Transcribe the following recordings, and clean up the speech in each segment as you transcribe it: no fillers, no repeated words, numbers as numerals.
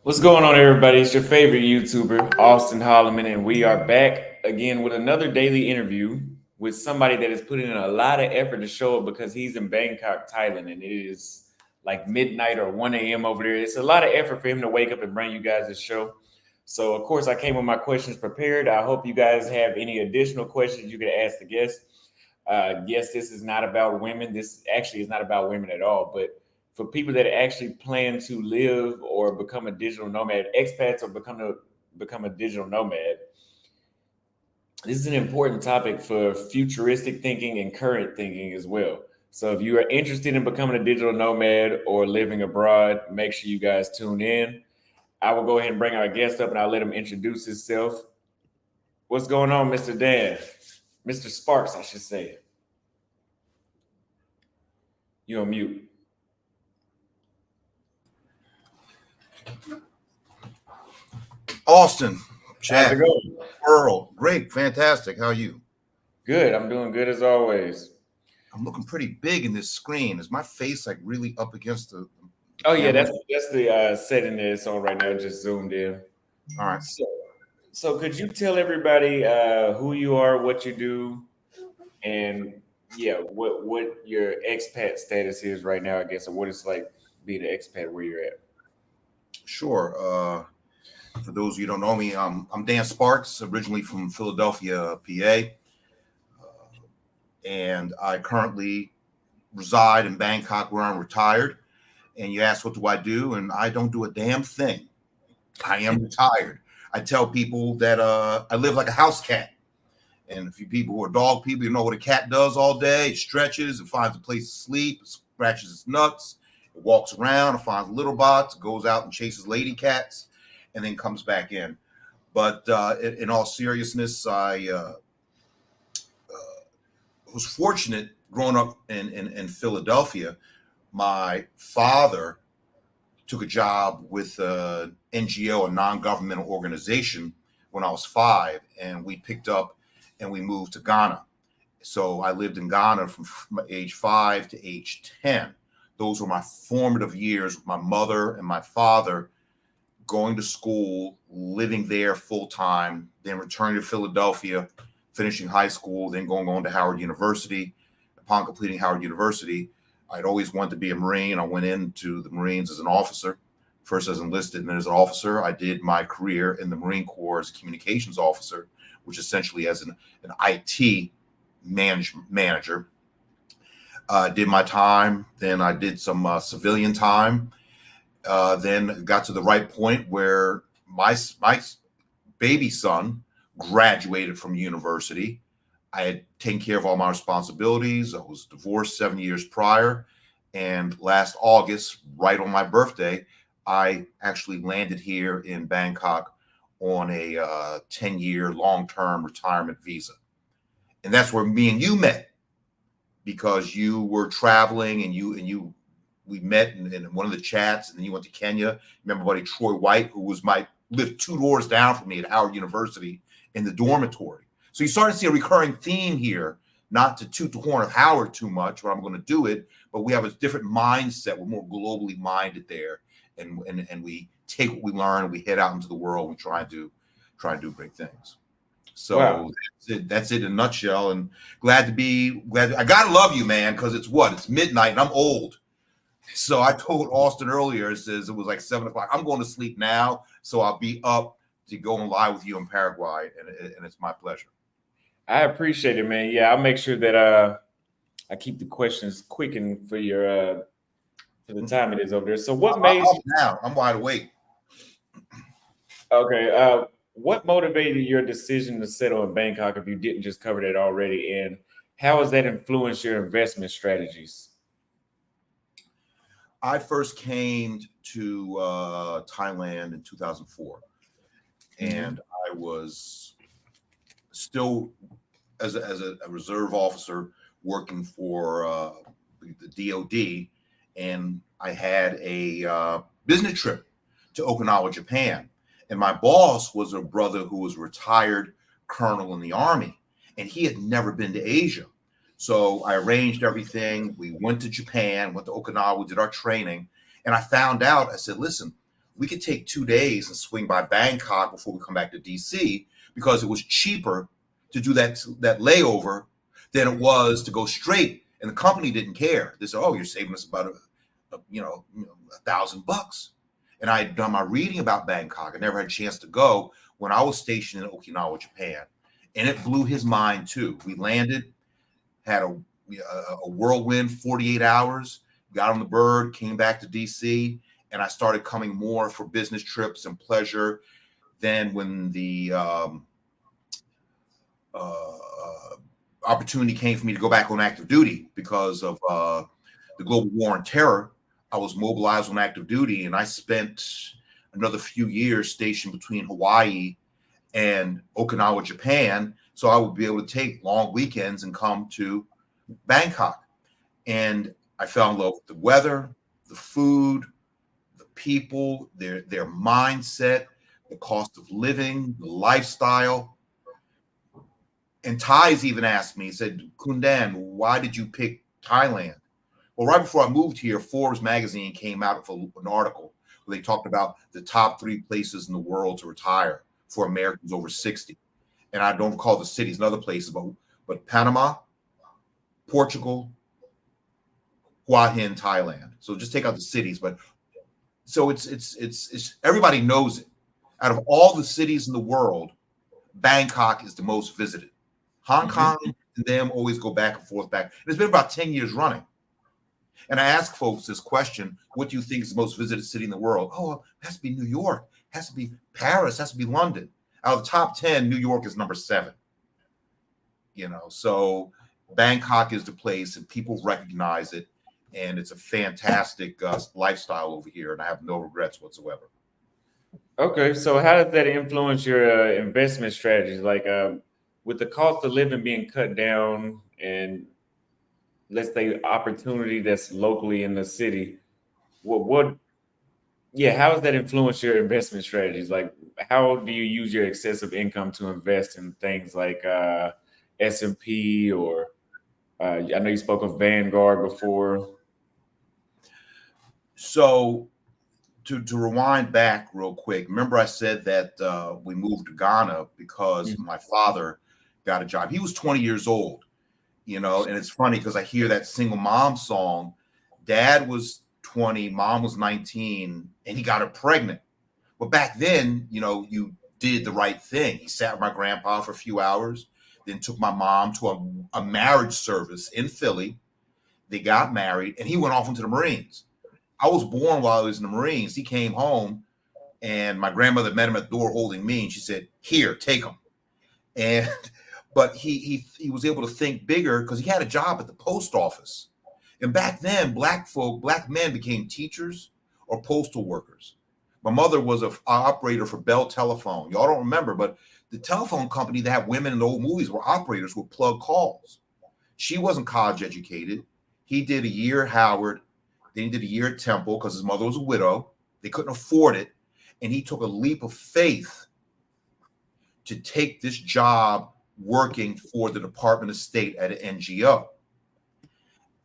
What's going on, everybody? It's your favorite YouTuber, Austin Holloman, and we are back again with another daily interview with somebody that is putting in a lot of effort to show up because he's in Bangkok, Thailand, and it is like midnight or 1 a.m. over there. It's a lot of effort for him to wake up and bring you guys this show. So, of course, I came with my questions prepared. I hope you guys have any additional questions you could ask the guests. Yes, this is not about women. This actually is not about women at all, but for people that actually plan to live or become a digital nomad, expats or become a digital nomad, this is an important topic for futuristic thinking and current thinking as well. So if you are interested in becoming a digital nomad or living abroad, make sure you guys tune in. I will go ahead and bring our guest up and I'll let him introduce himself. What's going on, Mr. Dan? Mr. Sparks, I should say. You on mute. Austin, How's it Chad, going? Earl, great, fantastic. How are you? Good. I'm doing good as always. I'm looking pretty big in this screen. Is my face like really up against the Oh yeah, camera? that's the setting that it's on right now. Just zoomed in. All right, So, so could you tell everybody who you are, what you do, and yeah, what your expat status is right now? I guess, or what it's like being an expat where you're at. sure. For those of you who don't know me, I'm Dan Sparks, originally from Philadelphia, PA, and I currently reside in Bangkok, where I'm retired. And you ask, what do I do? And I don't do a damn thing. I am retired. I tell people that I live like a house cat. And if you people who are dog people, you know what a cat does all day. It stretches, it finds a place to sleep, it scratches its nuts, it walks around, it finds litter box, goes out and chases lady cats, and then comes back in. But in all seriousness, I was fortunate growing up in Philadelphia. My father took a job with an NGO, a non-governmental organization, when I was 5, and we picked up and we moved to Ghana. So I lived in Ghana from age 5 to age 10. Those were my formative years with my mother and my father going to school, living there full time, then returning to Philadelphia, finishing high school, then going on to Howard University. Upon completing Howard University, I'd always wanted to be a Marine. I went into the Marines as an officer, first as enlisted and then as an officer. I did my career in the Marine Corps as a communications officer, which essentially as an IT manager. Did my time, then I did some civilian time, then got to the right point where my baby son graduated from university. I had taken care of all my responsibilities. I was divorced 7 years prior. And last August, right on my birthday, I actually landed here in Bangkok on a 10-year long-term retirement visa. And that's where me and you met, because you were traveling and we met in one of the chats, and then you went to Kenya. Remember buddy Troy White, who lived 2 doors down from me at Howard University in the dormitory. So you start to see a recurring theme here, not to toot the horn of Howard too much, but I'm going to do it. But we have a different mindset. We're more globally minded there. And we take what we learn and we head out into the world and try and do great things. Wow. So that's it in a nutshell. And glad. I gotta love you, man, because it's midnight and I'm old. So I told Austin earlier, it was like 7 o'clock. I'm going to sleep now, so I'll be up to go on live with you in Paraguay, and it's my pleasure. I appreciate it, man. Yeah, I'll make sure that I keep the questions quick and for your for the time it is over there. So what made I'm now? I'm wide awake. okay? What motivated your decision to settle in Bangkok if you didn't just cover that already? And how has that influenced your investment strategies? I first came to Thailand in 2004, and I was still as a reserve officer working for the DOD, and I had a business trip to Okinawa, Japan. And my boss was a brother who was a retired colonel in the army, and he had never been to Asia. So I arranged everything. We went to Japan, went to Okinawa, we did our training, and I found out. I said, "Listen, we could take 2 days and swing by Bangkok before we come back to DC, because it was cheaper to do that layover than it was to go straight. And the company didn't care. They said, "Oh, you're saving us about $1,000." And I had done my reading about Bangkok. I never had a chance to go when I was stationed in Okinawa, Japan, and it blew his mind too. We landed, had a whirlwind 48 hours, got on the bird, came back to DC, and I started coming more for business trips and pleasure. Then when the opportunity came for me to go back on active duty because of the global war on terror, I was mobilized on active duty, and I spent another few years stationed between Hawaii and Okinawa, Japan, so I would be able to take long weekends and come to Bangkok. And I fell in love with the weather, the food, the people, their mindset, the cost of living, the lifestyle. And Thais even asked me, he said, "Kundan, why did you pick Thailand?" Well, right before I moved here, Forbes magazine came out with an article where they talked about the top 3 places in the world to retire for Americans over 60. And I don't recall the cities and other places, but Panama, Portugal, Hua Hin, Thailand. So just take out the cities. But so it's everybody knows it. Out of all the cities in the world, Bangkok is the most visited. Hong Kong and them always go back and forth back. It's been about 10 years running. And I ask folks this question: what do you think is the most visited city in the world? Oh, it has to be New York, it has to be Paris, it has to be London. Out of the top 10, New York is number 7. So Bangkok is the place, and people recognize it, and it's a fantastic lifestyle over here, and I have no regrets whatsoever. Okay, so how does that influence your investment strategies? Like, with the cost of living being cut down, and let's say opportunity that's locally in the city, what yeah, how does that influence your investment strategies? Like, how do you use your excessive income to invest in things like S&P, or I know you spoke of Vanguard before. So to rewind back real quick, remember I said that we moved to Ghana because my father got a job. He was 20 years old, and it's funny because I hear that single mom song. Dad was 20, mom was 19, and he got her pregnant. But back then, you did the right thing. He sat with my grandpa for a few hours, then took my mom to a marriage service in Philly. They got married, and he went off into the Marines. I was born while he was in the Marines. He came home, and my grandmother met him at the door holding me, and she said, "Here, take him." And but he was able to think bigger because he had a job at the post office. And back then, black men became teachers or postal workers. My mother was an operator for Bell Telephone. Y'all don't remember, but the telephone company that had women in the old movies were operators with plug calls. She wasn't college educated. He did a year at Howard. Then he did a year at Temple because his mother was a widow. They couldn't afford it. And he took a leap of faith to take this job working for the Department of State at an NGO.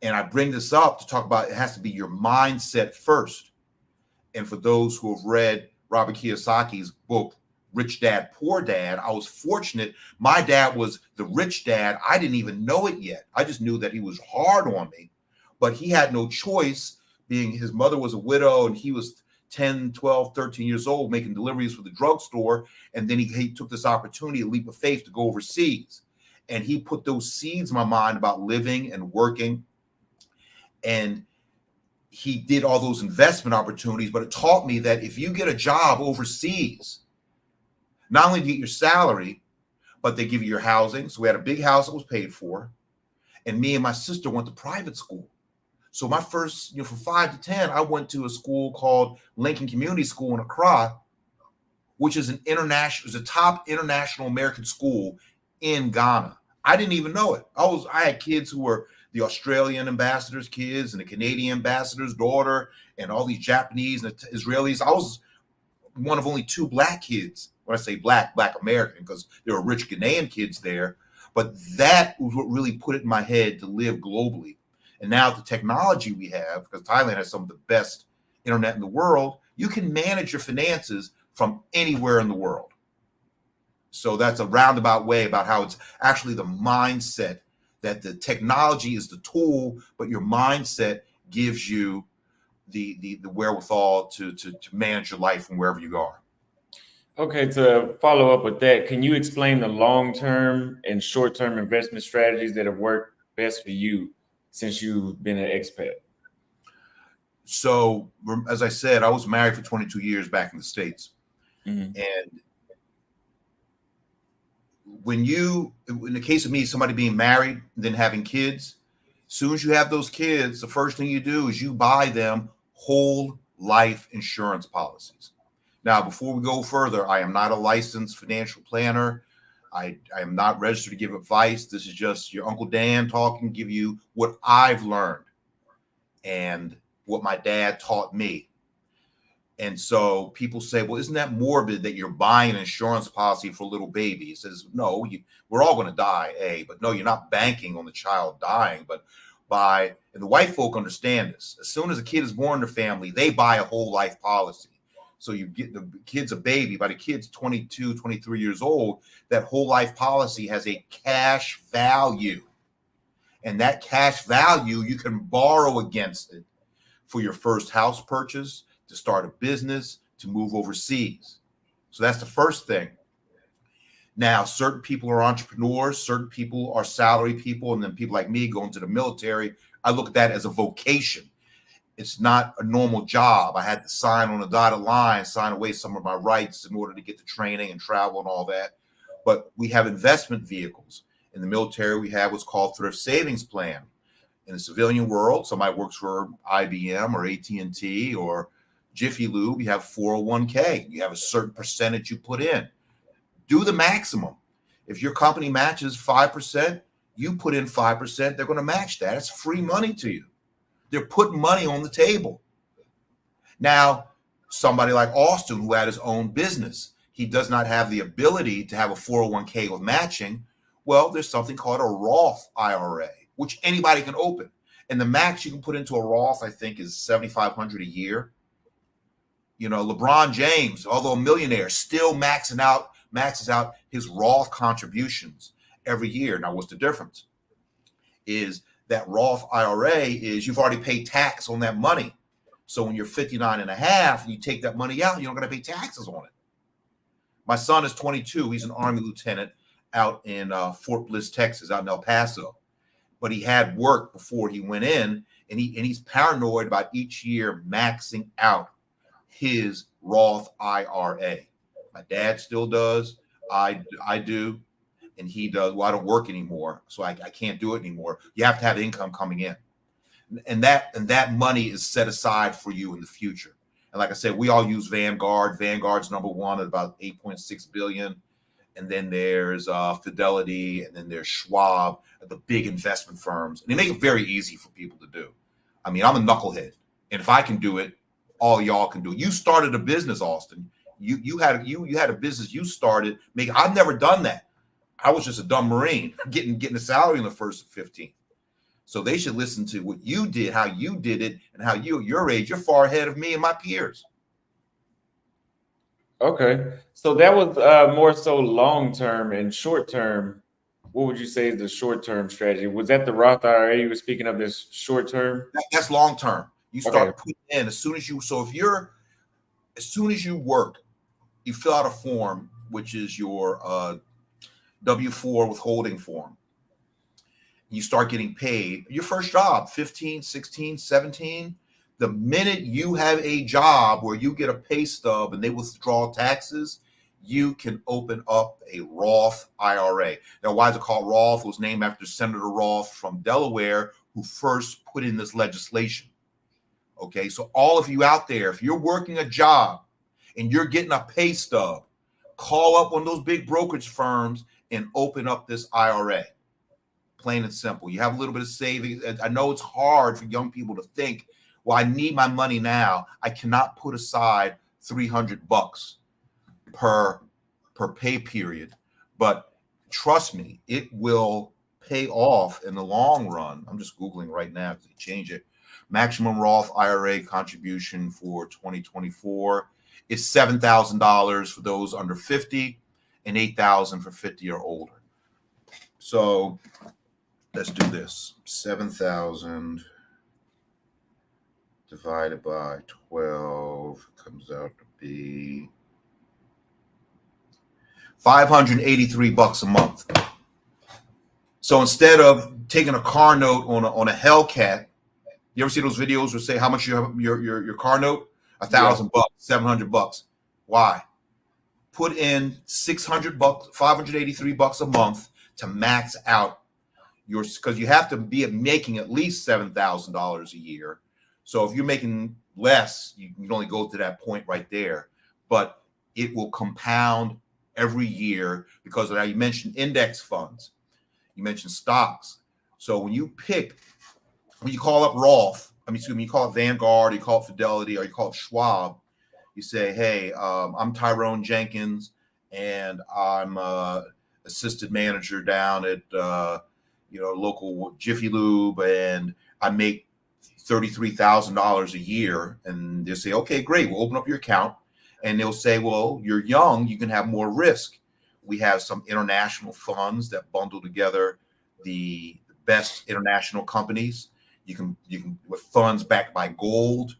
And I bring this up to talk about it has to be your mindset first. And for those who have read Robert Kiyosaki's book, Rich Dad, Poor Dad, I was fortunate. My dad was the rich dad. I didn't even know it yet. I just knew that he was hard on me, but he had no choice, being his mother was a widow and he was 10, 12, 13 years old making deliveries for the drugstore. And then he took this opportunity, a leap of faith, to go overseas. And he put those seeds in my mind about living and working. And he did all those investment opportunities, but it taught me that if you get a job overseas, not only do you get your salary, but they give you your housing. So we had a big house that was paid for. And me and my sister went to private school. So my first, from 5 to 10, I went to a school called Lincoln Community School in Accra, which is a top international American school in Ghana. I didn't even know it. I had kids who were the Australian ambassador's kids and the Canadian ambassador's daughter and all these Japanese and Israelis. I was one of only 2 black kids. When I say black American, because there were rich Ghanaian kids there. But that was what really put it in my head to live globally. And now the technology we have, because Thailand has some of the best internet in the world, You can manage your finances from anywhere in the world. So that's a roundabout way about how it's actually the mindset, that the technology is the tool, but your mindset gives you the wherewithal to manage your life from wherever you are. Okay, to follow up with that, can you explain the long-term and short-term investment strategies that have worked best for you since you've been an expat? So, as I said, I was married for 22 years back in the States. Mhm. And in the case of me, somebody being married, then having kids, as soon as you have those kids, the first thing you do is you buy them whole life insurance policies. Now, before we go further, I am not a licensed financial planner. I am not registered to give advice. This is just your Uncle Dan talking, give you what I've learned and what my dad taught me. And so people say, well, isn't that morbid that you're buying an insurance policy for a little baby? He says, no, we're all going to die, but no, you're not banking on the child dying. But and the white folk understand this. As soon as a kid is born in their family, they buy a whole life policy. So you get the kid's a baby, by the kid's 22, 23 years old, that whole life policy has a cash value. And that cash value, you can borrow against it for your first house purchase, to start a business, to move overseas. So that's the first thing. Now, certain people are entrepreneurs, certain people are salary people, and then people like me go into the military. I look at that as a vocation. It's not a normal job. I had to sign on a dotted line, sign away some of my rights in order to get the training and travel and all that. But we have investment vehicles. In the military, we have what's called thrift savings plan. In the civilian world, somebody works for IBM or AT&T or Jiffy Lube, you have 401k. You have a certain percentage you put in. Do the maximum. If your company matches 5%, you put in 5%, they're going to match that. It's free money to you. They're putting money on the table. Now, somebody like Austin, who had his own business, he does not have the ability to have a 401k with matching. Well, there's something called a Roth IRA, which anybody can open. And the max you can put into a Roth, I think, is $7,500 a year. You know, LeBron James, although a millionaire, still maxes out his Roth contributions every year. Now, what's the difference? Is that Roth IRA is you've already paid tax on that money. So when you're 59 and a half and you take that money out, you're not going to pay taxes on it. My son is 22. He's an Army lieutenant out in Fort Bliss, Texas, out in El Paso. But he had work before he went in, and he's paranoid about each year maxing out his Roth IRA. My dad still does. I do. And he does. Well, I don't work anymore, so I can't do it anymore. You have to have income coming in. And that money is set aside for you in the future. And like I said, we all use Vanguard. Vanguard's number one at about 8.6 billion. And then there's Fidelity, and then there's Schwab, the big investment firms. And they make it very easy for people to do. I mean, I'm a knucklehead. And if I can do it, all y'all can do it. You started a business, Austin. You had a business you started. I've never done that. I was just a dumb Marine getting a salary in the first 15. So they should listen to what you did, how you did it, and how you, at your age, you're far ahead of me and my peers. Okay, so that was more so long-term and short-term. What would you say is the short-term strategy? Was that the Roth IRA you were speaking of, this short-term? That's long term. You Okay. start putting in as soon as you. So as soon as you work, you fill out a form, which is your W-4 withholding form. You start getting paid. Your first job, 15, 16, 17. The minute you have a job where you get a pay stub and they withdraw taxes, you can open up a Roth IRA. Now, why is it called Roth? It was named after Senator Roth from Delaware, who first put in this legislation. Okay, so all of you out there, if you're working a job and you're getting a pay stub, call up one of those big brokerage firms and open up this IRA. Plain and simple. You have a little bit of savings. I know it's hard for young people to think, well, I need my money now. I cannot put aside $300 per pay period. But trust me, it will pay off in the long run. I'm just Googling right now to change it. Maximum Roth IRA contribution for 2024 is $7,000 for those under 50 and $8,000 for 50 or older. So let's do this. 7,000 divided by 12 comes out to be $583 a month. So instead of taking a car note on a Hellcat, you ever see those videos where say how much your car note? $1,000, $700. Why? Put in $600, $583 a month to max out your, because you have to be making at least $7,000 a year. So if you're making less, you can only go to that point right there. But it will compound every year because now you mentioned index funds, you mentioned stocks. So when you call up Roth, you call it Vanguard, you call it Fidelity, or you call it Schwab, you say, hey, I'm Tyrone Jenkins, and I'm assistant manager down at local Jiffy Lube, and I make $33,000 a year. And they'll say, okay, great, we'll open up your account. And they'll say, well, you're young, you can have more risk. We have some international funds that bundle together the best international companies. You can with funds backed by gold.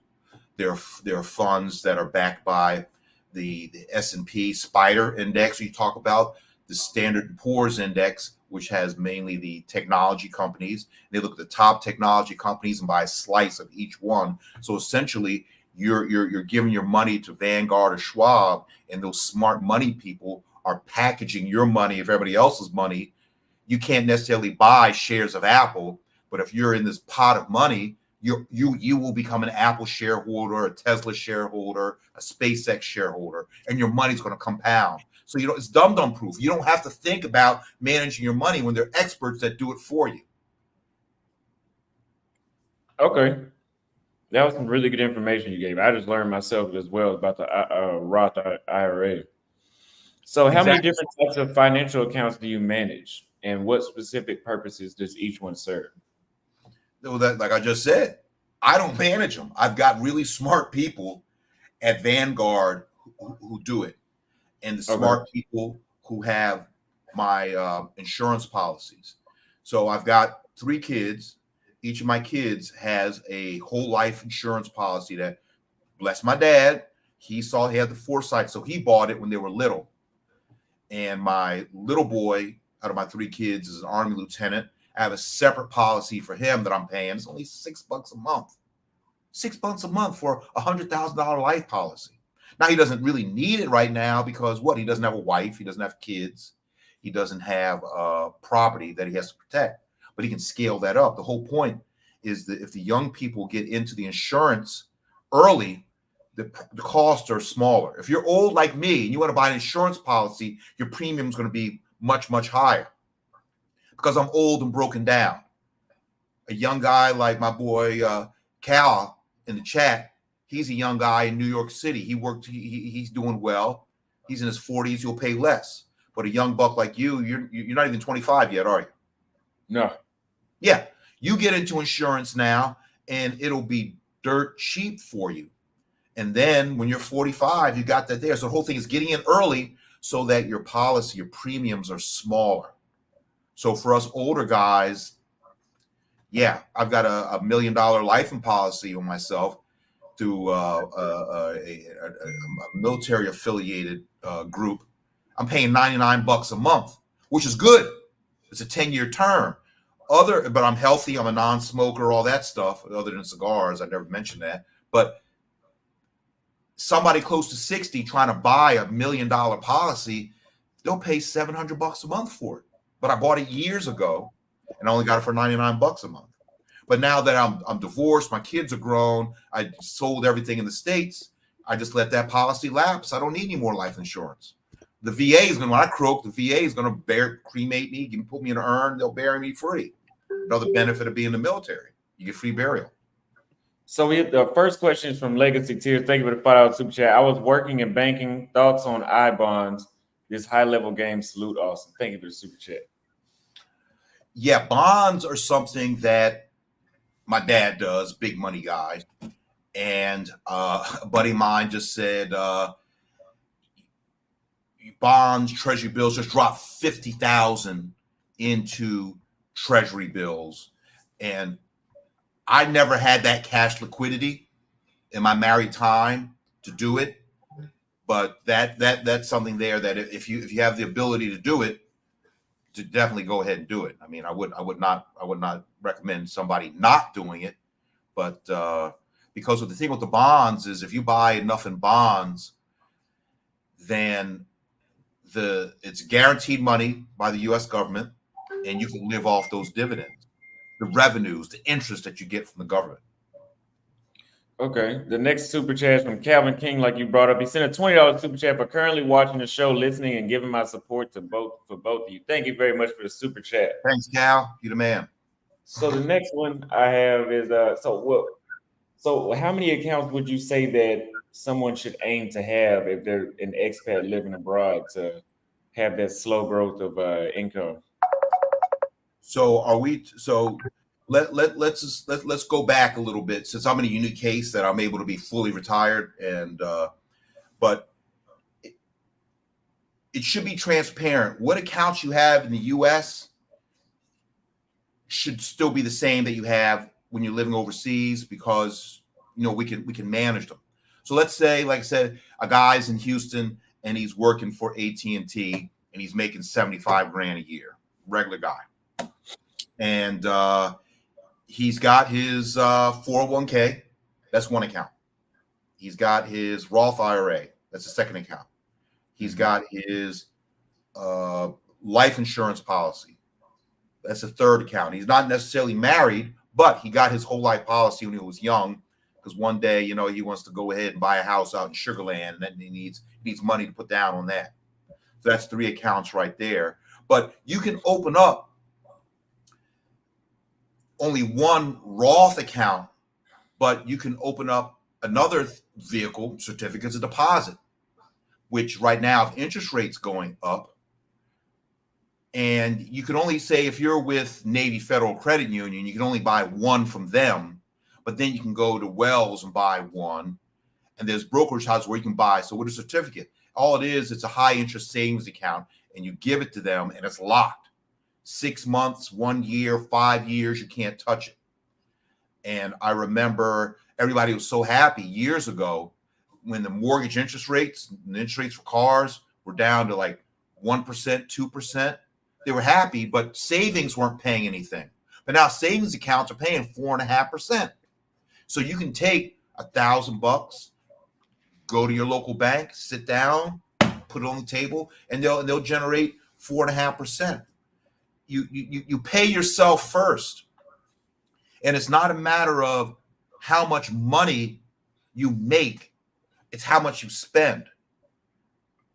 There are funds that are backed by the S&P Spider Index. You talk about the Standard & Poor's Index, which has mainly the technology companies. They look at the top technology companies and buy a slice of each one. So essentially, you're giving your money to Vanguard or Schwab, and those smart money people are packaging your money of everybody else's money. You can't necessarily buy shares of Apple, but if you're in this pot of money, you will become an Apple shareholder, a Tesla shareholder, a SpaceX shareholder, and your money's going to compound. So it's dumb proof. You don't have to think about managing your money when there are experts that do it for you. Okay. That was some really good information you gave. I just learned myself as well about the Roth IRA. So how many different types of financial accounts do you manage, and what specific purposes does each one serve? That, like I just said, I don't manage them. I've got really smart people at Vanguard who do it, and the smart people who have my insurance policies. So I've got 3 kids. Each of my kids has a whole life insurance policy that, bless my dad, he had the foresight, so he bought it when they were little. And my little boy, out of my 3 kids, is an Army lieutenant. I have a separate policy for him that I'm paying. It's only $6 a month. $6 a month for a $100,000 life policy. Now, he doesn't really need it right now because he doesn't have a wife, he doesn't have kids, he doesn't have property that he has to protect, but he can scale that up. The whole point is that if the young people get into the insurance early, the costs are smaller. If you're old like me and you want to buy an insurance policy, your premium is going to be much, much higher because I'm old and broken down. A young guy like my boy Cal in the chat, he's a young guy in New York City. He's doing well. He's in his 40s. He'll pay less. But a young buck like you're not even 25 yet, are you? No. Yeah. You get into insurance now, and it'll be dirt cheap for you. And then when you're 45, you got that there. So the whole thing is getting in early so that your policy, your premiums are smaller. So for us older guys, yeah, I've got a $1 million life policy on myself through a military affiliated group. I'm paying $99 a month, which is good. It's a 10-year term. But I'm healthy. I'm a non-smoker, all that stuff, other than cigars. I never mentioned that. But somebody close to 60 trying to buy a $1 million policy, they'll pay $700 a month for it. But I bought it years ago and I only got it for $99 a month. But now that I'm divorced, my kids are grown, I sold everything in the States, I just let that policy lapse. I don't need any more life insurance. The VA is going to, when I croak, the VA is going to cremate me, put me in an urn, they'll bury me free. Another benefit of being in the military, you get free burial. So the first question is from Legacy Tears. Thank you for the $5 super chat. I was working in banking. Thoughts on I bonds? This high level game. Salute, Austin. Thank you for the super chat. Yeah, bonds are something that my dad does, big money guy. And a buddy of mine just said, bonds, treasury bills, just drop 50,000 into treasury bills. And I never had that cash liquidity in my married time to do it. But that's something there that if you have the ability to do it, to definitely go ahead and do it. I mean, I would not recommend somebody not doing it, but because of the thing with the bonds is if you buy enough in bonds, then it's guaranteed money by the U.S. government, and you can live off those dividends, the revenues, the interest that you get from the government. Okay. The next super chat is from Calvin King, like you brought up. He sent a $20 super chat for currently watching the show, listening, and giving my support to both of you. Thank you very much for the super chat. Thanks, Cal. You the man. So the next one I have is so how many accounts would you say that someone should aim to have if they're an expat living abroad to have that slow growth of income? So are we? So let's go back a little bit since I'm in a unique case that I'm able to be fully retired, and but it should be transparent. What accounts you have in the U.S. should still be the same that you have when you're living overseas, because we can manage them. So let's say, like I said, a guy's in Houston and he's working for AT&T and he's making 75 grand a year, regular guy, and he's got his 401k. That's one account. He's got his Roth IRA. That's a second account. He's got his life insurance policy. That's a third account. He's not necessarily married, but he got his whole life policy when he was young, because one day, he wants to go ahead and buy a house out in Sugar Land, and then he needs money to put down on that. So that's 3 accounts right there. But you can open up only one Roth account, but you can open up another vehicle, certificates of deposit, which right now, if interest rates going up, and you can only say if you're with Navy Federal Credit Union, you can only buy one from them, but then you can go to Wells and buy one, and there's brokerage houses where you can buy. So with a certificate, all it is, it's a high interest savings account, and you give it to them, and it's locked. 6 months, 1 year, 5 years, you can't touch it. And I remember everybody was so happy years ago when the mortgage interest rates and interest rates for cars were down to like 1%, 2%. They were happy, but savings weren't paying anything. But now savings accounts are paying 4.5%. So you can take $1,000, go to your local bank, sit down, put it on the table, and they'll generate 4.5%. You pay yourself first. And it's not a matter of how much money you make, it's how much you spend.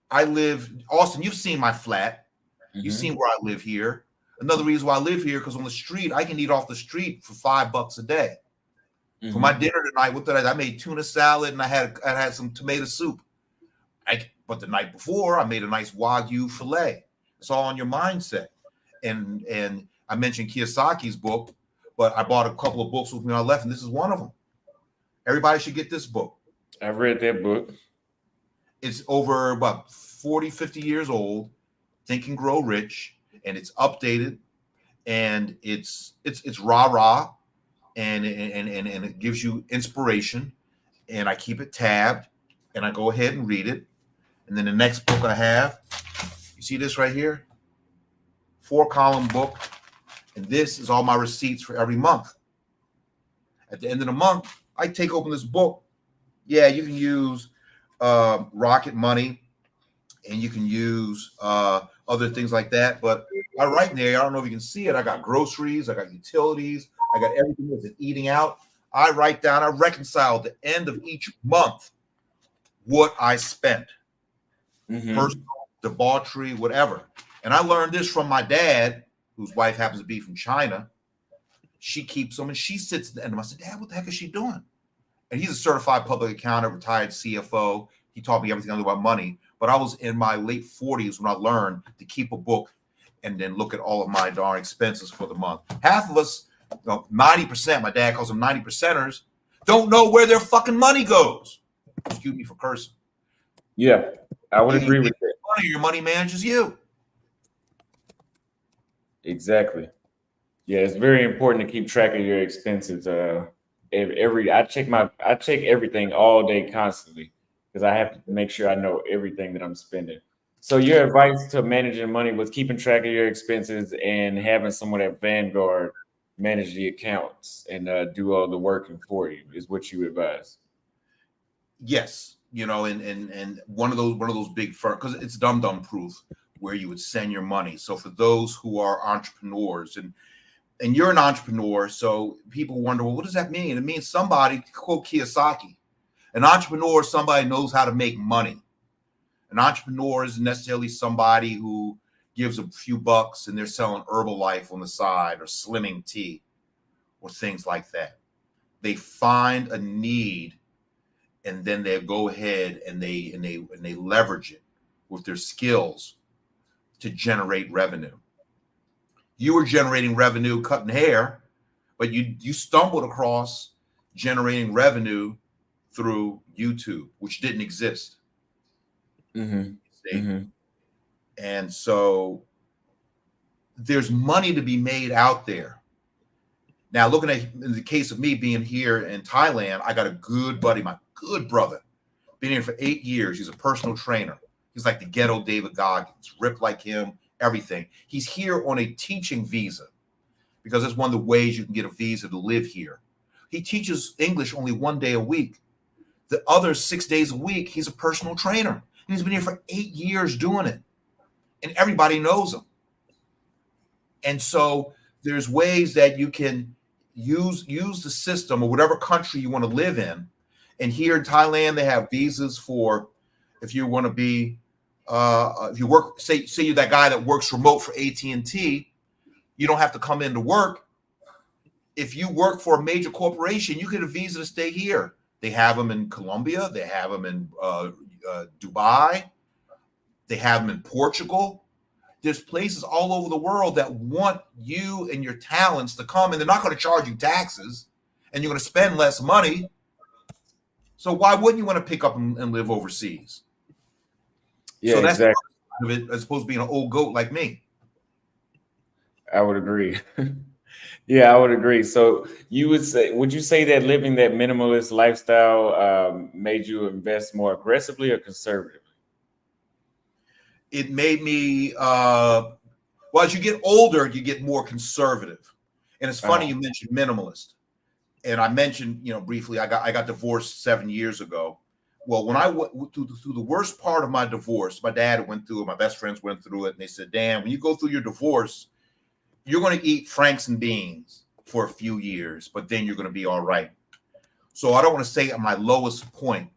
Austin, you've seen my flat. You've seen where I live here. Another reason why I live here, because on the street, I can eat off the street for $5 a day. For my dinner tonight, what did I made tuna salad and I had some tomato soup. But the night before, I made a nice Wagyu filet. It's all on your mindset. And I mentioned Kiyosaki's book, but I bought a couple of books with me when I left, and this is one of them. Everybody should get this book. I've read that book. It's over about 40, 50 years old. Think and Grow Rich, and it's updated, and it's rah-rah, and it gives you inspiration, and I keep it tabbed, and I go ahead and read it. And then the next book I have, you see this right here? 4-column book, and this is all my receipts for every month. At the end of the month, I take open this book. Yeah, you can use Rocket Money, and you can use other things like that. But I write in there, I don't know if you can see it, I got groceries, I got utilities, I got everything that's eating out. I write down, I reconcile at the end of each month what I spent. Personal, debauchery, whatever. And I learned this from my dad, whose wife happens to be from China. She keeps them, and she sits at the end of them. I said, Dad, what the heck is she doing? And he's a certified public accountant, retired CFO. He taught me everything I knew about money. But I was in my late 40s when I learned to keep a book and then look at all of my darn expenses for the month. Half of us, 90%, my dad calls them 90%ers, don't know where their fucking money goes. Excuse me for cursing. Yeah, I would You agree make with that. money, your money manages you. Exactly. Yeah, it's very important to keep track of your expenses. I check everything all day constantly because I have to make sure I know everything that I'm spending. So your advice to managing money was keeping track of your expenses and having someone at Vanguard manage the accounts and do all the working for you is what you advise. Yes, and one of those big firms, because it's dumb proof, where you would send your money. So for those who are entrepreneurs, and you're an entrepreneur, so people wonder, well, what does that mean? It means somebody, quote Kiyosaki, an entrepreneur is somebody who knows how to make money. An entrepreneur isn't necessarily somebody who gives a few bucks and they're selling Herbalife on the side or slimming tea or things like that. They find a need and then they go ahead and they leverage it with their skills to generate revenue. You were generating revenue cutting hair, but you stumbled across generating revenue through YouTube, which didn't exist. Mm-hmm. See? Mm-hmm. And so there's money to be made out there. Now, looking at in the case of me being here in Thailand, I got a good buddy, my good brother, been here for 8 years. He's a personal trainer. He's like the ghetto David Goggins, ripped like him, everything. He's here on a teaching visa because that's one of the ways you can get a visa to live here. He teaches English only 1 day a week. The other 6 days a week, he's a personal trainer. And he's been here for 8 years doing it. And everybody knows him. And so there's ways that you can use the system or whatever country you want to live in. And here in Thailand, they have visas for if you want to be, if you work, say you're that guy that works remote for AT&T, you don't have to come into work. If you work for a major corporation, you get a visa to stay here. They have them in Colombia. They have them in Dubai. They have them in Portugal. There's places all over the world that want you and your talents to come, and they're not going to charge you taxes, and you're going to spend less money. So why wouldn't you want to pick up and live overseas? Yeah, so that's exactly. part of it, as opposed to being an old goat like me. I would agree. Yeah, I would agree. So would you say that living that minimalist lifestyle made you invest more aggressively or conservatively? It made me, well, as you get older, you get more conservative. And it's funny you mentioned minimalist. And I mentioned, briefly, I got divorced 7 years ago. Well, when I went through the worst part of my divorce, my dad went through it, my best friends went through it, and they said, Dan, when you go through your divorce, you're going to eat Franks and beans for a few years, but then you're going to be all right. So I don't want to say at my lowest point,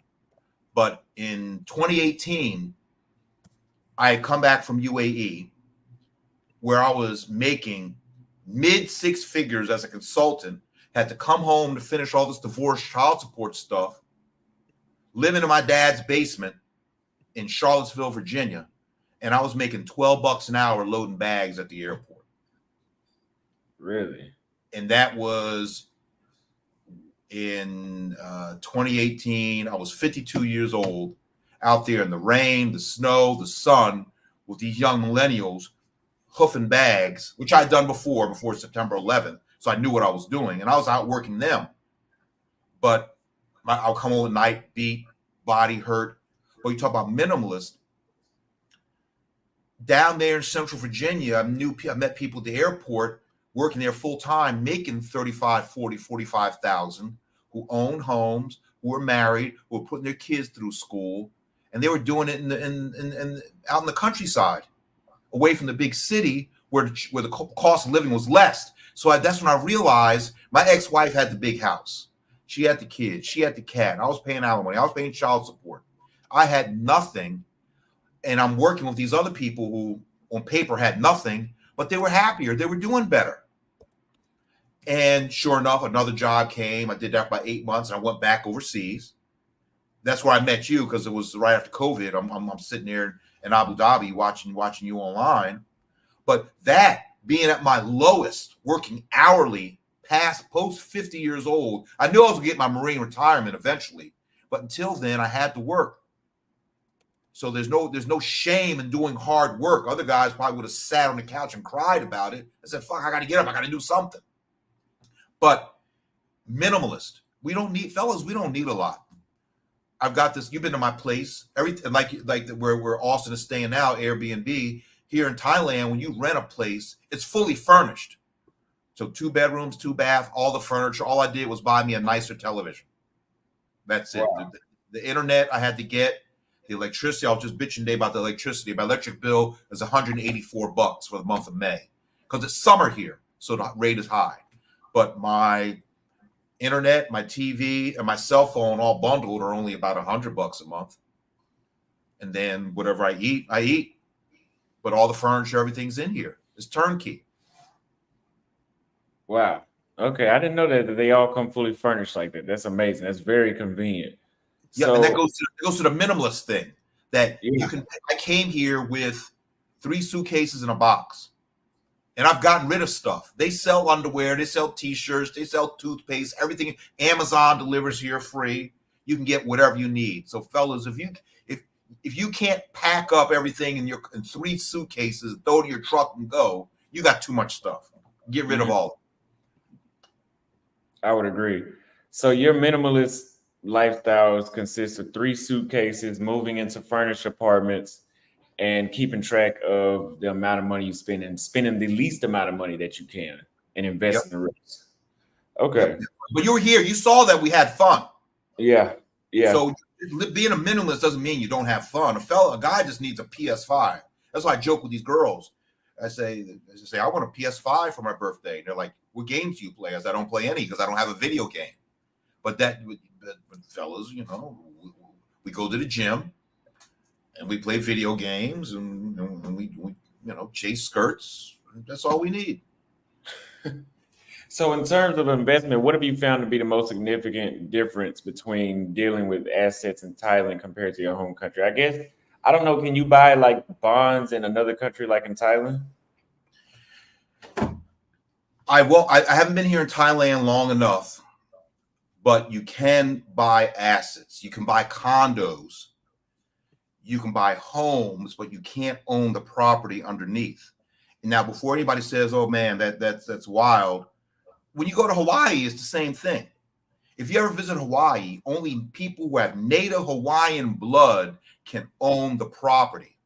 but in 2018, I had come back from UAE where I was making mid six figures as a consultant, had to come home to finish all this divorce child support stuff, living in my dad's basement in Charlottesville, Virginia, and I was making $12 an hour loading bags at the airport. Really? And that was in 2018. I was 52 years old, out there in the rain, the snow, the sun, with these young millennials hoofing bags, which I'd done before September 11th. So I knew what I was doing, and I was out working them. But I'll come home at night, beat, body hurt. But you talk about minimalist. Down there in Central Virginia, I met people at the airport working there full time, making 35, 40, 45,000, who owned homes, who were married, who were putting their kids through school, and they were doing it out in the countryside, away from the big city where the cost of living was less. So that's when I realized my ex-wife had the big house. She had the kids. She had the cat. I was paying alimony. I was paying child support. I had nothing, and I'm working with these other people who on paper had nothing, but they were happier. They were doing better. And sure enough, another job came. I did that for about 8 months, and I went back overseas. That's where I met you, because it was right after COVID. I'm sitting there in Abu Dhabi watching you online. But that being at my lowest, working hourly, post 50 years old, I knew I was gonna get my Marine retirement eventually. But until then, I had to work. So there's no shame in doing hard work. Other guys probably would have sat on the couch and cried about it. I said, fuck, I gotta get up, I gotta do something. But minimalist, we don't need a lot. I've got this. You've been to my place, everything like where Austin is staying now, Airbnb. Here in Thailand, when you rent a place, it's fully furnished. So 2 bedrooms, 2 bath, all the furniture. All I did was buy me a nicer television. That's it. Wow. The internet I had to get. The electricity, I was just bitching today about the electricity. My electric bill is $184 for the month of May because it's summer here, so the rate is high. But my internet, my TV, and my cell phone all bundled are only about $100 a month. And then whatever I eat. But all the furniture, everything's in here. It's turnkey. Wow. Okay, I didn't know that they all come fully furnished like that. That's amazing. That's very convenient. Yeah, So, and that goes to the minimalist thing that yeah. you can. I came here with 3 suitcases and a box, and I've gotten rid of stuff. They sell underwear, they sell T-shirts, they sell toothpaste, everything. Amazon delivers here free. You can get whatever you need. So, fellas, if you can't pack up everything in 3 suitcases, throw it in your truck and go, you got too much stuff. Get rid of all. I would agree. So your minimalist lifestyles consist of 3 suitcases, moving into furnished apartments, and keeping track of the amount of money you spend and spending the least amount of money that you can and investing the rest. Okay. Yep. But you were here. You saw that we had fun. Yeah. Yeah. So being a minimalist doesn't mean you don't have fun. A guy just needs a PS5. That's why I joke with these girls. I say, I want a PS5 for my birthday. And they're like, what games do you play? I don't play any because I don't have a video game. But fellas, we go to the gym and we play video games and we chase skirts. That's all we need. So in terms of investment, what have you found to be the most significant difference between dealing with assets in Thailand compared to your home country? I guess, I don't know, can you buy like bonds in another country like in Thailand? I haven't been here in Thailand long enough, but you can buy assets. You can buy condos. You can buy homes, but you can't own the property underneath. And now, before anybody says, "Oh man, that's wild," when you go to Hawaii, it's the same thing. If you ever visit Hawaii, only people who have native Hawaiian blood can own the property.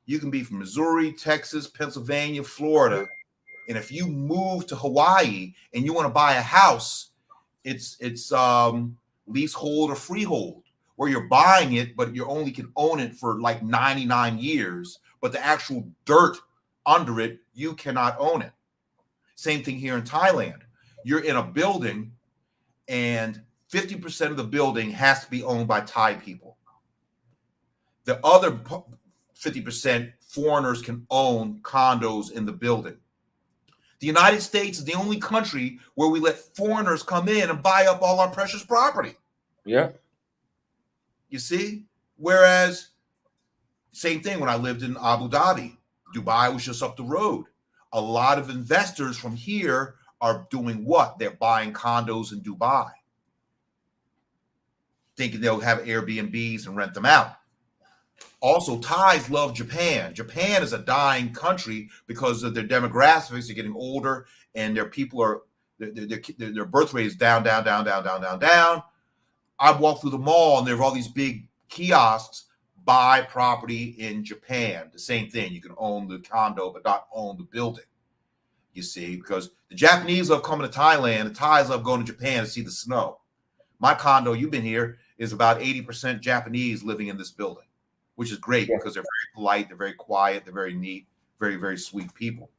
You can be from Missouri, Texas, Pennsylvania, Florida, and if you move to Hawaii and you want to buy a house, it's leasehold or freehold, where you're buying it, but you only can own it for like 99 years. But the actual dirt under it, you cannot own it. Same thing here in Thailand. You're in a building and 50% of the building has to be owned by Thai people. The other 50%, foreigners can own condos in the building. The United States is the only country where we let foreigners come in and buy up all our precious property. Yeah. You see? Whereas, same thing when I lived in Abu Dhabi. Dubai was just up the road. A lot of investors from here are doing what? They're buying condos in Dubai, thinking they'll have Airbnbs and rent them out. Also, Thais love Japan. Japan is a dying country because of their demographics. They're getting older, and their birth rate is down. I walk through the mall, and there are all these big kiosks. Buy property in Japan. The same thing. You can own the condo, but not own the building. You see, because the Japanese love coming to Thailand. The Thais love going to Japan to see the snow. My condo, you've been here, is about 80% Japanese living in this building, which is great because they're very polite, they're very quiet, they're very neat, very, very sweet people.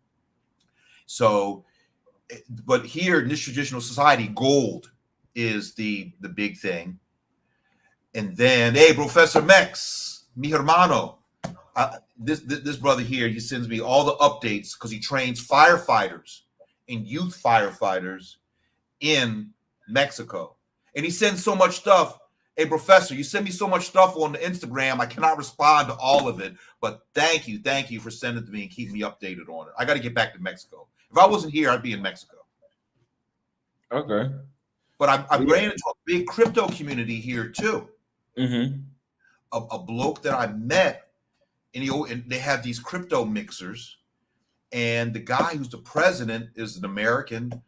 So, but here in this traditional society, gold is the big thing. And then, hey, Professor Mex, mi hermano, this brother here, he sends me all the updates because he trains firefighters and youth firefighters in Mexico. And he sends so much stuff. Hey, Professor, you send me so much stuff on the Instagram. I cannot respond to all of it, but thank you for sending it to me and keeping me updated on it. I got to get back to Mexico. If I wasn't here, I'd be in Mexico. Okay. But I Yeah. ran into a big crypto community here too. Mm-hmm. A bloke that I met, and they have these crypto mixers, and the guy who's the president is an American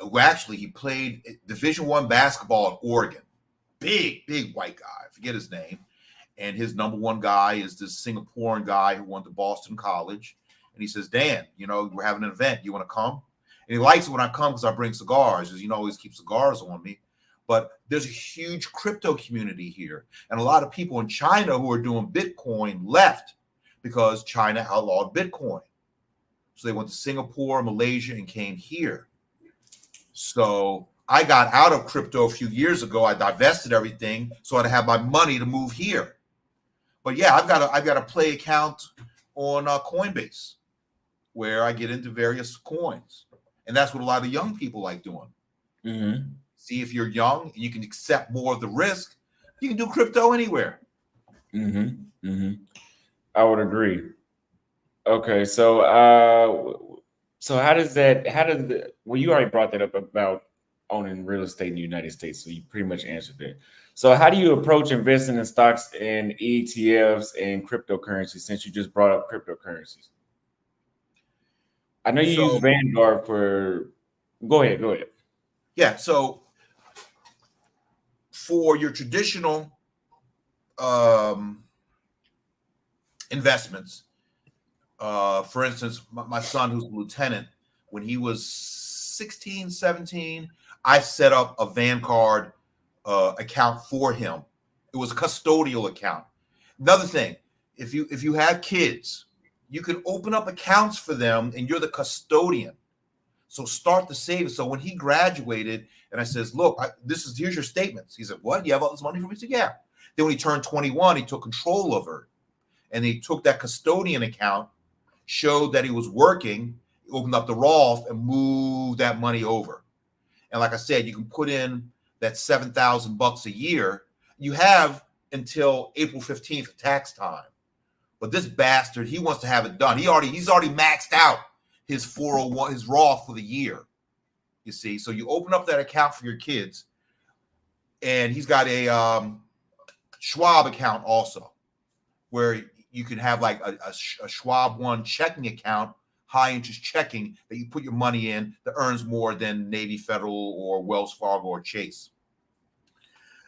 who actually he played Division I basketball at Oregon. Big white guy. I forget his name. And his number one guy is this Singaporean guy who went to Boston College. And he says, Dan, we're having an event. You want to come? And he likes it when I come because I bring cigars. As always keep cigars on me. But there's a huge crypto community here. And a lot of people in China who are doing Bitcoin left because China outlawed Bitcoin. So they went to Singapore, Malaysia, and came here. So I got out of crypto a few years ago. I divested everything so I'd have my money to move here. But yeah, I've got a play account on Coinbase where I get into various coins, and that's what a lot of young people like doing. Mm-hmm. See, if you're young and you can accept more of the risk, you can do crypto anywhere. Mm-hmm. Mm-hmm. I would agree. Okay, so well, you already brought that up about owning real estate in the United States, so you pretty much answered that. So how do you approach investing in stocks and ETFs and cryptocurrency, since you just brought up cryptocurrencies? I know you use Vanguard for. Go ahead. Yeah, so for your traditional investments, for instance, my son, who's a lieutenant, when he was 16, 17, I set up a Vanguard account for him. It was a custodial account. Another thing, if you have kids, you can open up accounts for them and you're the custodian. So start the savings. So when he graduated and I says, look, here's your statements. He said, what? You have all this money for me? I said, yeah. Then when he turned 21, he took control of her. And he took that custodian account, showed that he was working, opened up the Roth and moved that money over. And like I said, you can put in that $7,000 a year. You have until April 15th tax time. But this bastard, he wants to have it done. He's already maxed out his 401, his Roth for the year. You see, so you open up that account for your kids, and he's got a Schwab account also, where you can have like a Schwab One checking account, high interest checking, that you put your money in that earns more than Navy Federal or Wells Fargo or Chase.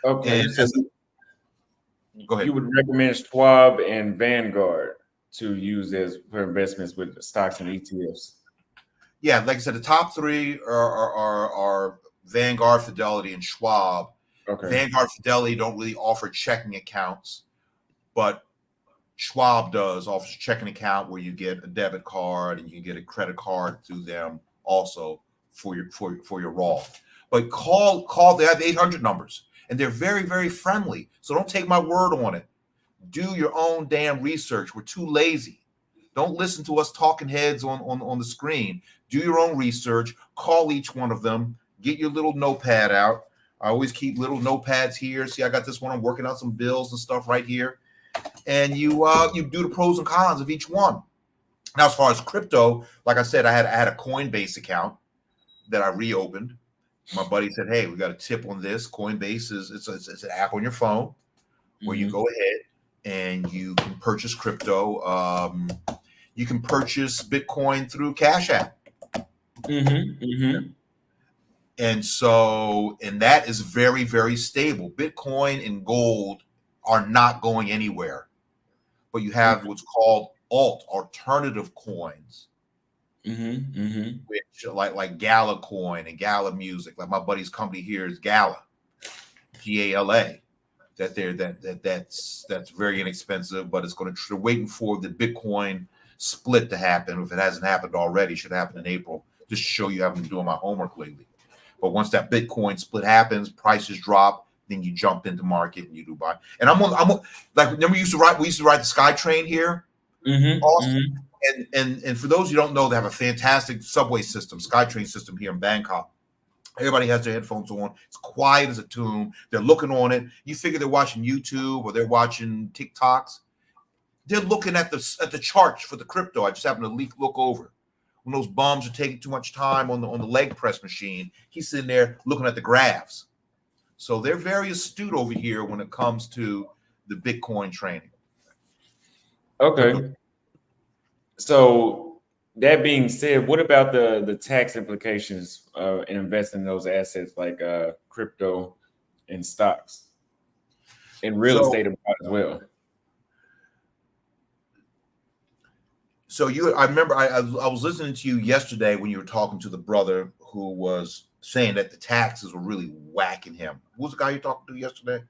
Okay, and so go ahead. You would recommend Schwab and Vanguard to use as for investments with stocks and ETFs? Yeah, like I said, the top three are Vanguard, Fidelity, and Schwab. Okay. Vanguard, Fidelity don't really offer checking accounts, but Schwab offers a checking account where you get a debit card and you get a credit card through them also for your Roth. But call. They have 800 numbers, and they're very, very friendly. So don't take my word on it. Do your own damn research. We're too lazy. Don't listen to us talking heads on the screen. Do your own research. Call each one of them. Get your little notepad out. I always keep little notepads here. See, I got this one. I'm working out some bills and stuff right here. And you do the pros and cons of each one. Now, as far as crypto, like I said, I had a Coinbase account that I reopened. My buddy said, "Hey, we got a tip on this. Coinbase it's an app on your phone where you go ahead and you can purchase crypto. You can purchase Bitcoin through Cash App." And that is very, very stable. Bitcoin and gold are not going anywhere, but you have what's called alternative coins, which like Gala coin and Gala music. Like my buddy's company here is Gala, GALA. That's very inexpensive, but it's going to waiting for the Bitcoin split to happen. If it hasn't happened already, it should happen in April. Just to show you, I haven't been doing my homework lately. But once that Bitcoin split happens, prices drop, then you jump into market and you do buy. And I'm like, remember we used to ride the SkyTrain here. And for those you don't know, they have a fantastic subway system, SkyTrain system here in Bangkok. Everybody has their headphones on. It's quiet as a tomb. They're looking on it. You figure they're watching YouTube or they're watching TikToks. They're looking at the charts for the crypto. I just happened to look over. When those bums are taking too much time on the leg press machine, he's sitting there looking at the graphs. So they're very astute over here when it comes to the Bitcoin training. Okay. So that being said, what about the tax implications in investing in those assets like crypto and stocks and real estate as well? So I remember I was listening to you yesterday when you were talking to the brother who was saying that the taxes were really whacking him. Who was the guy you talked to yesterday?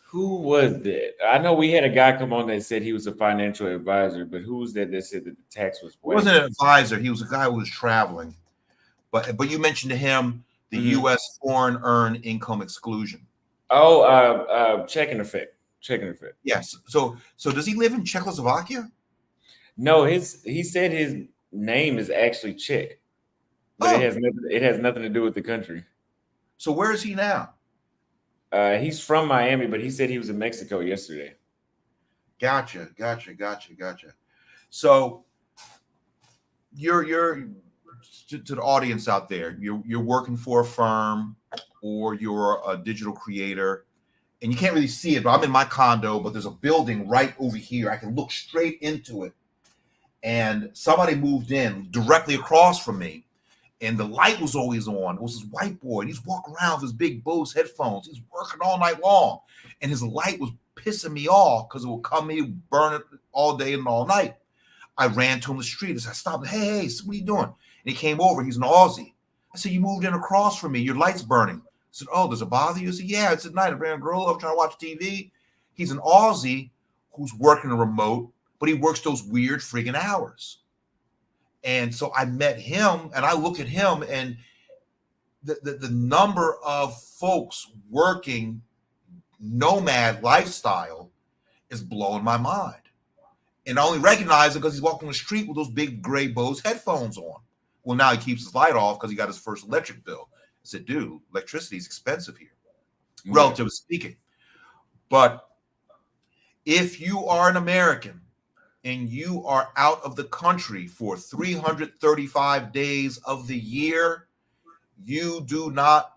Who was that? I know we had a guy come on that said he was a financial advisor, but who was that said that the tax was whacking? He wasn't an advisor. He was a guy who was traveling. But you mentioned to him the U.S. foreign earned income exclusion. Oh, checking effect. Yes. So does he live in Czechoslovakia? No, he said his name is actually Czech, but it has nothing to do with the country. So where is he now? He's from Miami, but he said he was in Mexico yesterday. Gotcha. So you're to the audience out there, you're working for a firm or you're a digital creator, and you can't really see it, but I'm in my condo, but there's a building right over here. I can look straight into it. And somebody moved in directly across from me, and the light was always on. It was this white boy, and he's walking around with his big Bose headphones. He's working all night long, and his light was pissing me off because it would come in, burn it all day and all night. I ran to him the street. I stopped. Hey, what are you doing? And he came over. He's an Aussie. I said, you moved in across from me. Your light's burning. I said, oh, does it bother you? I said, yeah, it's at night. I ran a girl up trying to watch TV. He's an Aussie who's working a remote, but he works those weird friggin' hours. And so I met him, and I look at him, and the number of folks working nomad lifestyle is blowing my mind. And I only recognize it because he's walking the street with those big gray Bose headphones on. Well, now he keeps his light off because he got his first electric bill. I said, dude, electricity is expensive here, relatively speaking. But if you are an American and you are out of the country for 335 days of the year, you do not,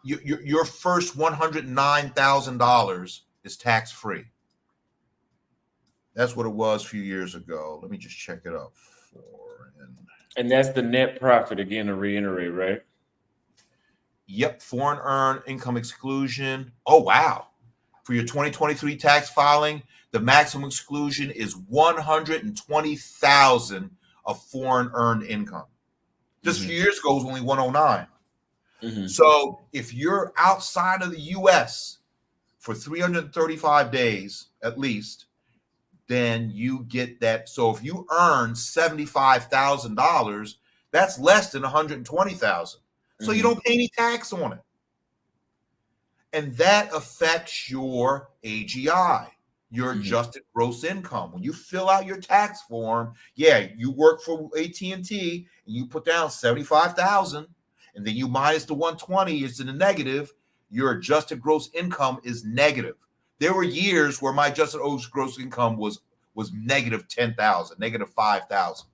your first $109,000 is tax-free. That's what it was a few years ago. Let me just check it out. And that's the net profit, again, to reiterate, right? Yep, foreign earned income exclusion. Oh, wow. For your 2023 tax filing, the maximum exclusion is $120,000 of foreign earned income. Just a few years ago, it was only 109. So if you're outside of the U.S. for 335 days at least, then you get that. So if you earn $75,000, that's less than $120,000. So you don't pay any tax on it. And that affects your AGI, your adjusted gross income. When you fill out your tax form, you work for AT&T and you put down $75,000, and then you minus the 120, it's in the negative. Your adjusted gross income is negative. There were years where my adjusted gross income was negative 10,000, negative 5,000.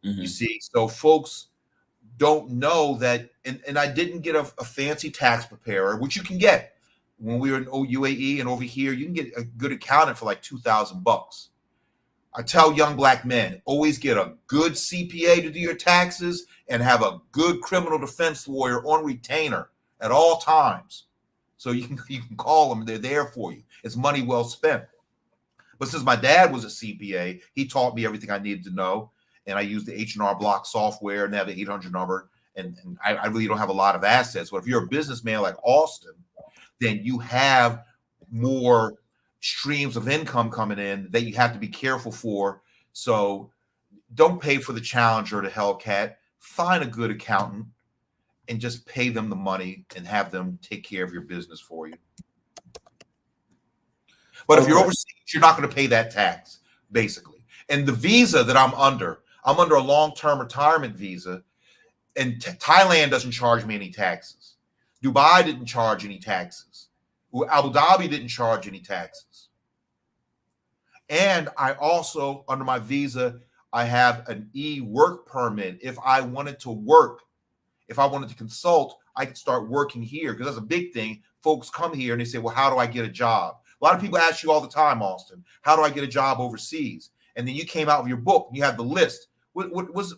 You see, so folks don't know that, and I didn't get a fancy tax preparer, which you can get when we were in UAE, and over here you can get a good accountant for like $2,000. I tell young black men, always get a good CPA to do your taxes and have a good criminal defense lawyer on retainer at all times. So you can call them, they're there for you. It's money well spent. But since my dad was a CPA, he taught me everything I needed to know. And I use the H&R Block software and have the 800 number. And I really don't have a lot of assets. But if you're a businessman like Austin, then you have more streams of income coming in that you have to be careful for. So don't pay for the Challenger or the Hellcat. Find a good accountant and just pay them the money and have them take care of your business for you. But if you're overseas, you're not going to pay that tax, basically. And the visa that I'm under a long-term retirement visa. And Thailand doesn't charge me any taxes. Dubai didn't charge any taxes. Abu Dhabi didn't charge any taxes. And I also, under my visa, I have an e-work permit. If I wanted to work, if I wanted to consult, I could start working here, because that's a big thing. Folks come here and they say, well, how do I get a job? A lot of people ask you all the time, Austin, how do I get a job overseas? And then you came out with your book, and you had the list.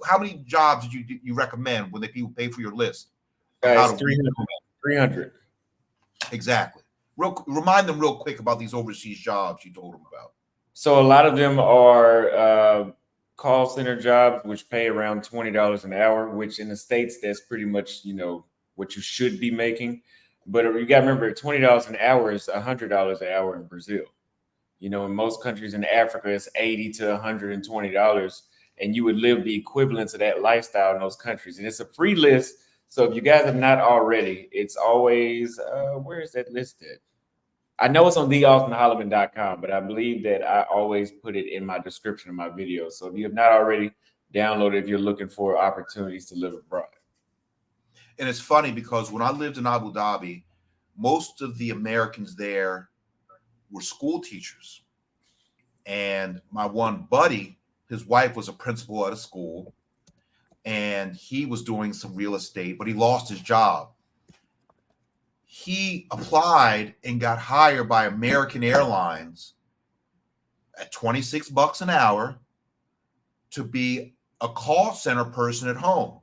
How many jobs did you recommend when people pay for your list of how to 300. 300. Exactly. Remind them real quick about these overseas jobs you told them about. So a lot of them are call center jobs, which pay around $20 an hour, which in the States, that's pretty much, what you should be making. But you got to remember, $20 an hour is $100 an hour in Brazil. In most countries in Africa, it's $80 to $120, and you would live the equivalent of that lifestyle in those countries. And it's a free list. So if you guys have not already, it's always, where is that listed? I know it's on theaustinholloman.com, but I believe that I always put it in my description of my videos. So if you have not already, download it if you're looking for opportunities to live abroad. And it's funny because when I lived in Abu Dhabi, most of the Americans there were school teachers. And my one buddy, his wife was a principal at a school, and he was doing some real estate, but he lost his job. He applied and got hired by American Airlines at $26 an hour to be a call center person at home.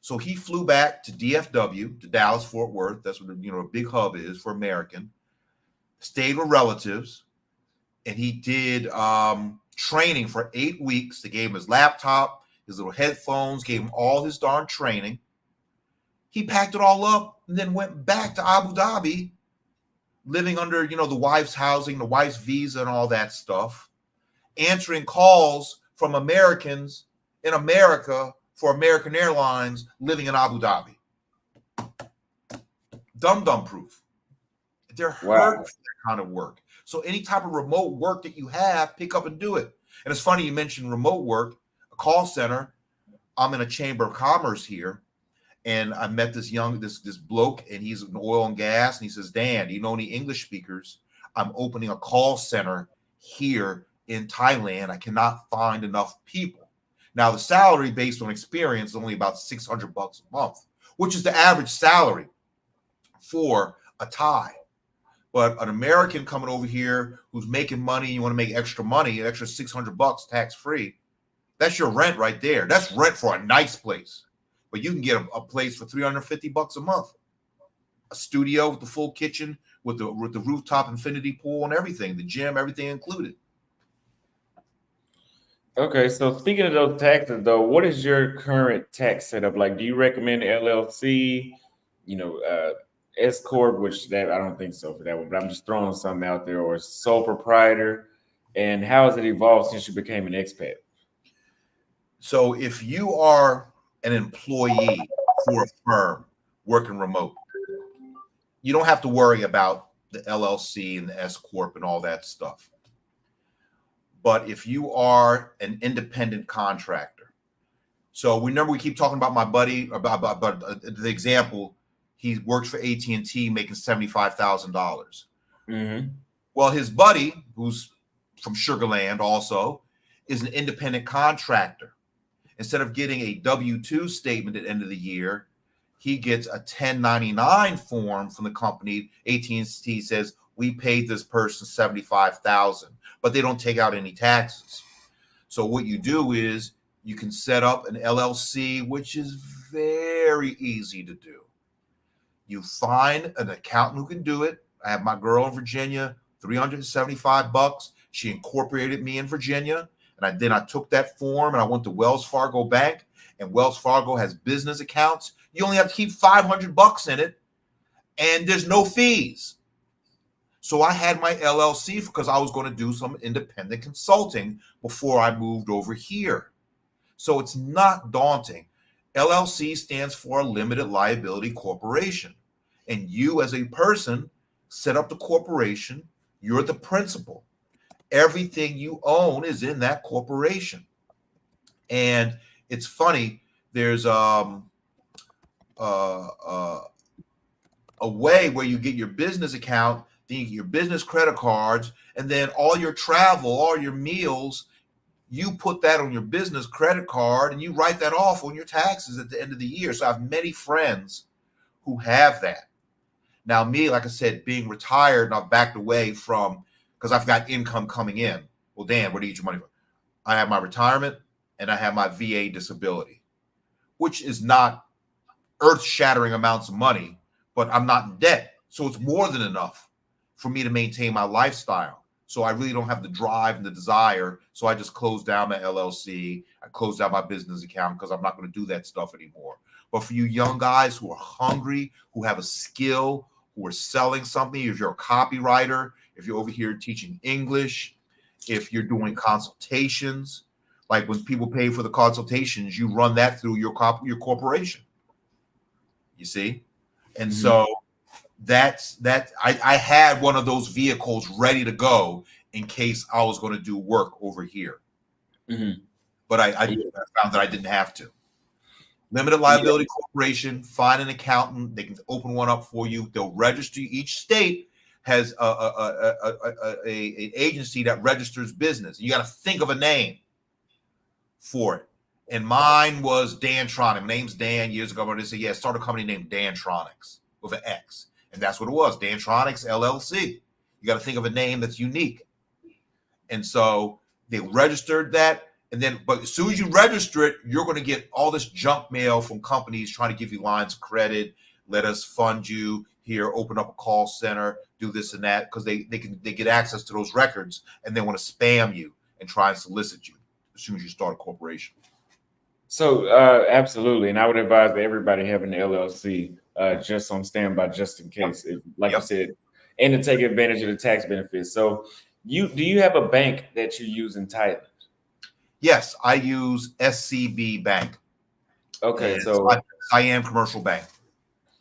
So he flew back to DFW, to Dallas, Fort Worth. That's what a big hub is for American. Stayed with relatives, and he did training for 8 weeks. They gave him his laptop, his little headphones, gave him all his darn training. He packed it all up and then went back to Abu Dhabi, living under, the wife's housing, the wife's visa and all that stuff, answering calls from Americans in America for American Airlines, living in Abu Dhabi. Dum-dum proof. They're hurt for that kind of work. So any type of remote work that you have, pick up and do it. And it's funny you mentioned remote work, a call center. I'm in a chamber of commerce here. And I met this bloke, and he's in oil and gas. And he says, Dan, do you know any English speakers? I'm opening a call center here in Thailand. I cannot find enough people. Now, the salary based on experience is only about $600 a month, which is the average salary for a Thai. But an American coming over here who's making money, you want to make extra money, an extra $600 tax-free, that's your rent right there. That's rent for a nice place. But you can get a place for $350 a month, a studio with the full kitchen, with the rooftop infinity pool and everything, the gym, everything included. Okay, so speaking of those taxes, though, what is your current tax setup like? Do you recommend LLC, S corp, which that I don't think so for that one, but I'm just throwing something out there, or sole proprietor? And how has it evolved since you became an expat? So if you are an employee for a firm working remote, you don't have to worry about the LLC and the S corp and all that stuff. But if you are an independent contractor, so remember we keep talking about my buddy about the example, he works for AT&T making $75,000. Mm-hmm. Well, his buddy, who's from Sugar Land also, is an independent contractor. Instead of getting a W-2 statement at the end of the year, he gets a 1099 form from the company. AT&T says, we paid this person $75,000, but they don't take out any taxes. So what you do is you can set up an LLC, which is very easy to do. You find an accountant who can do it. I have my girl in Virginia, $375. She incorporated me in Virginia. And then I took that form and I went to Wells Fargo Bank, and Wells Fargo has business accounts. You only have to keep $500 in it, and there's no fees. So I had my LLC because I was going to do some independent consulting before I moved over here. So it's not daunting. LLC stands for a limited liability corporation. And you as a person set up the corporation. You're the principal. Everything you own is in that corporation. And it's funny, there's uh, uh, a way where you get your business account, then you get your business credit cards, and then all your travel, all your meals, you put that on your business credit card and you write that off on your taxes at the end of the year. So I have many friends who have that. Now, me, like I said, being retired and I've backed away from, because I've got income coming in. Well, Dan, where do you get your money from? I have my retirement and I have my VA disability, which is not earth-shattering amounts of money, but I'm not in debt. So it's more than enough for me to maintain my lifestyle. So I really don't have the drive and the desire. So I just closed down my LLC. I closed down my business account because I'm not going to do that stuff anymore. But for you young guys who are hungry, who have a skill, who are selling something, if you're a copywriter, if you're over here teaching English, if you're doing consultations, like when people pay for the consultations, you run that through your corporation. You see? And so that's that. I had one of those vehicles ready to go in case I was going to do work over here. But I found that I didn't have to. Limited liability corporation, find an accountant. They can open one up for you. They'll register. Each state has an agency that registers business. You got to think of a name for it. And mine was Dantronics. My name's Dan. Years ago, I said, yeah, start a company named Dantronics with an X. And that's what it was, Dantronics LLC. You got to think of a name that's unique. And so they registered that. And then, but as soon as you register it, you're going to get all this junk mail from companies trying to give you lines of credit. Let us fund you here, open up a call center, do this and that, because they get access to those records and they want to spam you and try and solicit you as soon as you start a corporation. So absolutely, and I would advise everybody having an LLC just on standby, just in case, if, like you said, and to take advantage of the tax benefits. So, do you have a bank that you use in Thailand? Yes, I use SCB Bank. Okay, and so Siam Commercial Bank.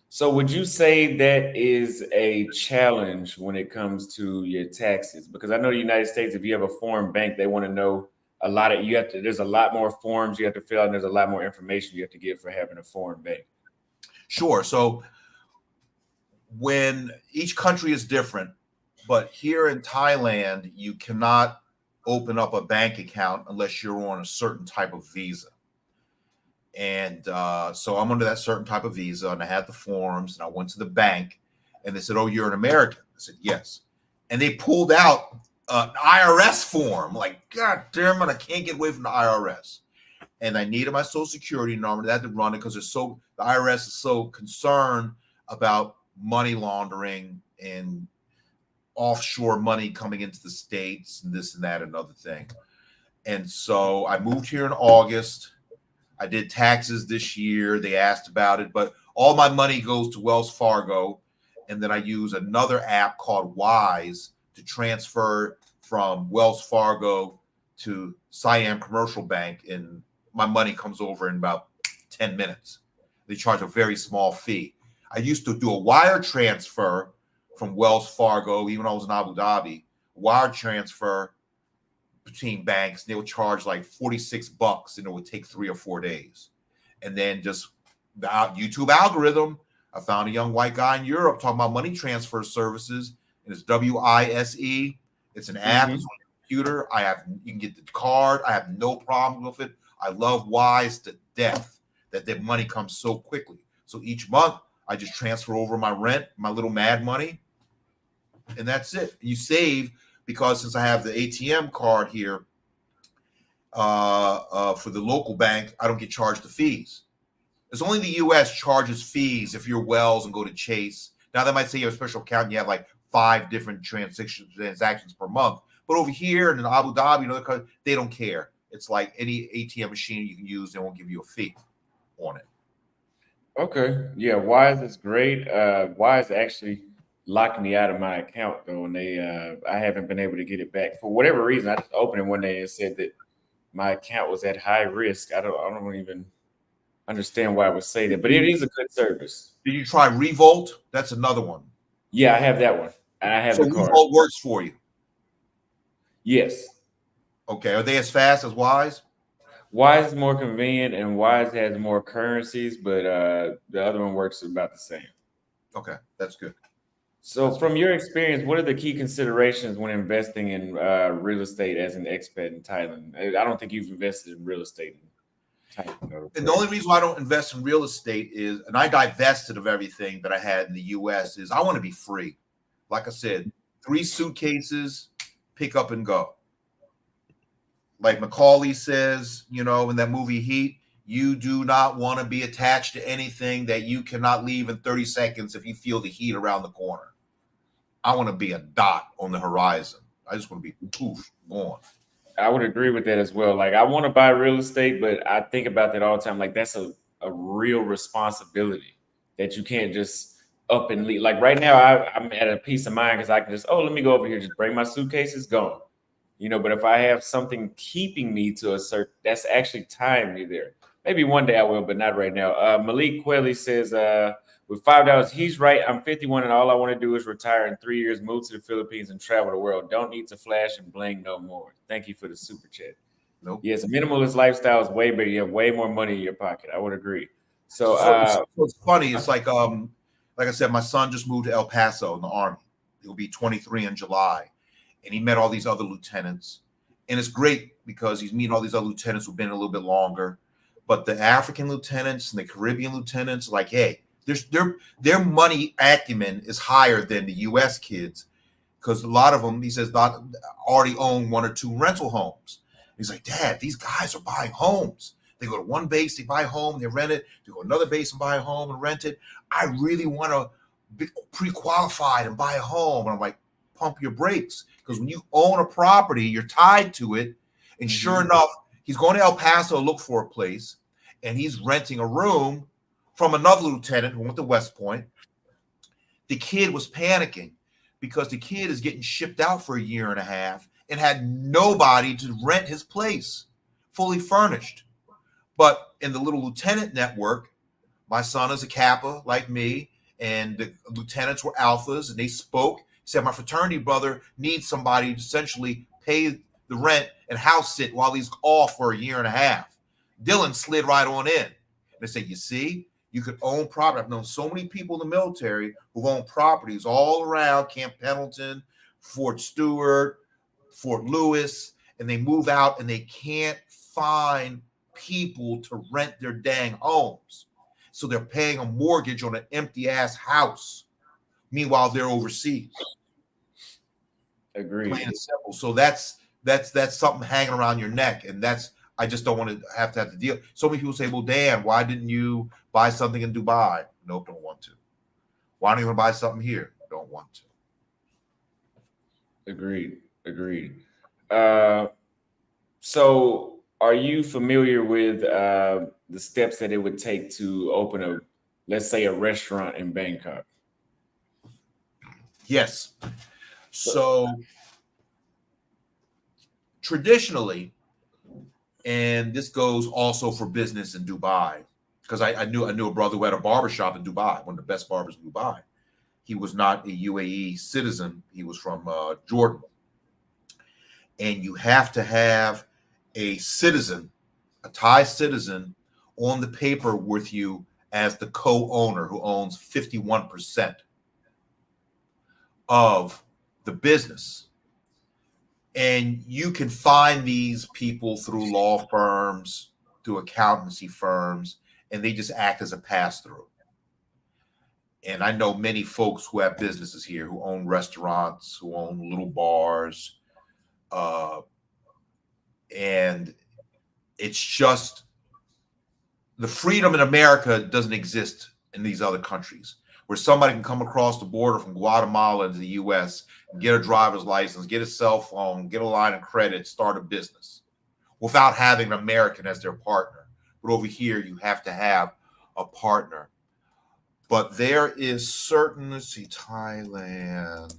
So would you say that is a challenge when it comes to your taxes? Because I know the United States, if you have a foreign bank, they want to know a lot of, there's a lot more forms you have to fill out, and there's a lot more information you have to give for having a foreign bank. Sure. So when each country is different, but here in Thailand, you cannot open up a bank account unless you're on a certain type of visa. And so I'm under that certain type of visa, and I had the forms, and I went to the bank, and they said, "Oh, you're an American." I said, "Yes." And they pulled out an IRS form. Like, God damn it, I can't get away from the IRS. And I needed my social security number. They had to run it because the IRS is so concerned about money laundering and offshore money coming into the States and this and that, another thing. And so I moved here in August. I did taxes this year. They asked about it, but all my money goes to Wells Fargo. And then I use another app called Wise to transfer from Wells Fargo to Siam Commercial Bank. And my money comes over in about 10 minutes. They charge a very small fee. I used to do a wire transfer from Wells Fargo, even though I was in Abu Dhabi, wire transfer between banks. They would charge like $46 and it would take 3 or 4 days. And then just the YouTube algorithm, I found a young white guy in Europe talking about money transfer services, and it's WISE. It's an app. It's on your computer. You can get the card. I have no problem with it. I love Wise to death that their money comes so quickly. So each month I just transfer over my rent, my little mad money, and that's it. You save, because since I have the ATM card here for the local bank, I don't get charged the fees. It's only the U.S. charges fees if you're Wells and go to Chase. Now, they might say you have a special account and you have like 5 different transactions per month. But over here in Abu Dhabi, they don't care. It's like any ATM machine you can use. They won't give you a fee on it. Okay. Yeah, Wise is great. Wise actually locked me out of my account though, and I haven't been able to get it back for whatever reason. I just opened it one day and said that my account was at high risk. I don't even understand why I would say that, but it is a good service. Did you try Revolt? That's another one. Yeah, I have that one, and I have the card. Revolt works for you. Yes. Okay. Are they as fast as Wise? Why is more convenient and why it has more currencies, but the other one works about the same. Okay, that's good. So, That's good. from your experience, what are the key considerations when investing in real estate as an expat in Thailand? I don't think you've invested in real estate in Thailand, or And the correct? only reason why I don't invest in real estate is, and I divested of everything that I had in the US, is I want to be free. Like I said, 3 suitcases, pick up and go. Like Macaulay says, in that movie Heat, you do not want to be attached to anything that you cannot leave in 30 seconds if you feel the heat around the corner. I want to be a dot on the horizon. I just want to be poof, gone. I would agree with that as well. Like, I want to buy real estate, but I think about that all the time. Like, that's a real responsibility that you can't just up and leave. Like, right now, I'm at a peace of mind because I can just, oh, let me go over here, just bring my suitcases, gone. But if I have something keeping me to a certain, that's actually tying me there. Maybe one day I will, but not right now. Malik Quelly says, with $5, he's right. I'm 51 and all I want to do is retire in 3 years, move to the Philippines and travel the world. Don't need to flash and bling no more. Thank you for the super chat. Nope. Yes, a minimalist lifestyle is way better. You have way more money in your pocket. I would agree. So, So it's funny. It's like I said, my son just moved to El Paso in the Army. He'll be 23 in July. And he met all these other lieutenants. And it's great because he's meeting all these other lieutenants who've been a little bit longer. But the African lieutenants and the Caribbean lieutenants, like, hey, their money acumen is higher than the U.S. kids, because a lot of them, he says, not already own 1 or 2 rental homes. He's like, Dad, these guys are buying homes. They go to one base, they buy a home, they rent it. They go to another base and buy a home and rent it. I really want to be pre-qualified and buy a home. And I'm like, pump your brakes, because when you own a property, you're tied to it. And sure enough, he's going to El Paso to look for a place, and he's renting a room from another lieutenant who went to West Point. The kid was panicking because the kid is getting shipped out for a year and a half and had nobody to rent his place fully furnished. But in the little lieutenant network, my son is a Kappa like me, and the lieutenants were alphas, and they spoke. Said, my fraternity brother needs somebody to essentially pay the rent and house sit while he's off for a year and a half. Dylan slid right on in. They said, you see, you could own property. I've known so many people in the military who've owned properties all around Camp Pendleton, Fort Stewart, Fort Lewis, and they move out and they can't find people to rent their dang homes. So they're paying a mortgage on an empty ass house. Meanwhile, they're overseas. agreed. Plain and simple. So that's something hanging around your neck, and I just don't want to have to deal. So many people say, "Well, Dan, why didn't you buy something in Dubai?" Nope, don't want to. Why don't you want to buy something here? Don't want to. Agreed. So, are you familiar with the steps that it would take to open let's say, a restaurant in Bangkok? Yes. So traditionally, and this goes also for business in Dubai, because I knew a brother who had a barbershop in Dubai, one of the best barbers in Dubai. He was not a UAE citizen. He was from Jordan. And you have to have a citizen, a Thai citizen, on the paper with you as the co-owner who owns 51% of the business. And you can find these people through law firms, through accountancy firms, and they just act as a pass-through. And I know many folks who have businesses here, who own restaurants, who own little bars, and it's just the freedom in America doesn't exist in these other countries, where somebody can come across the border from Guatemala into the U.S. and get a driver's license, get a cell phone, get a line of credit, start a business without having an American as their partner. But over here, you have to have a partner. But there is certain, let's see, Thailand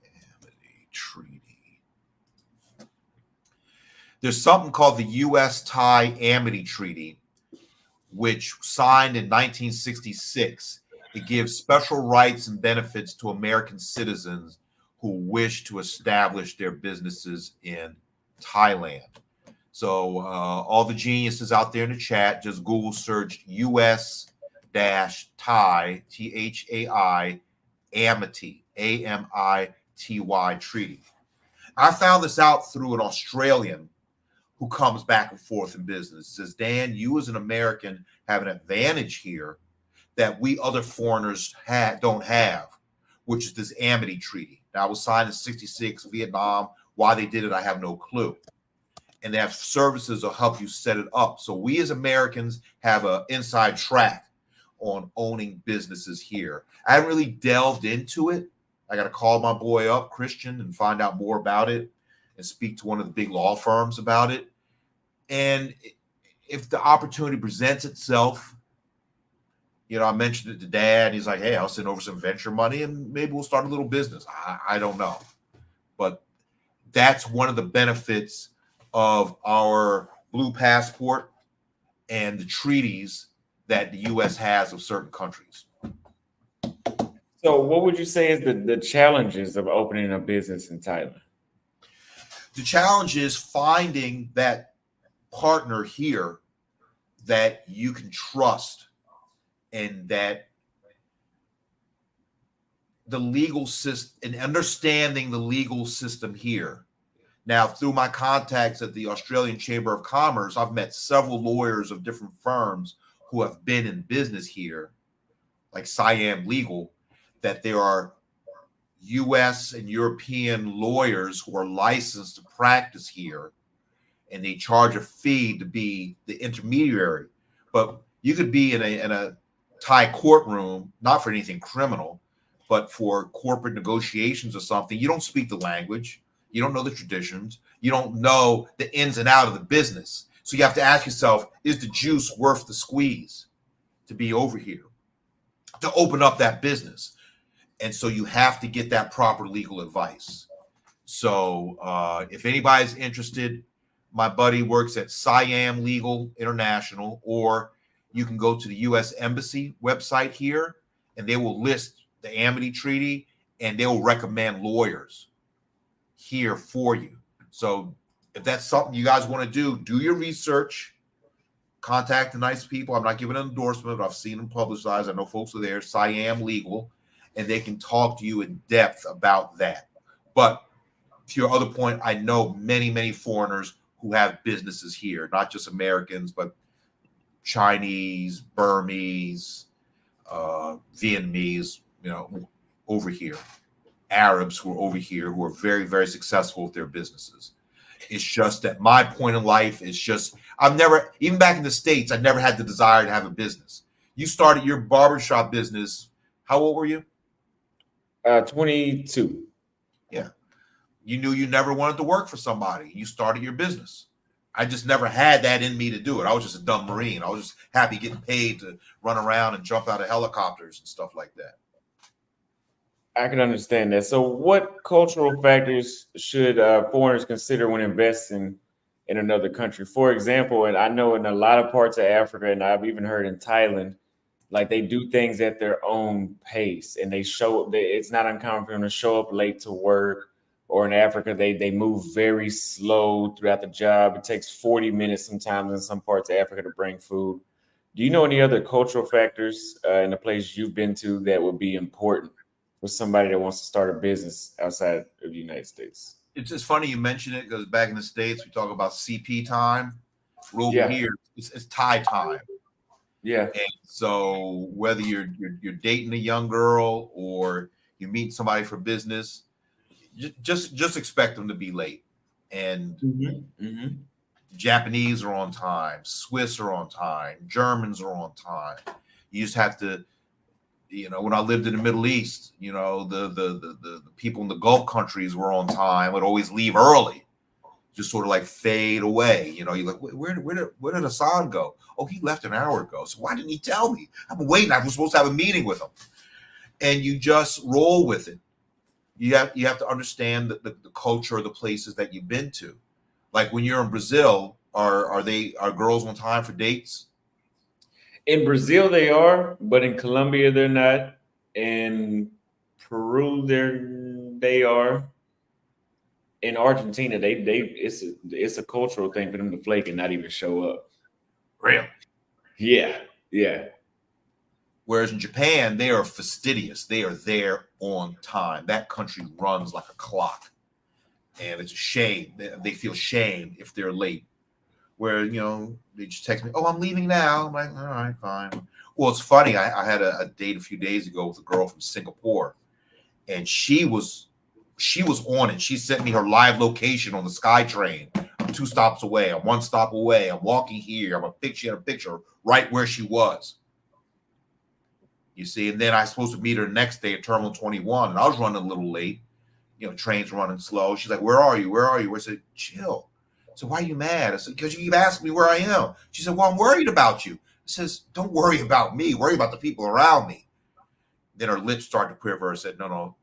Amity Treaty. There's something called the U.S.-Thai Amity Treaty, which signed in 1966. It gives special rights and benefits to American citizens who wish to establish their businesses in Thailand. So all the geniuses out there in the chat, just Google search US dash Thai, Thai, Amity, Amity treaty. I found this out through an Australian who comes back and forth in business. Says, Dan, you as an American have an advantage here that we other foreigners don't have, which is this Amity Treaty. Now, it was signed in '66, Vietnam. Why they did it, I have no clue. And they have services that help you set it up. So we as Americans have an inside track on owning businesses here. I haven't really delved into it. I got to call my boy up, Christian, and find out more about it and speak to one of the big law firms about it. And if the opportunity presents itself, I mentioned it to Dad. He's like, hey, I'll send over some venture money and maybe we'll start a little business. I don't know. But that's one of the benefits of our blue passport and the treaties that the U.S. has with certain countries. So what would you say is the challenges of opening a business in Thailand? The challenge is finding that partner here that you can trust and that the legal system and understanding the legal system here. Now, through my contacts at the Australian Chamber of Commerce, I've met several lawyers of different firms who have been in business here, like Siam Legal, that there are U.S. and European lawyers who are licensed to practice here, and they charge a fee to be the intermediary. But you could be in a Thai courtroom, not for anything criminal, but for corporate negotiations or something. You don't speak the language. You don't know the traditions. You don't know the ins and out of the business. So you have to ask yourself, is the juice worth the squeeze to be over here, to open up that business? And so you have to get that proper legal advice. So if anybody's interested, my buddy works at Siam Legal International, or you can go to the U.S. Embassy website here, and they will list the Amity Treaty, and they will recommend lawyers here for you. So if that's something you guys want to do your research, contact the nice people. I'm not giving an endorsement, but I've seen them publicized. I know folks are there, Siam Legal, and they can talk to you in depth about that. But to your other point, I know many, many foreigners who have businesses here, not just Americans, but Chinese, Burmese, Vietnamese, over here, Arabs who are over here who are very, very successful with their businesses. It's just that my point in life is just, even back in the States, I never had the desire to have a business. You started your barbershop business. How old were you? 22. Yeah. You knew you never wanted to work for somebody. You started your business. I just never had that in me to do it. I was just a dumb Marine. I was just happy getting paid to run around and jump out of helicopters and stuff like that. I can understand that. So what cultural factors should foreigners consider when investing in another country? For example, and I know in a lot of parts of Africa, and I've even heard in Thailand, like they do things at their own pace, and it's not uncommon for them to show up late to work. Or in Africa, they move very slow throughout the job. It takes 40 minutes sometimes in some parts of Africa to bring food. Do you know any other cultural factors in the place you've been to that would be important for somebody that wants to start a business outside of the United States? It's just funny you mention it because back in the States, we talk about CP time. We're over here, it's Thai time. Yeah. And so whether you're dating a young girl or you meet somebody for business, just expect them to be late. And Japanese are on time, Swiss are on time, Germans are on time. You just have to, when I lived in the Middle East, the people in the Gulf countries were on time, would always leave early, just sort of like fade away. You're like, where did Hassan go? Oh, he left an hour ago. So why didn't he tell me? I've been waiting. I was supposed to have a meeting with him. And you just roll with it. You have to understand the culture of the places that you've been to. Like when you're in Brazil, are girls on time for dates? In Brazil they are, but in Colombia they're not. In Peru they are. in Argentina, it's a cultural thing for them to flake and not even show up. Really? Yeah, yeah. Whereas in Japan, they are fastidious. They are there on time. That country runs like a clock. And it's a shame. They feel shame if they're late. Where, they just text me, oh, I'm leaving now. I'm like, all right, fine. Well, it's funny. I had a date a few days ago with a girl from Singapore, and she was on it. She sent me her live location on the SkyTrain. I'm 2 stops away. I'm 1 stop away. I'm walking here. She had a picture right where she was. You see, and then I was supposed to meet her the next day at Terminal 21, and I was running a little late. Trains running slow. She's like, where are you? Where are you? I said, chill. So why are you mad? I said, because you keep asking me where I am. She said, well, I'm worried about you. I says, don't worry about me. Worry about the people around me. Then her lips started to quiver. I said, no,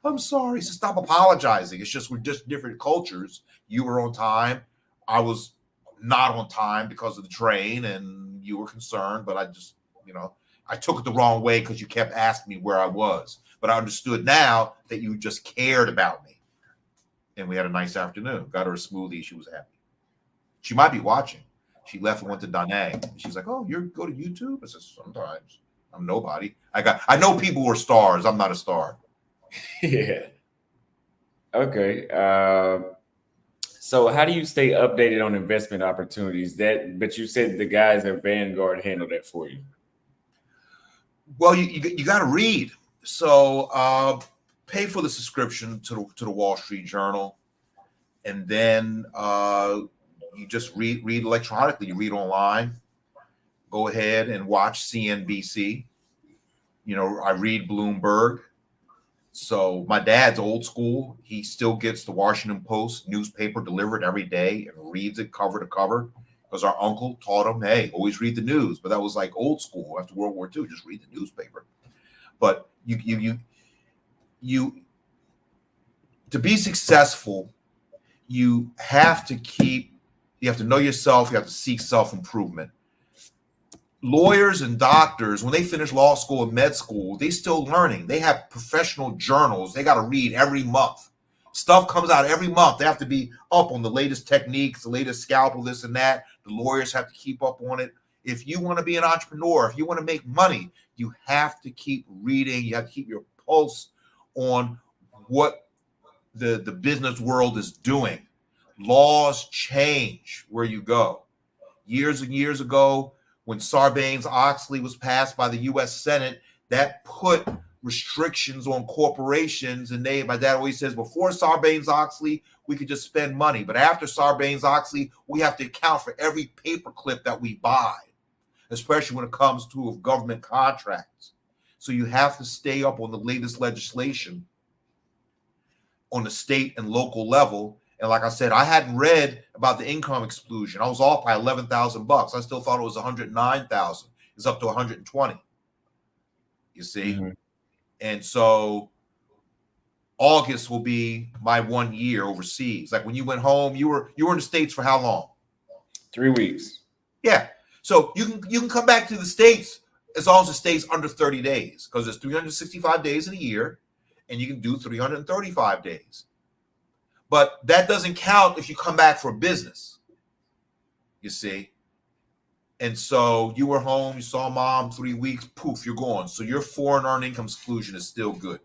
I'm sorry. So stop apologizing. It's just we're just different cultures. You were on time. I was not on time because of the train, and you were concerned. But I just, I took it the wrong way because you kept asking me where I was. But I understood now that you just cared about me. And we had a nice afternoon. Got her a smoothie. She was happy. She might be watching. She left and went to Da Nang. She's like, oh, you go to YouTube? I said, sometimes. I'm nobody. I know people who are stars. I'm not a star. Yeah. Okay. So how do you stay updated on investment opportunities? But you said the guys at Vanguard handle that for you. Well, you got to read. So pay for the subscription to the Wall Street Journal, and then you just read electronically. You read online. Go ahead and watch CNBC. I read Bloomberg. So my dad's old school. He still gets the Washington Post newspaper delivered every day and reads it cover to cover because our uncle taught him, hey, always read the news. But that was like old school after World War II. Just read the newspaper. But you to be successful, you have to know yourself. You have to seek self-improvement. Lawyers and doctors, when they finish law school and med school, they still learning. They have professional journals. They got to read every month. Stuff comes out every month. They have to be up on the latest techniques, the latest scalpel, this and that. The lawyers have to keep up on it. If you want to be an entrepreneur, if you want to make money, you have to keep reading. You have to keep your pulse on what the business world is doing. Laws change where you go. Years and years ago, when Sarbanes-Oxley was passed by the U.S. Senate, that put restrictions on corporations. And my dad always says, before Sarbanes-Oxley, we could just spend money. But after Sarbanes-Oxley, we have to account for every paperclip that we buy, especially when it comes to government contracts. So you have to stay up on the latest legislation on the state and local level. And like I said, I hadn't read about the income exclusion. I was off by $11,000. I still thought it was 109,000. It's up to 120. You see? Mm-hmm. And so August will be my 1 year overseas. Like when you went home, you were in the States for how long? 3 weeks. Yeah. So you can come back to the States as long as it stays under 30 days, because there's 365 days in a year, and you can do 335 days. But that doesn't count if you come back for business, you see. And so you were home, you saw mom 3 weeks, poof, you're gone. So your foreign earned income exclusion is still good.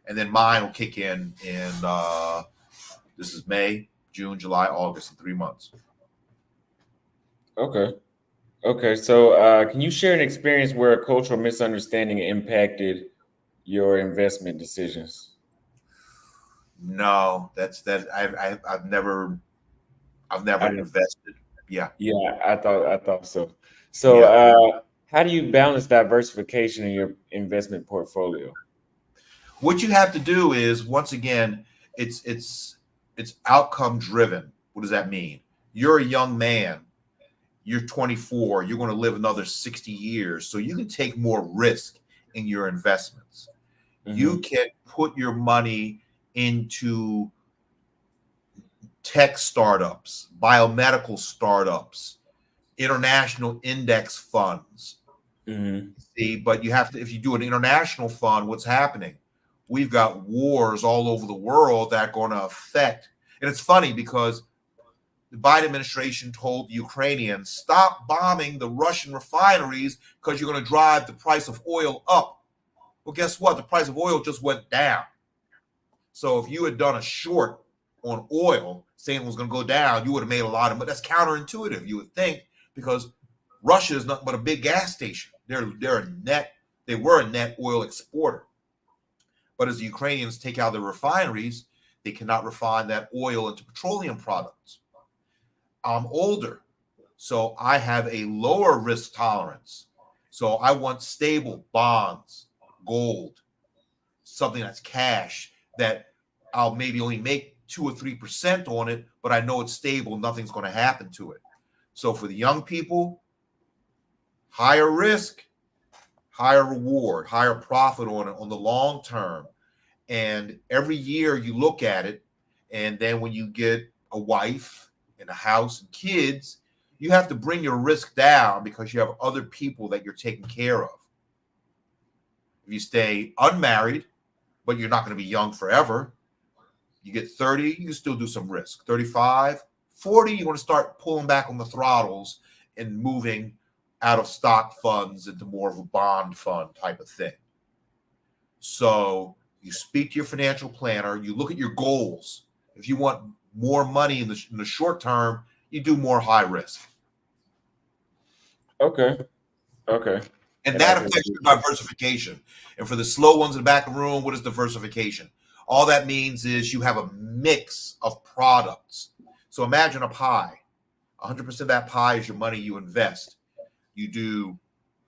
And then mine will kick in this is May, June, July, August, in 3 months. Okay. So can you share an experience where a cultural misunderstanding impacted your investment decisions? No, I've never invested. Yeah, I thought so. So how do you balance diversification in your investment portfolio? What you have to do is, once again, it's outcome driven. What does that mean? You're a young man. You're 24. You're going to live another 60 years, so you can take more risk in your investments. Mm-hmm. You can put your money into tech startups, biomedical startups, international index funds. Mm-hmm. See, but you have to, if you do an international fund, what's happening? we've got wars all over the world that are going to affect. And it's funny because the Biden administration told the Ukrainians, stop bombing the Russian refineries because you're going to drive the price of oil up. Well, guess what? The price of oil just went down. So if you had done a short on oil, saying it was going to go down, you would have made a lot of money. That's counterintuitive, you would think, because Russia is nothing but a big gas station. They were a net oil exporter. But as the Ukrainians take out their refineries, they cannot refine that oil into petroleum products. I'm older, so I have a lower risk tolerance. So I want stable bonds, gold, something that's cash that I'll maybe only make 2 or 3% on it, but I know it's stable. Nothing's going to happen to it. So for the young people, higher risk, higher reward, higher profit on it on the long term. And every year you look at it, and then when you get a wife and a house and kids, you have to bring your risk down because you have other people that you're taking care of. If you stay unmarried, but you're not going to be young forever, you get 30, you can still do some risk. 35, 40, you're going to start pulling back on the throttles and moving out of stock funds into more of a bond fund type of thing. So you speak to your financial planner, you look at your goals. If you want more money in the short term, you do more high risk. Okay. And that affects your diversification. And for the slow ones in the back of the room, what is diversification? All that means is you have a mix of products. So imagine a pie. 100% of that pie is your money you invest. You do,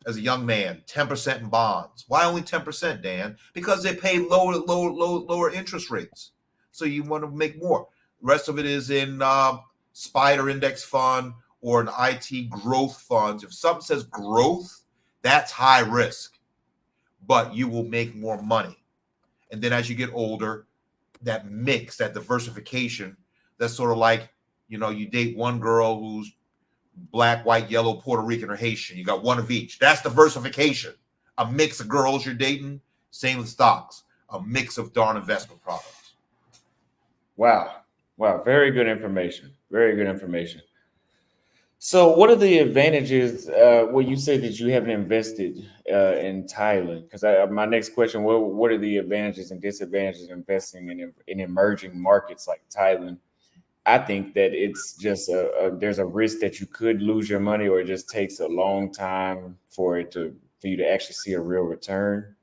as a young man, 10% in bonds. Why only 10%, Dan? Because they pay lower interest rates. So you want to make more. The rest of it is in SPDR index fund or an IT growth fund. If something says growth, that's high risk, but you will make more money. And then as you get older, that mix, that diversification, that's sort of like, you date one girl who's black, white, yellow, Puerto Rican, or Haitian. You got one of each. That's diversification. A mix of girls you're dating. Same with stocks. A mix of darn investment products. Wow. Very good information. So what are the advantages? You say that you haven't invested in Thailand. Because my next question, what are the advantages and disadvantages of investing in emerging markets like Thailand? I think that it's just there's a risk that you could lose your money, or it just takes a long time for you to actually see a real return.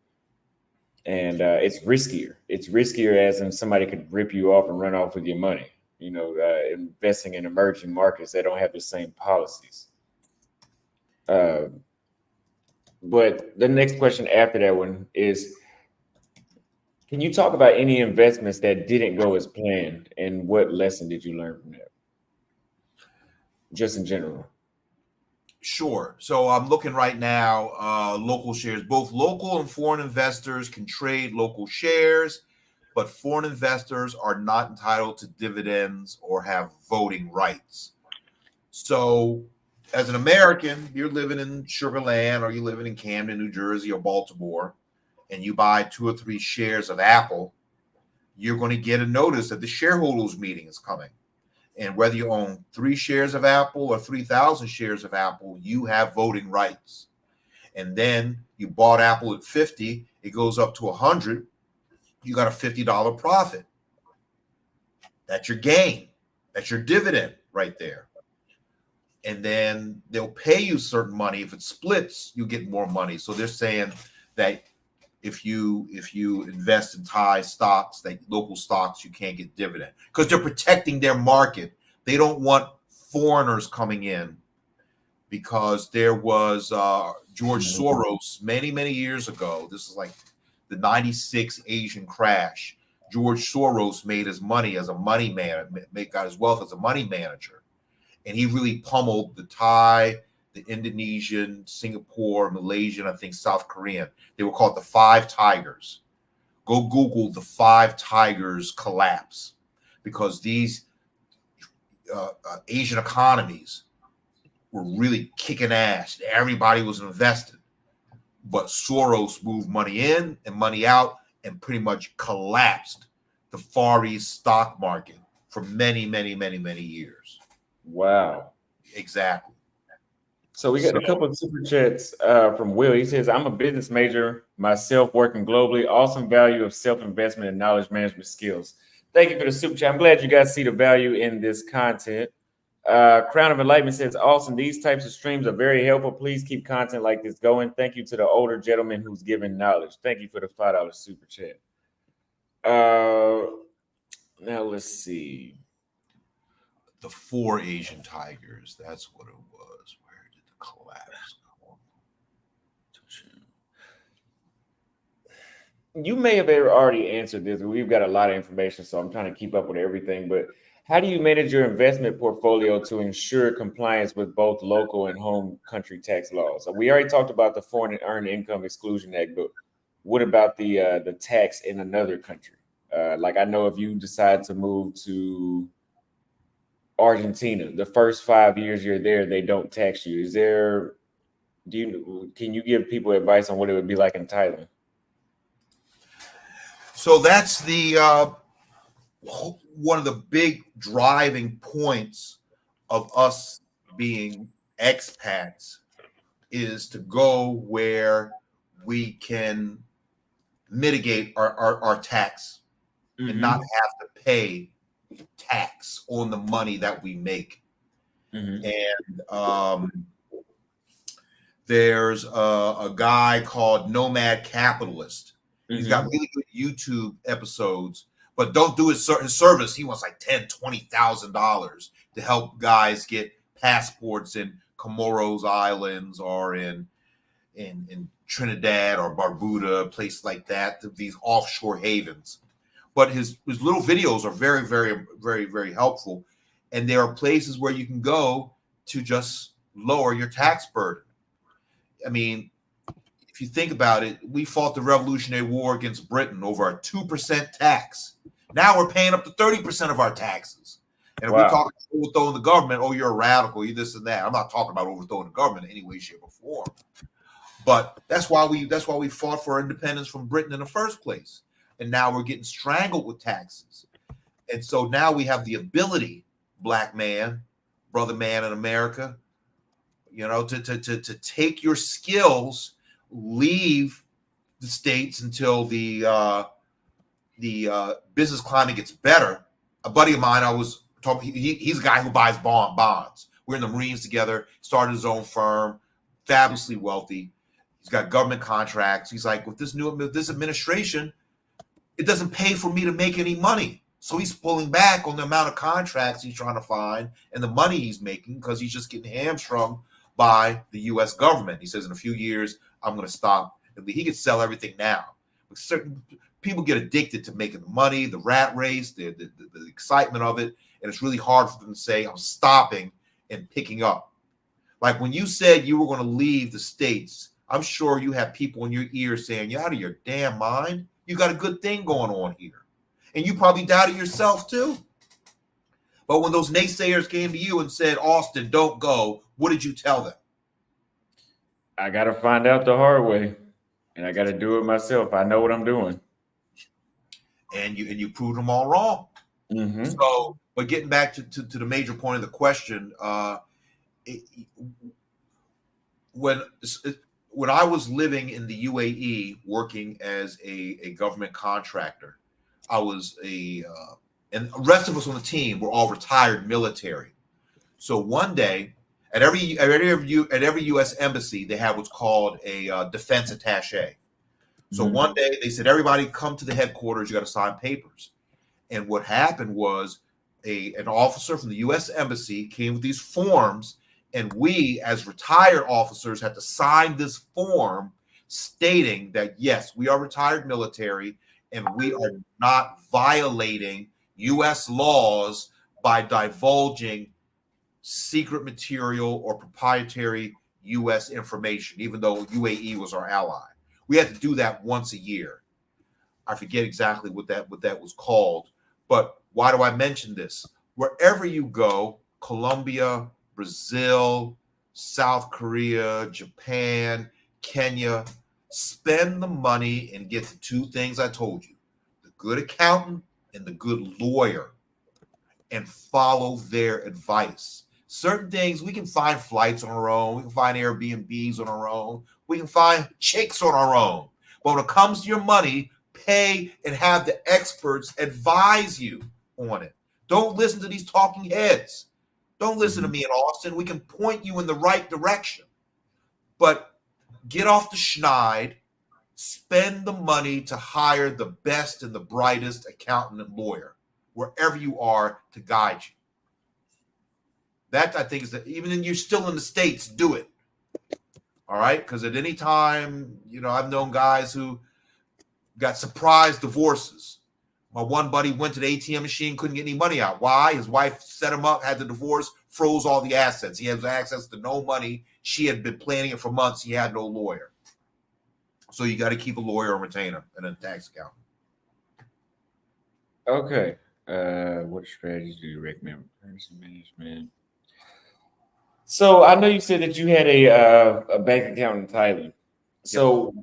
And it's riskier. It's riskier as in somebody could rip you off and run off with your money. Investing in emerging markets that don't have the same policies. But the next question after that one is, can you talk about any investments that didn't go as planned, and what lesson did you learn from that? Just in general. Sure. So I'm looking right now, local shares. Both local and foreign investors can trade local shares, but foreign investors are not entitled to dividends or have voting rights. So as an American, you're living in Sugar Land, or you're living in Camden, New Jersey, or Baltimore, and you buy 2 or 3 shares of Apple, you're going to get a notice that the shareholders meeting is coming. And whether you own 3 shares of Apple or 3,000 shares of Apple, you have voting rights. And then you bought Apple at 50, it goes up to 100, you got a $50 profit. That's your gain. That's your dividend right there. And then they'll pay you certain money. If it splits, you get more money. So they're saying that if you invest in Thai stocks, like local stocks, you can't get dividend because they're protecting their market. They don't want foreigners coming in, because there was George Soros many years ago. This is like the 96 Asian crash. George Soros made his money as a money man, got his wealth as a money manager. And he really pummeled the Thai, the Indonesian, Singapore, Malaysian, I think South Korean. They were called the 5 Tigers. Go Google the 5 Tigers collapse, because these Asian economies were really kicking ass. Everybody was invested. But Soros moved money in and money out, and pretty much collapsed the Far East stock market for many, many, many, many years. Wow. Exactly. So we got a couple of super chats from Will. He says, I'm a business major myself working globally. Awesome value of self-investment and knowledge management skills. Thank you for the super chat. I'm glad you guys see the value in this content. Crown of Enlightenment says, Austin, these types of streams are very helpful. Please keep content like this going. Thank you to the older gentleman who's giving knowledge. Thank you for the $5 super chat. Now let's see. The 4 Asian tigers. That's what it was. Where did the collapse go? You may have already answered this. We've got a lot of information, so I'm trying to keep up with everything. But how do you manage your investment portfolio to ensure compliance with both local and home country tax laws? So we already talked about the Foreign Earned Income Exclusion Act, but what about the tax in another country? Like I know if you decide to move to Argentina, the first 5 years you're there, they don't tax you. Can you give people advice on what it would be like in Thailand? So that's the one of the big driving points of us being expats is to go where we can mitigate our tax and not have to pay tax on the money that we make. And there's a guy called Nomad Capitalist. He's got really good YouTube episodes, but don't do his service. He wants like $10,000-$20,000 to help guys get passports in Comoros Islands or in Trinidad or Barbuda, a place like that, these offshore havens. But his little videos are very, very, very, very helpful. And there are places where you can go to just lower your tax burden. I mean, if you think about it, we fought the Revolutionary War against Britain over a 2% tax. Now we're paying up to 30% of our taxes. And if we talk about overthrowing the government, oh, you're a radical, you this and that. I'm not talking about overthrowing the government in any way, shape, or form. But that's why we fought for independence from Britain in the first place. And now we're getting strangled with taxes. And so now we have the ability, black man, brother man in America, to take your skills, leave the States until the business climate gets better. A buddy of mine, I was talking, he's a guy who buys bonds. We're in the Marines together, started his own firm, fabulously wealthy. He's got government contracts. He's like, with this administration, it doesn't pay for me to make any money. So he's pulling back on the amount of contracts he's trying to find and the money he's making because he's just getting hamstrung by the U.S. government. He says in a few years, I'm going to stop. He could sell everything now. But certain people get addicted to making the money, the rat race, the excitement of it. And it's really hard for them to say, I'm stopping and picking up. Like when you said you were going to leave the States, I'm sure you have people in your ear saying, you're out of your damn mind. You got a good thing going on here. And you probably doubted yourself too. But when those naysayers came to you and said, Austin, don't go, what did you tell them? I got to find out the hard way. And I got to do it myself. I know what I'm doing. And you proved them all wrong. So, but getting back to the major point of the question, when I was living in the UAE working as a government contractor, I was and the rest of us on the team were all retired military. So one day, at every U.S. embassy, they have what's called a defense attaché. So one day they said, everybody come to the headquarters, you got to sign papers. And what happened was an officer from the U.S. embassy came with these forms, and we as retired officers had to sign this form stating that, yes, we are retired military and we are not violating U.S. laws by divulging secret material or proprietary U.S. information, even though UAE was our ally. We had to do that once a year. I forget exactly what that was called. But why do I mention this? Wherever you go, Colombia, Brazil, South Korea, Japan, Kenya, Spend the money and get the two things I told you, the good accountant and the good lawyer, and follow their advice. Certain things we can find flights on our own, we can find Airbnbs on our own, we can find chicks on our own. But when it comes to your money, pay and have the experts advise you on it. Don't listen to these talking heads. Don't listen to me in Austin. We can point you in the right direction. But get off the schneid, spend the money to hire the best and the brightest accountant and lawyer wherever you are to guide you. That, I think, is that even when you're still in the States, do it. All right? Because at any time, I've known guys who got surprise divorces. My one buddy went to the ATM machine, couldn't get any money out. Why? His wife set him up, had the divorce, froze all the assets. He has access to no money. She had been planning it for months. He had no lawyer. So you got to keep a lawyer and retainer and a tax accountant. Okay. What strategies do you recommend for currency management? So I know you said that you had a bank account in Thailand. So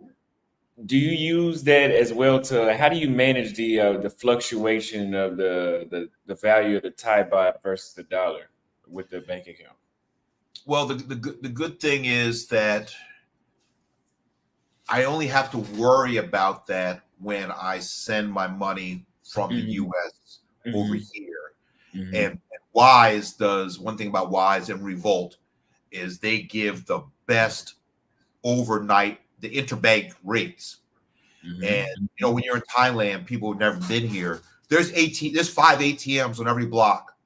do you use that as well to how do you manage the fluctuation of the value of the Thai baht versus the dollar with the bank account? Well, the good thing is that I only have to worry about that when I send my money from the US over here. And Wise does one thing about Wise and Revolt is they give the best overnight, the interbank rates. And when you're in Thailand, people who've never been here, there's 5 ATMs on every block,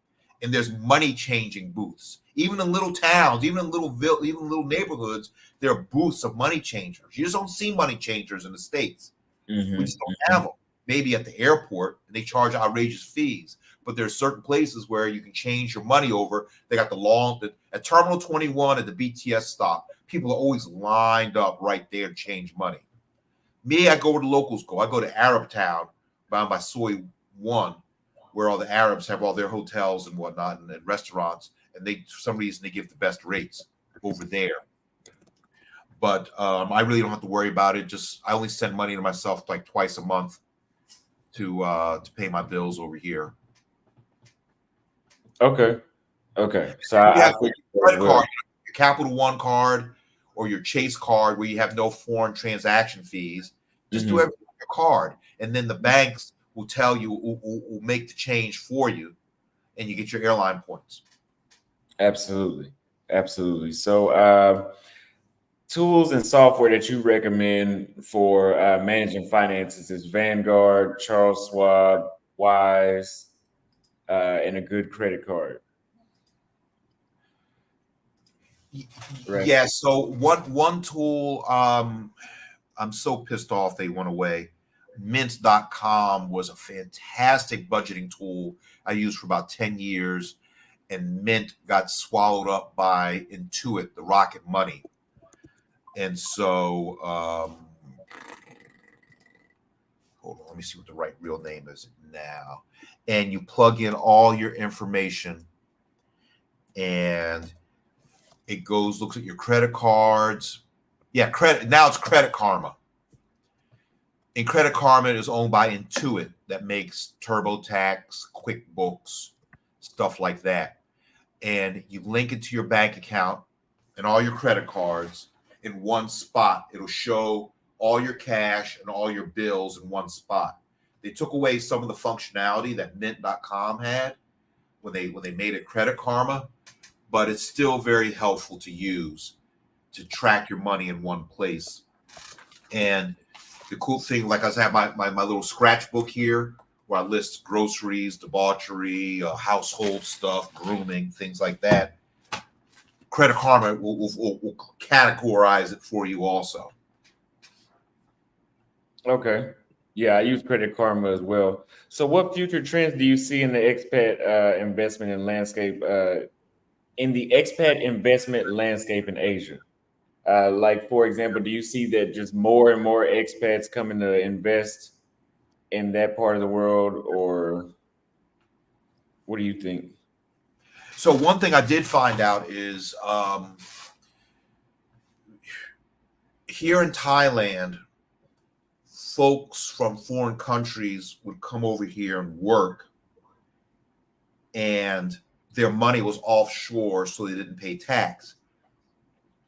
and there's money changing booths. Even in little towns, even in little neighborhoods, there are booths of money changers. You just don't see money changers in the States. We just don't have them. Maybe at the airport, and they charge outrageous fees. But there's certain places where you can change your money over. They got at Terminal 21 at the BTS stop. People are always lined up right there to change money. Me, I go where the locals go. I go to Arab Town down by Soy 1, where all the Arabs have all their hotels and whatnot and restaurants. And for some reason, they give the best rates over there. But I really don't have to worry about it. I only send money to myself like twice a month to pay my bills over here. Okay. So you I have think credit card, your Capital One card or your Chase card where you have no foreign transaction fees. Just do everything on your card. And then the banks will tell you, will make the change for you, and you get your airline points. Absolutely. So tools and software that you recommend for managing finances is Vanguard, Charles Schwab, Wise, and a good credit card. Right. Yeah. So one tool, I'm so pissed off they went away. Mint.com was a fantastic budgeting tool I used for about 10 years, and Mint got swallowed up by Intuit, the Rocket Money. And so, hold on, let me see what the right real name is now. And you plug in all your information, and it looks at your credit cards. Yeah, now it's Credit Karma. And Credit Karma is owned by Intuit that makes TurboTax, QuickBooks, stuff like that. And you link it to your bank account and all your credit cards in one spot. It'll show all your cash and all your bills in one spot. They took away some of the functionality that Mint.com had when they made it Credit Karma, but it's still very helpful to use to track your money in one place. And the cool thing, like I have my little scratchbook here where I list groceries, debauchery, household stuff, grooming, things like that. Credit Karma will categorize it for you also. Okay. Yeah, I use Credit Karma as well. So what future trends do you see in the expat investment and landscape in Asia? Like, for example, do you see that just more and more expats coming to invest in that part of the world, or what do you think? So one thing I did find out is here in Thailand, folks from foreign countries would come over here and work, and their money was offshore, so they didn't pay tax.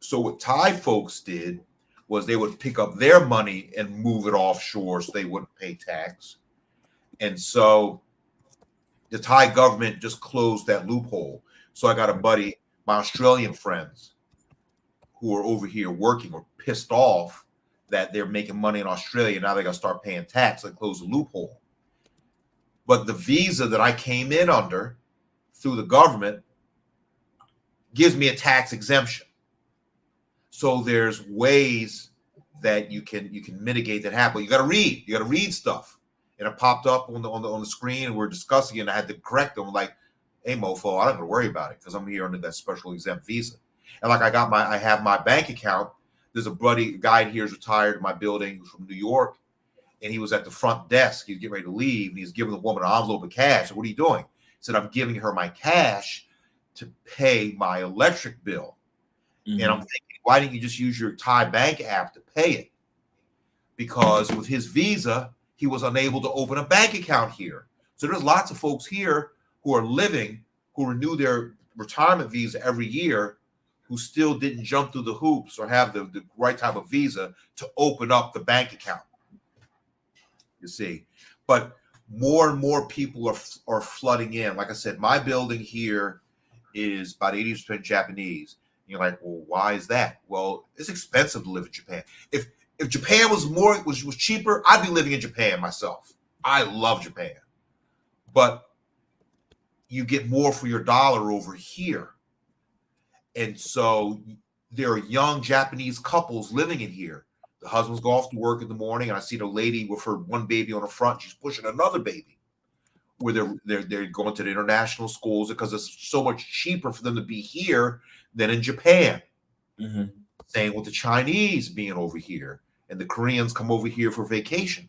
So what Thai folks did was they would pick up their money and move it offshore so they wouldn't pay tax. And so the Thai government just closed that loophole. So I got a buddy, my Australian friends who are over here working were pissed off that they're making money in Australia. Now they got to start paying tax. They close the loophole. But the visa that I came in under through the government gives me a tax exemption. So there's ways that you can mitigate that happen. You got to read. You got to read stuff. And it popped up on the screen, and we're discussing it. And I had to correct them, like, "Hey, mofo, I don't have to worry about it because I'm here under that special exempt visa." And like I have my bank account. There's a guy here who's retired in my building who's from New York, and he was at the front desk. He's getting ready to leave, and he's giving the woman an envelope of cash. "What are you doing?" He said, "I'm giving her my cash to pay my electric bill." Mm-hmm. And I'm thinking, why didn't you just use your Thai bank app to pay it? Because with his visa, he was unable to open a bank account here. So there's lots of folks here who are living, who renew their retirement visa every year, who still didn't jump through the hoops or have the right type of visa to open up the bank account. You see, but more and more people are flooding in. Like I said, my building here is about 80% Japanese. You're like, well, why is that? Well, it's expensive to live in Japan. If Japan was cheaper, I'd be living in Japan myself. I love Japan. But you get more for your dollar over here. And so there are young Japanese couples living in here. The husbands go off to work in the morning, and I see the lady with her one baby on the front. She's pushing another baby, where they're going to the international schools because it's so much cheaper for them to be here than in Japan. Mm-hmm. Same with the Chinese being over here, and the Koreans come over here for vacation.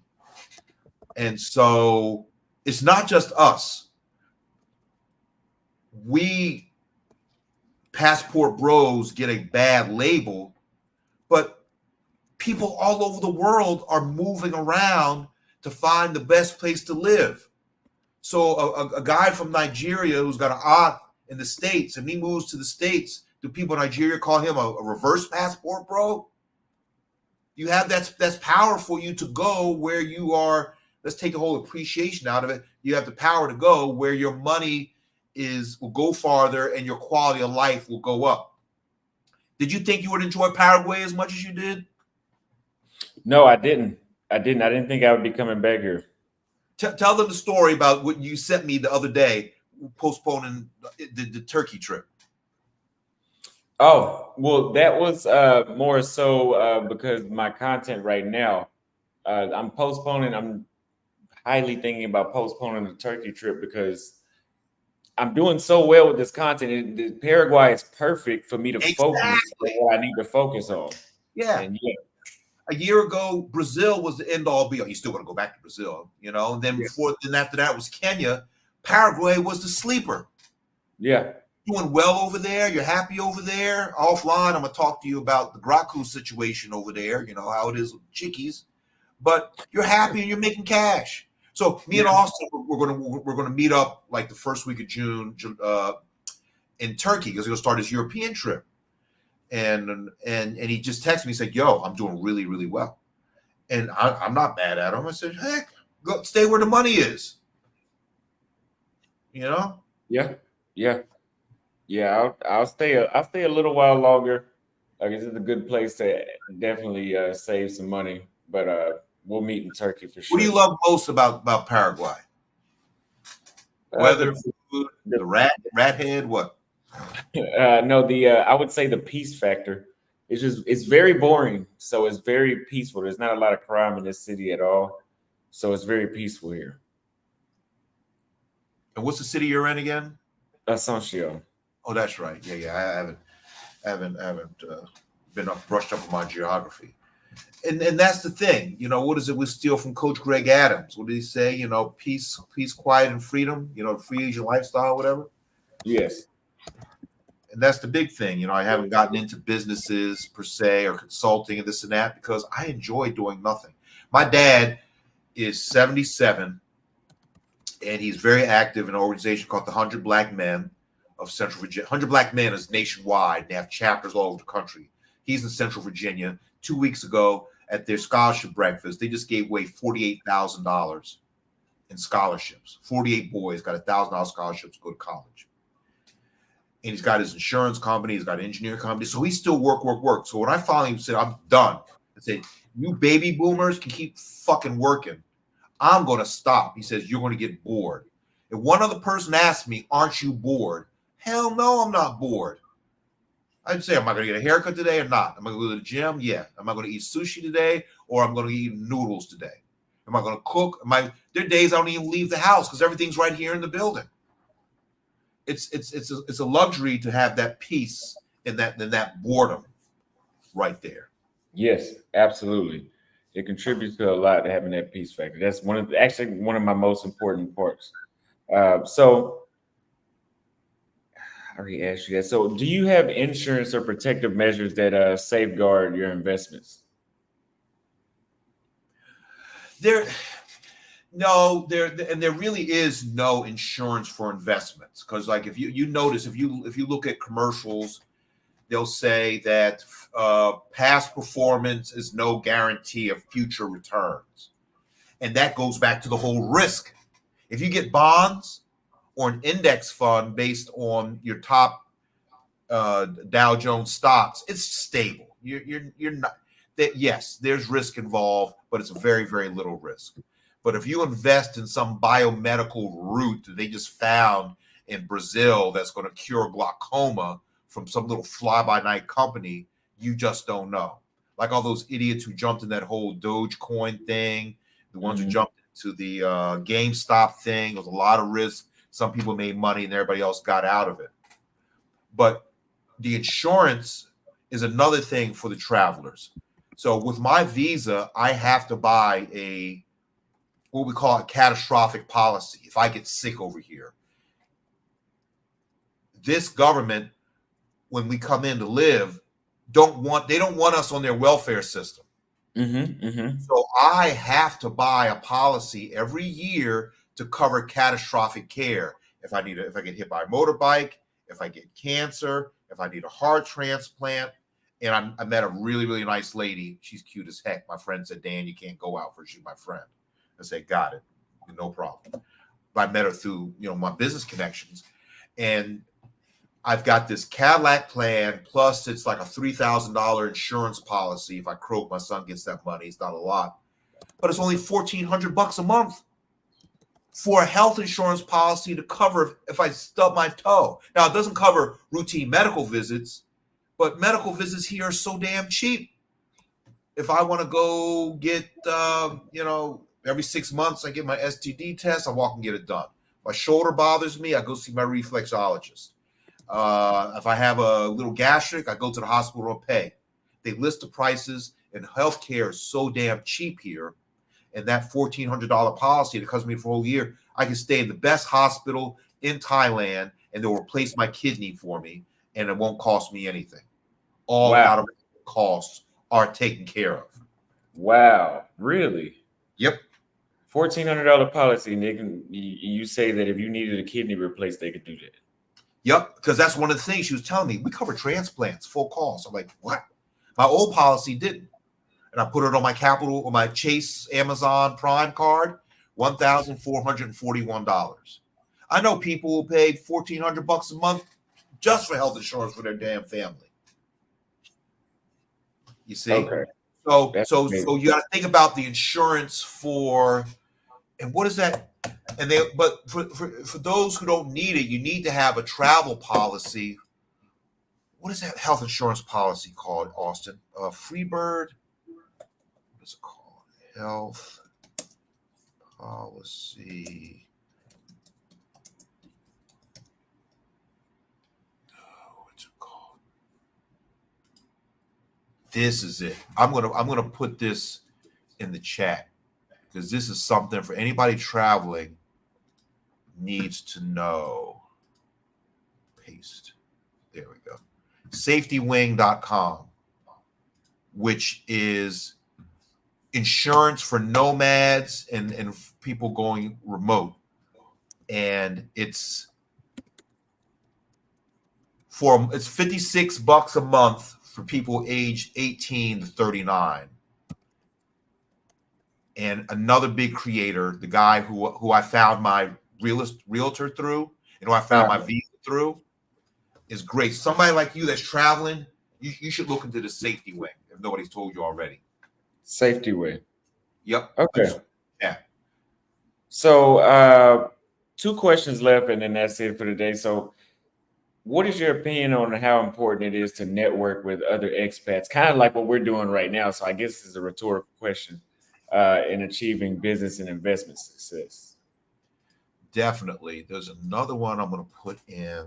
And so it's not just us. We passport bros get a bad label, but people all over the world are moving around to find the best place to live. So a guy from Nigeria who's got an aunt in the States, and he moves to the States, do people in Nigeria call him a reverse passport bro? You have that's power for you to go where you are. Let's take the whole appreciation out of it. You have the power to go where your money will go farther and your quality of life will go up. Did you think you would enjoy Paraguay as much as you did? No, I didn't. I didn't think I would be coming back here. Tell them the story about what you sent me the other day, postponing the Turkey trip. Oh, well, that was more so because my content right now, I'm highly thinking about postponing the Turkey trip because I'm doing so well with this content. Paraguay is perfect for me to focus on what I need to focus on. Yeah. And a year ago, Brazil was the end all be all. You still want to go back to Brazil, you know. And then then after that was Kenya. Paraguay was the sleeper. Yeah. Doing well over there. You're happy over there. Offline, I'm gonna talk to you about the Graku situation over there. You know how it is with chickies, but you're happy and you're making cash. So me and Austin, we're gonna meet up like the first week of June in Turkey because he's gonna start his European trip. And he just texted me, he said, "Yo, I'm doing really, really well." And I'm not mad at him. I said, "Heck, go stay where the money is." You know? Yeah. I'll stay a little while longer. I guess it's a good place to definitely save some money. But we'll meet in Turkey for sure. What do you love most about Paraguay? Weather, food, the rat head, what? No, I would say the peace factor. It's very boring, so it's very peaceful. There's not a lot of crime in this city at all, so it's very peaceful here. And what's the city you're in again? Asuncion. Oh, that's right. Yeah. I haven't been brushed up on my geography. And that's the thing. You know, what is it we steal from Coach Greg Adams? What did he say? You know, peace, quiet, and freedom. You know, free agent lifestyle, whatever. Yes. And that's the big thing. You know, I haven't gotten into businesses per se or consulting and this and that because I enjoy doing nothing. My dad is 77 and he's very active in an organization called the 100 Black Men of Central Virginia. 100 Black Men is nationwide. They have chapters all over the country. He's in Central Virginia. 2 weeks ago at their scholarship breakfast, they just gave away $48,000 in scholarships. 48 boys got $1,000 scholarships to go to college. And he's got his insurance company. He's got an engineering company. So he still work. So when I finally said, I'm done, I said, you baby boomers can keep fucking working. I'm going to stop. He says, you're going to get bored. And one other person asked me, aren't you bored? Hell no, I'm not bored. I'd say, am I going to get a haircut today or not? Am I going to go to the gym? Yeah. Am I going to eat sushi today or I'm going to eat noodles today? Am I going to cook? There are days I don't even leave the house because everything's right here in the building. It's a luxury to have that peace and that boredom right there. Yes, absolutely. It contributes to a lot to having that peace factor. That's one of my most important parts. So I already asked you that. So do you have insurance or protective measures that safeguard your investments? There really is no insurance for investments because, like, if you notice, if you look at commercials, they'll say that past performance is no guarantee of future returns, and that goes back to the whole risk. If you get bonds or an index fund based on your top Dow Jones stocks, it's stable. You're not that. Yes, there's risk involved, but it's very, very little risk. But if you invest in some biomedical root that they just found in Brazil that's going to cure glaucoma from some little fly-by-night company, you just don't know. Like all those idiots who jumped in that whole Dogecoin thing, the ones who jumped into the GameStop thing. There was a lot of risk. Some people made money and everybody else got out of it. But the insurance is another thing for the travelers. So with my visa, I have to buy what we call a catastrophic policy. If I get sick over here, this government, when we come in to live, they don't want us on their welfare system. So I have to buy a policy every year to cover catastrophic care. If I get hit by a motorbike, if I get cancer, if I need a heart transplant. And I met a really, really nice lady. She's cute as heck. My friend said, Dan, you can't go out for her. She's my friend. I said, got it. No problem. But I met her through, my business connections. And I've got this Cadillac plan, plus it's like a $3,000 insurance policy. If I croak, my son gets that money. It's not a lot. But it's only $1,400 a month for a health insurance policy to cover if I stub my toe. Now, it doesn't cover routine medical visits, but medical visits here are so damn cheap. If I want to go get, every 6 months I get my STD test, I walk and get it done. If my shoulder bothers me, I go see my reflexologist. If I have a little gastric, I go to the hospital and pay. They list the prices, and healthcare is so damn cheap here. And that $1,400 policy that covers me for a whole year, I can stay in the best hospital in Thailand, and they'll replace my kidney for me, and it won't cost me anything. All out of costs are taken care of. Wow, really? Yep. $1,400 policy, and you say that if you needed a kidney replaced, they could do that. Yep, because that's one of the things she was telling me. We cover transplants, full cost. I'm like, what? My old policy didn't. And I put it on my Chase Amazon Prime card, $1,441. I know people will pay $1,400 a month just for health insurance for their damn family. You see? Okay. So you got to think about the insurance for, and what is that? But for those who don't need it, you need to have a travel policy. What is that health insurance policy called, Austin? Freebird? What is it called? Health policy. What's it called? This is it. I'm gonna put this in the chat because this is something for anybody traveling needs to know. Paste. There we go. Safetywing.com, which is insurance for nomads and people going remote. And it's $56 a month for people aged 18 to 39. And another big creator, the guy who I found my realtor through and who I found my visa through, is great. Somebody like you that's traveling, you should look into the Safety Wing if nobody's told you already. Safety Wing. Yep. Okay. Yeah. So 2 questions left, and then that's it for today. So what is your opinion on how important it is to network with other expats? Kind of like what we're doing right now. So I guess this is a rhetorical question in achieving business and investment success. Definitely. There's another one I'm going to put in.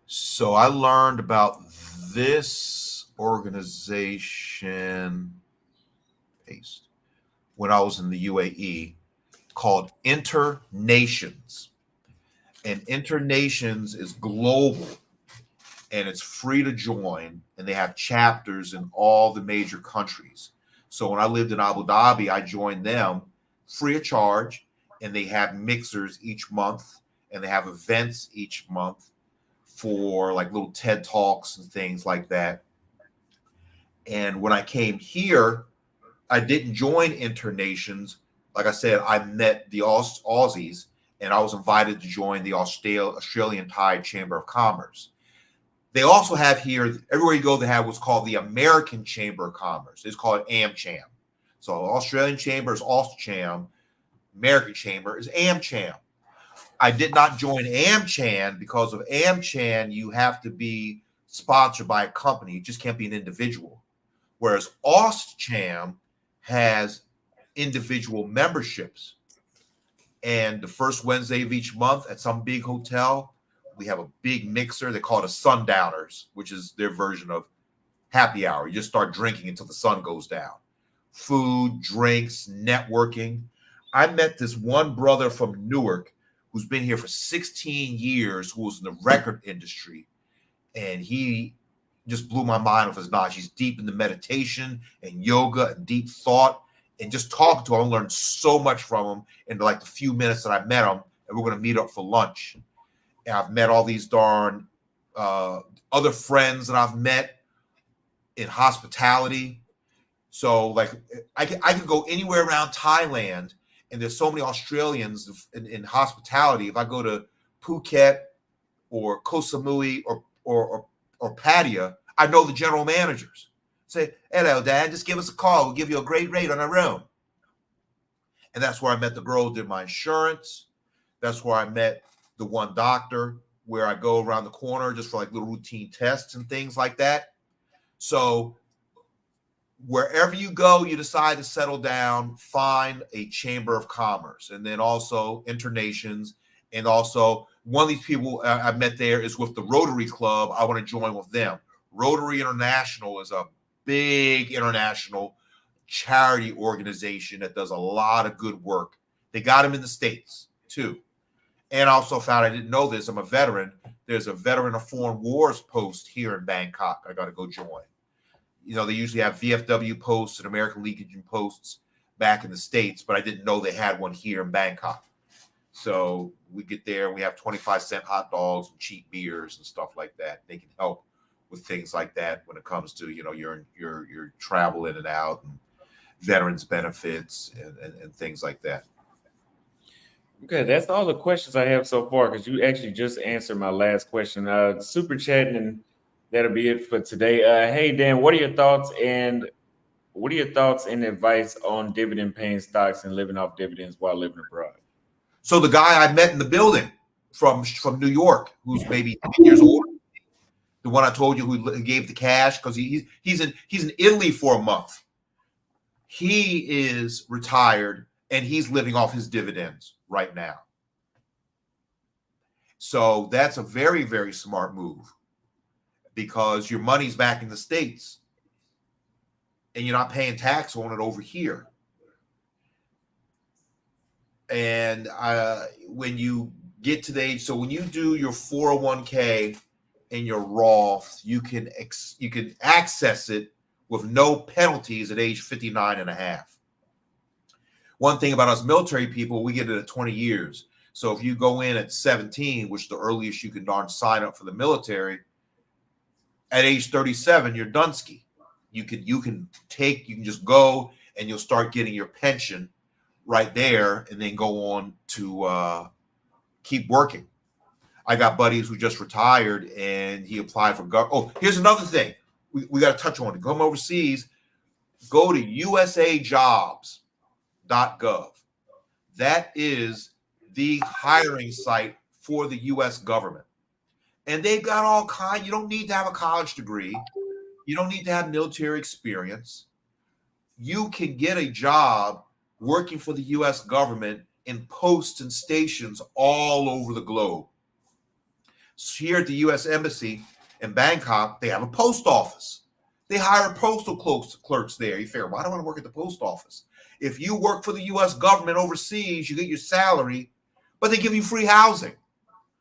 So I learned about this organization when I was in the UAE called Internations. And Internations is global and it's free to join, and they have chapters in all the major countries. So when I lived in Abu Dhabi, I joined them free of charge, and they have mixers each month, and they have events each month for like little TED Talks and things like that. And when I came here, I didn't join Internations. Like I said, I met the Aussies, and I was invited to join the Australian Thai Chamber of Commerce. They also have here, everywhere you go, they have what's called the American Chamber of Commerce. It's called AmCham. So Australian Chamber is AustCham. American Chamber is AmCham. I did not join AmCham because of AmCham, you have to be sponsored by a company. You just can't be an individual. Whereas AustCham has individual memberships. And the first Wednesday of each month at some big hotel, we have a big mixer. They call it a Sundowners, which is their version of happy hour. You just start drinking until the sun goes down. Food, drinks, networking. I met this one brother from Newark who's been here for 16 years, who was in the record industry. And he just blew my mind with his knowledge. He's deep into meditation and yoga and deep thought. And just talking to him, I learned so much from him in like the few minutes that I met him. And we're going to meet up for lunch. And I've met all these darn other friends that I've met in hospitality. So like I can go anywhere around Thailand, and there's so many Australians in hospitality. If I go to Phuket or Koh Samui or Pattaya, I know the general managers. Say, hello, Dan, just give us a call. We'll give you a great rate on a room. And that's where I met the girl who did my insurance. That's where I met the one doctor where I go around the corner just for like little routine tests and things like that. So wherever you go, you decide to settle down, find a chamber of commerce, and then also Internations. And also one of these people I met there is with the Rotary Club. I want to join with them. Rotary International is a big international charity organization that does a lot of good work. They got them in the States too. And I also found, I didn't know this, I'm a veteran. There's a Veteran of Foreign Wars post here in Bangkok. I got to go join. You know, they usually have VFW posts and American Legion posts back in the States, but I didn't know they had one here in Bangkok. So we get there, we have 25-cent hot dogs and cheap beers and stuff like that. They can help with things like that when it comes to, you know, your travel in and out and veterans benefits and things like that. Okay, that's all the questions I have so far, because you actually just answered my last question. Super chatting, and that'll be it for today. Hey Dan, what are your thoughts and advice on dividend paying stocks and living off dividends while living abroad? So the guy I met in the building from New York, who's maybe 10 years older, the one I told you who gave the cash because he's in Italy for a month. He is retired and he's living off his dividends right now. So that's a very, very smart move because your money's back in the States and you're not paying tax on it over here. And when you get to the age, so when you do your 401k and your Roth, you can access it with no penalties at age 59 and a half. One thing about us military people, we get it at 20 years. So if you go in at 17, which is the earliest you can darn sign up for the military, at age 37, you're Dunsky. You can just go and you'll start getting your pension right there and then go on to keep working. I got buddies who just retired and he applied for Oh, here's another thing we got to touch on. To come overseas, go to usajobs.gov. That is the hiring site for the U.S. government. And they've got all kinds. You don't need to have a college degree. You don't need to have military experience. You can get a job working for the U.S. government in posts and stations all over the globe. So here at the U.S. Embassy in Bangkok, they have a post office. They hire postal clerks there. You figure, why do I want to work at the post office? If you work for the U.S. government overseas, you get your salary, but they give you free housing.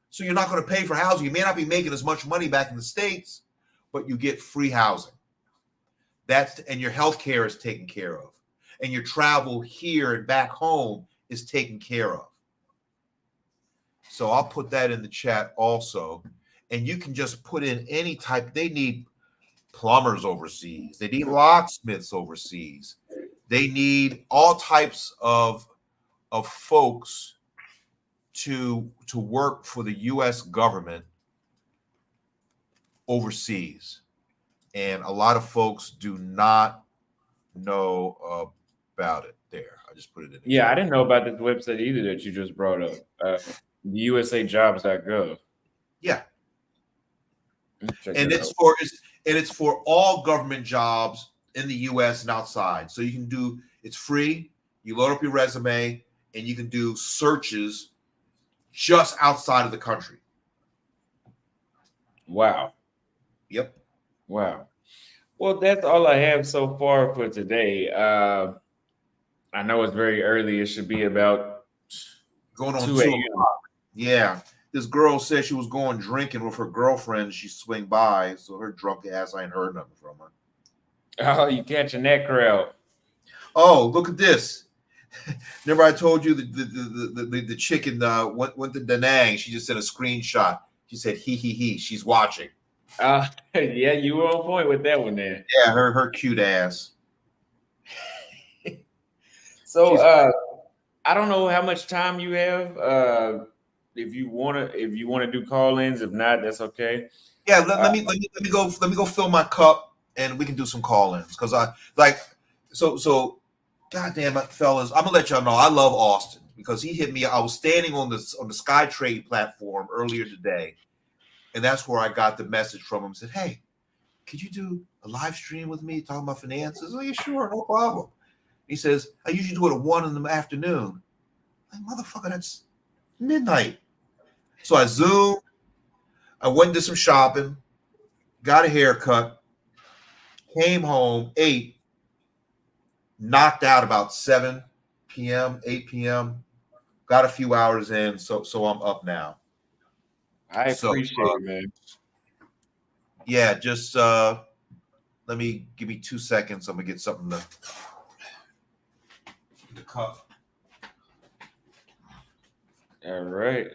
So you're not going to pay for housing. You may not be making as much money back in the States, but you get free housing. And your health care is taken care of. And your travel here and back home is taken care of. So I'll put that in the chat also. And you can just put in any type. They need plumbers overseas. They need locksmiths overseas. They need all types of folks to work for the U.S. government overseas. And a lot of folks do not know about it there. I just put it in. Yeah, I didn't know about this website either that you just brought up. The usajobs.gov. Yeah. And it's for all government jobs in the U.S. and outside. So you can do, it's free. You load up your resume and you can do searches just outside of the country. Wow. Yep. Wow. Well, that's all I have so far for today. I know it's very early. It should be about going on 2 a.m. Yeah. This girl said she was going drinking with her girlfriend. She swing by, so her drunk ass, I ain't heard nothing from her. Oh, you catching that crowd? Oh, look at this. Remember I told you the chicken went to Da Nang. She just sent a screenshot. She said, he. She's watching. Yeah, you were on point with that one there. Yeah, her cute ass. So I don't know how much time you have. If you wanna do call-ins, if not, that's okay. Yeah, let me go fill my cup and we can do some call-ins because I like so. Goddamn it, fellas! I'm gonna let y'all know I love Austin because he hit me. I was standing on the SkyTrade platform earlier today, and that's where I got the message from him. Said, "Hey, could you do a live stream with me talking about finances?" Oh, yeah, sure, no problem. He says, "I usually do it at 1 in the afternoon." Like, motherfucker, that's midnight. So I zoomed. I went and did some shopping, got a haircut, came home, ate. Knocked out about 7 p.m., 8 p.m. Got a few hours in, so I'm up now. I appreciate it, man. Yeah, just give me 2 seconds. I'm gonna get something to the cup. All right.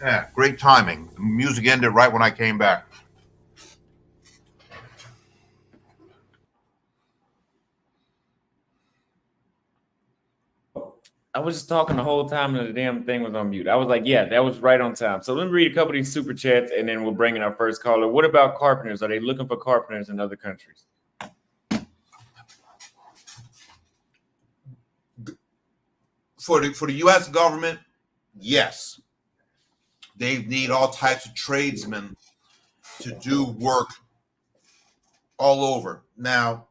Yeah, great timing. The music ended right when I came back. I was just talking the whole time and the damn thing was on mute. I was like, yeah, that was right on time. So let me read a couple of these super chats and then we'll bring in our first caller. What about carpenters? Are they looking for carpenters in other countries? For the U.S. government, yes, they need all types of tradesmen to do work all over. Now,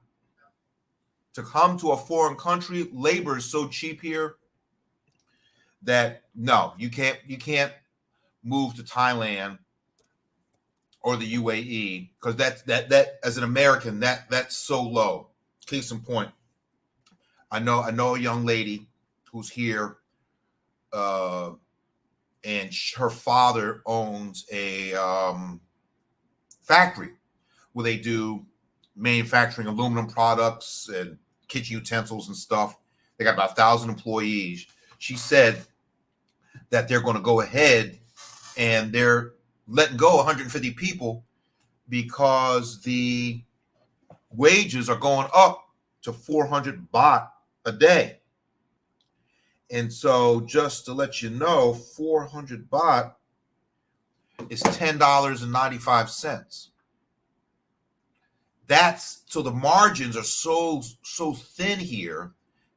to come to a foreign country, labor is so cheap here that no, you can't move to Thailand or the UAE because that as an American that's so low. Case in point, I know a young lady who's here, and her father owns a factory where they do manufacturing aluminum products and kitchen utensils and stuff. They got about 1,000 employees. She said that they're going to go ahead and they're letting go 150 people because the wages are going up to 400 baht a day. And so just to let you know, 400 baht is $10.95. That's so the margins are so thin here.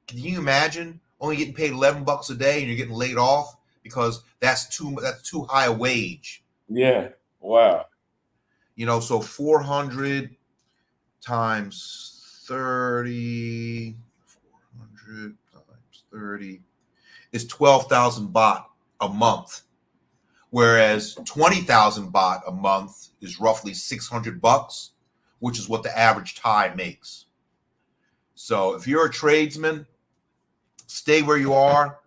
Can you imagine only getting paid $11 a day and you're getting laid off because that's too high a wage? Yeah. Wow. You know, so 400 times 30, 400 times 30 is 12,000 baht a month, whereas 20,000 baht a month is roughly 600 bucks, which is what the average Thai makes. So if you're a tradesman, stay where you are,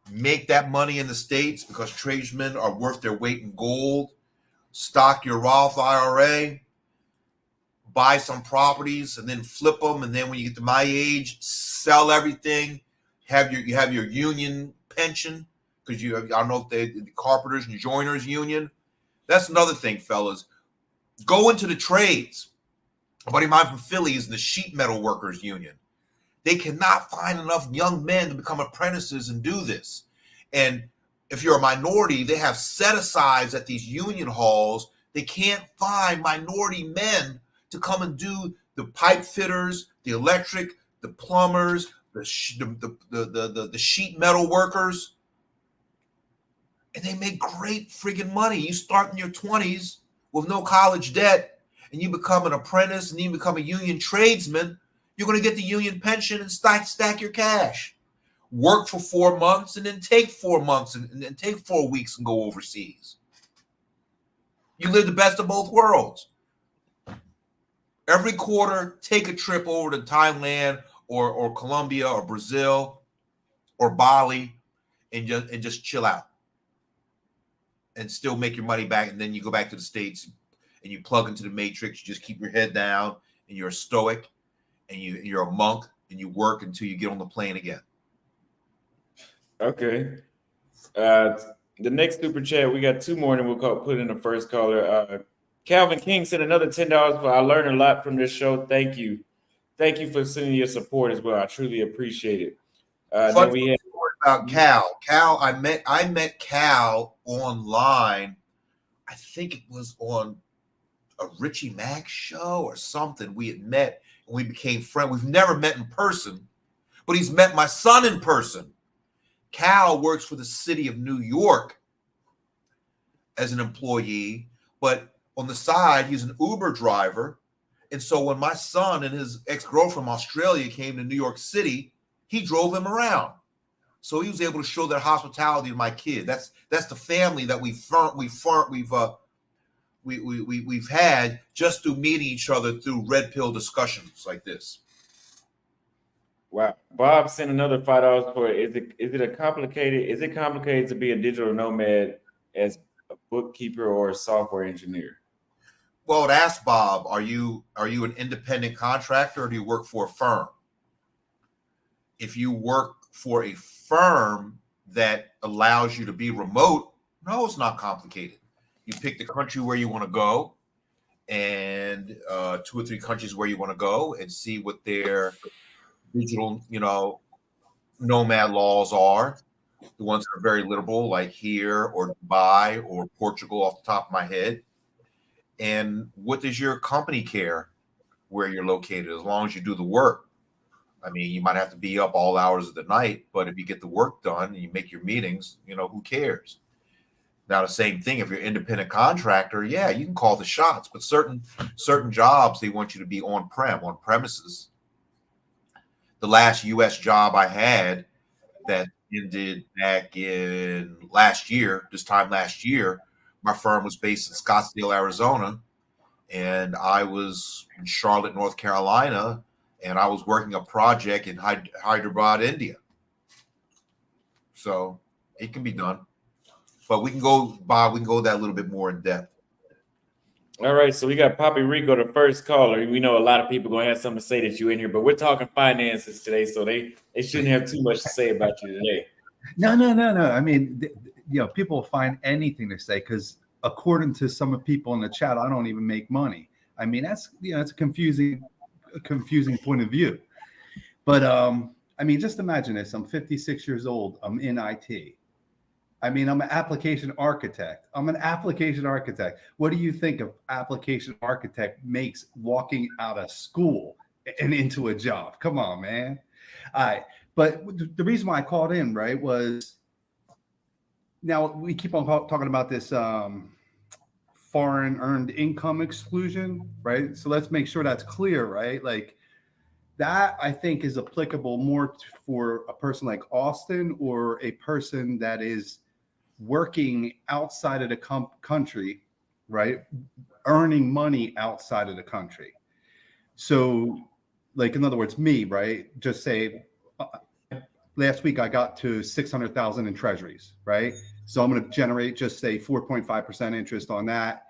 make that money in the States because tradesmen are worth their weight in gold. Stock your Roth IRA, buy some properties, and then flip them. And then when you get to my age, sell everything. You have your union pension because I don't know if the carpenters and joiners union. That's another thing, fellas. Go into the trades. A buddy of mine from Philly is in the sheet metal workers union. They cannot find enough young men to become apprentices and do this. And if you're a minority, they have set-asides at these union halls. They can't find minority men to come and do the pipe fitters, the electric, the plumbers, the sheet metal workers. And they make great friggin' money. You start in your 20s with no college debt, and you become an apprentice, and you become a union tradesman, you're going to get the union pension and stack your cash. Work for 4 months and then take 4 months and take 4 weeks and go overseas. You live the best of both worlds. Every quarter, take a trip over to Thailand or Colombia or Brazil or Bali and just chill out and still make your money back. And then you go back to the States and you plug into the matrix. You just keep your head down and you're a stoic and you're a monk and you work until you get on the plane again. Okay. The next super chat, we got two more, and we'll put in the first caller. Calvin King sent another $10 for I learned a lot from this show. Thank you. Thank you for sending your support as well. I truly appreciate it. Fun story about Cal. Cal, I met Cal online. I think it was on a Richie Mack show or something. We had met and we became friends. We've never met in person, but he's met my son in person. Cal works for the city of New York as an employee, but on the side, he's an Uber driver. And so when my son and his ex-girlfriend from Australia came to New York City, he drove them around. So he was able to show their hospitality to my kid. That's the family that we've had just through meeting each other through red pill discussions like this. Wow. Bob sent another $5 for it. Is it complicated to be a digital nomad as a bookkeeper or a software engineer? Well, to ask Bob, are you an independent contractor or do you work for a firm? If you work for a firm that allows you to be remote, No, it's not complicated. You pick the country where you want to go, and 2 or 3 countries where you want to go, and see what their digital, nomad laws are. The ones that are very liberal, like here or Dubai or Portugal, off the top of my head. And what does your company care where you're located, as long as you do the work? I mean, you might have to be up all hours of the night, but if you get the work done and you make your meetings, who cares? Now, the same thing, if you're an independent contractor, yeah, you can call the shots, but certain jobs, they want you to be on premises. The last US job I had that ended back in this time last year, my firm was based in Scottsdale, Arizona, and I was in Charlotte, North Carolina, and I was working a project in Hyderabad, India. So it can be done, but we can go that a little bit more in depth. All right, so we got Poppy Rico, the first caller. We know a lot of people gonna have something to say that you in here, but we're talking finances today, so they shouldn't have too much to say about you today. No. I mean, people find anything to say because according to some of the people in the chat, I don't even make money. I mean, that's it's a confusing point of view. But I mean, just imagine this: I'm 56 years old. I'm in IT. I mean, I'm an application architect. What do you think an application architect makes walking out of school and into a job? Come on, man. All right. But the reason why I called in, right, was now we keep on talking about this foreign earned income exclusion, right? So let's make sure that's clear, right? Like that, I think, is applicable more for a person like Austin or a person that is working outside of the country, right? Earning money outside of the country. So, like, in other words, me, right? Just say last week I got to 600,000 in treasuries, right? So I'm going to generate, just say 4.5% interest on that.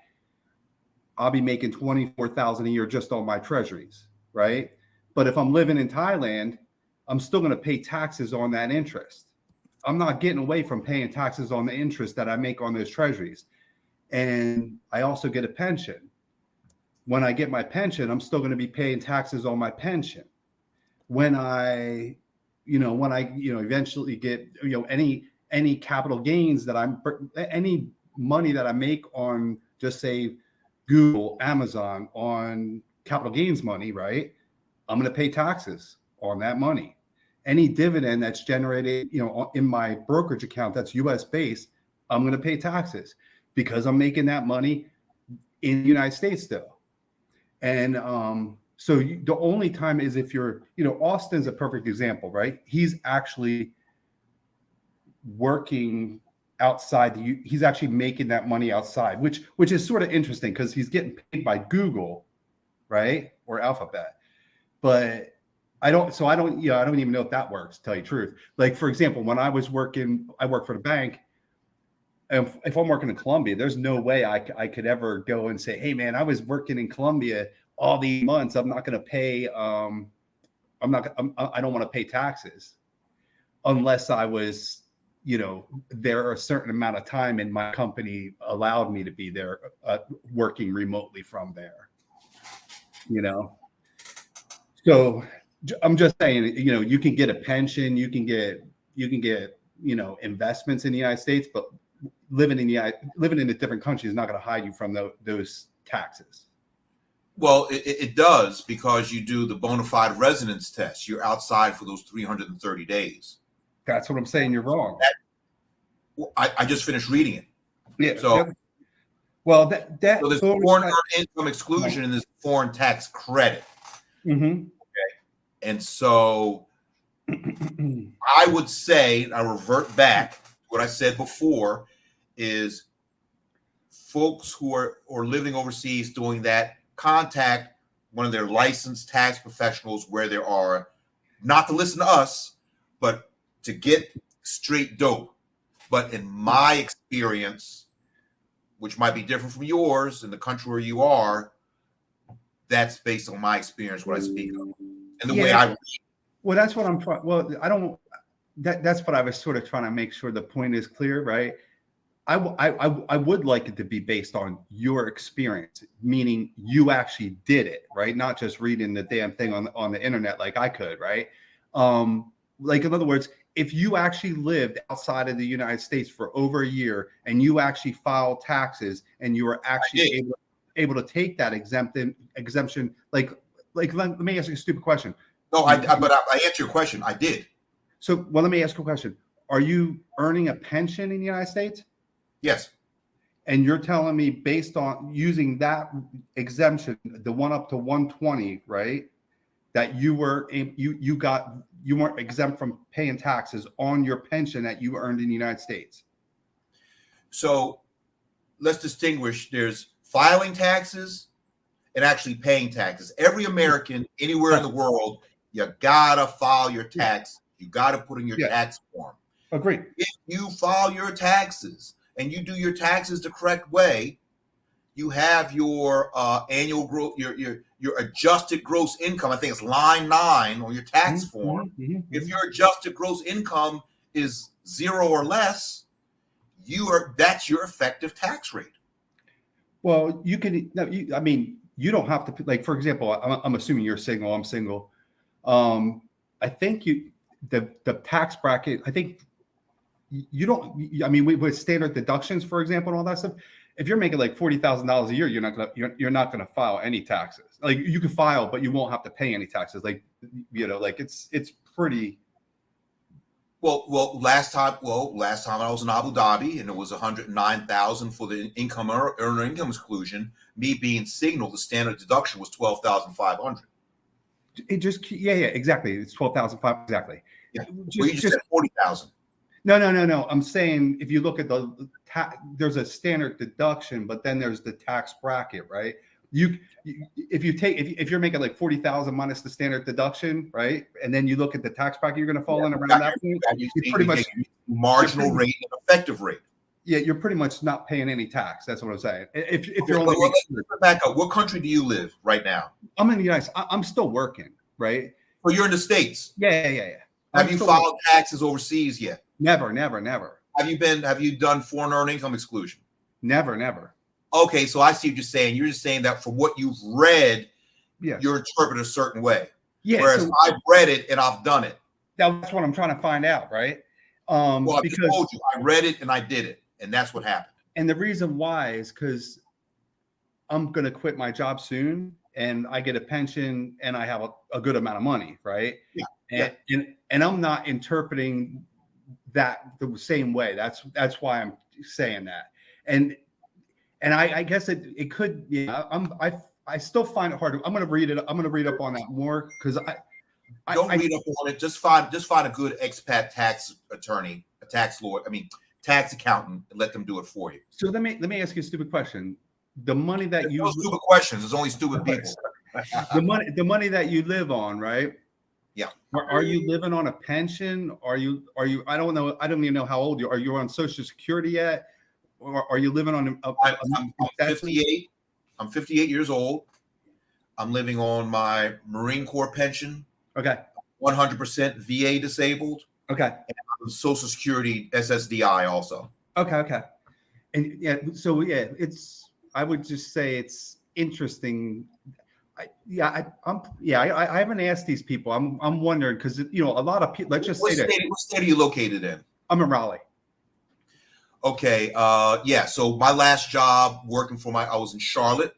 I'll be making 24,000 a year just on my treasuries, right? But if I'm living in Thailand, I'm still going to pay taxes on that interest. I'm not getting away from paying taxes on the interest that I make on those treasuries. And I also get a pension. When I get my pension, I'm still going to be paying taxes on my pension. When I eventually get, any capital gains that any money that I make on, just say, Google, Amazon, on capital gains money, right? I'm going to pay taxes on that money. Any dividend that's generated, in my brokerage account that's US based, I'm going to pay taxes because I'm making that money in the United States still. And so the only time is if you're, Austin's a perfect example, right? He's actually working outside he's actually making that money outside, which is sort of interesting because he's getting paid by Google, right? Or Alphabet. But I don't even know if that works, to tell you the truth. Like, for example, when I work for the bank. And if I'm working in Colombia, there's no way I could ever go and say, hey, man, I was working in Colombia all these months. I'm not going to pay. I don't want to pay taxes unless I was, there a certain amount of time and my company allowed me to be there working remotely from there, So I'm just saying, you can get a pension, you can get, investments in the United States, but living in a different country is not going to hide you from those taxes. Well, it does, because you do the bona fide residence test. You're outside for those 330 days. That's what I'm saying. You're wrong. I just finished reading it. Yeah. So, so there's foreign earned income exclusion and there's foreign tax credit. Mm-hmm. Okay. And so I would say, I revert back to what I said before, is folks who are living overseas doing that, contact one of their licensed tax professionals where there are, not to listen to us, but to get straight dope. But in my experience, which might be different from yours in the country where you are, that's based on my experience, what I speak of, and the way I read. Well, that's what I'm trying. Well, I don't. That's what I was sort of trying to make sure the point is clear, right? I would like it to be based on your experience, meaning you actually did it, right? Not just reading the damn thing on the internet like I could, right? Like in other words, if you actually lived outside of the United States for over a year and you actually filed taxes and you were actually able to take that exemption, like let me ask you a stupid question. No, but I answer your question. I did. So, well, let me ask you a question. Are you earning a pension in the United States? Yes. And you're telling me based on using that exemption, the one up to 120, right? That you weren't exempt from paying taxes on your pension that you earned in the United States. So let's distinguish. There's filing taxes and actually paying taxes. Every American anywhere in the world, you gotta file your tax. You gotta put in your tax form. Agreed. If you file your taxes and you do your taxes the correct way, you have your annual growth, your adjusted gross income. I think it's line 9 on your tax form. If your adjusted gross income is 0 or less, that's your effective tax rate. Well, you can. I mean, you don't have to. Like, for example, I'm assuming you're single. I'm single. I think the tax bracket. I think you don't. I mean, with standard deductions, for example, and all that stuff. If you're making like $40,000 a year, you're not gonna file any taxes. Like, you can file, but you won't have to pay any taxes. Like, like it's pretty. Well, last time I was in Abu Dhabi and it was 109,000 for the earner income exclusion. Me being single, the standard deduction was 12,500. It just exactly. It's 12,500 exactly. Yeah, you just said 40,000. No. I'm saying if you look at there's a standard deduction, but then there's the tax bracket, right? If you're making like 40,000 minus the standard deduction, right? And then you look at the tax bracket you're going to fall in around that point. You're pretty much marginal rate and effective rate. Yeah, you're pretty much not paying any tax. That's what I'm saying. If you're only let's back up. What country do you live right now? I'm in the United States. I'm still working, right? Well, you're in the States. Yeah. Have you filed taxes overseas yet? Never. Have you done foreign earned income exclusion? Never. Okay, so I see what you're saying. You're just saying that from what you've read, you're interpreted a certain way. Yeah. Whereas I've read it and I've done it. That's what I'm trying to find out, right? Well, because I told you, I read it and I did it, and that's what happened. And the reason why is because I'm going to quit my job soon, and I get a pension, and I have a good amount of money, right? Yeah. And I'm not interpreting that the same way. That's why I'm saying that. And I guess it could. Yeah, I still find it hard. I'm going to read it. I'm going to read up on that more because don't read up on it. Just find a good expat tax attorney, a tax lawyer. I mean, tax accountant, and let them do it for you. So let me ask you a stupid question. The money that There's no stupid questions. There's only stupid people. the money that you live on, right? Yeah. Are you living on a pension? Are you? I don't know. I don't even know how old you are. Are you on Social Security yet? Or are you living on? I'm 58. I'm 58 years old. I'm living on my Marine Corps pension. Okay. 100% VA disabled. Okay. And I'm Social Security SSDI also. Okay. And I would just say it's interesting. I haven't asked these people. I'm wondering because a lot of people. Let's just say that. What state are you located in? I'm in Raleigh. Okay. So my last job working I was in Charlotte,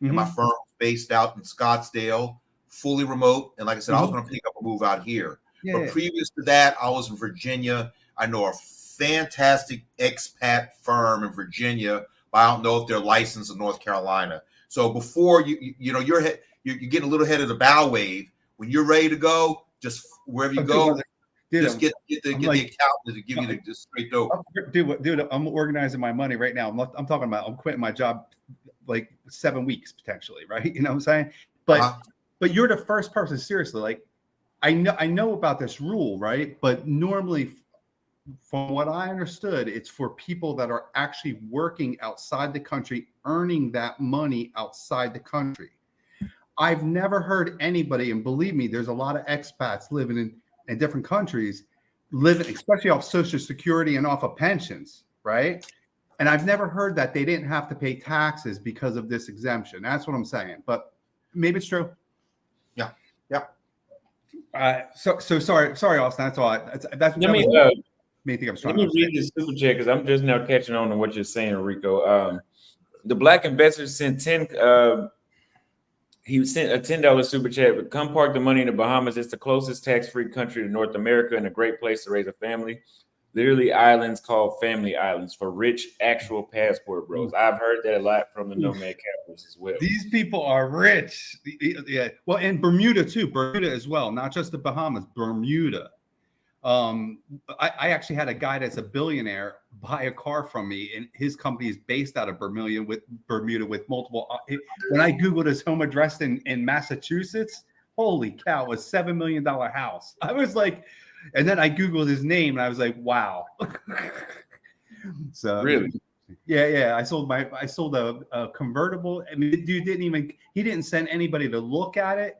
and my firm was based out in Scottsdale, fully remote. And like I said, I was going to pick up a move out here. But previous to that, I was in Virginia. I know a fantastic expat firm in Virginia, but I don't know if they're licensed in North Carolina. So before you're getting a little ahead of the bow wave. When you're ready to go, just wherever you go. Just get the accountant to give you the straight dope. Dude, I'm organizing my money right now. I'm talking about I'm quitting my job like 7 weeks potentially, right? You know what I'm saying? But you're the first person, seriously. Like I know about this rule, right? But normally, from what I understood, it's for people that are actually working outside the country, earning that money outside the country. I've never heard anybody, and believe me, there's a lot of expats living in different countries, living, especially off Social Security and off of pensions, right? And I've never heard that they didn't have to pay taxes because of this exemption. That's what I'm saying. But maybe it's true. Yeah. Yeah. So sorry, Austin. That's all. That Let me was me think I was let trying me to read this super chat because I'm just now catching on to what you're saying, Rico. The Black investor sent 10. He sent a $10 super chat. But come park the money in the Bahamas. It's the closest tax-free country to North America and a great place to raise a family. Literally islands called family islands for rich actual passport bros. I've heard that a lot from the nomad capitalists as well. These people are rich. Yeah. Well, and Bermuda too. Bermuda as well. Not just the Bahamas. Bermuda. I actually had a guy that's a billionaire buy a car from me, and his company is based out of Bermuda with multiple. When I Googled his home address in Massachusetts, holy cow, it was $7 million house. I was like, and then I Googled his name, and I was like, wow. So really, yeah. I sold a convertible. I mean, the dude he didn't send anybody to look at it.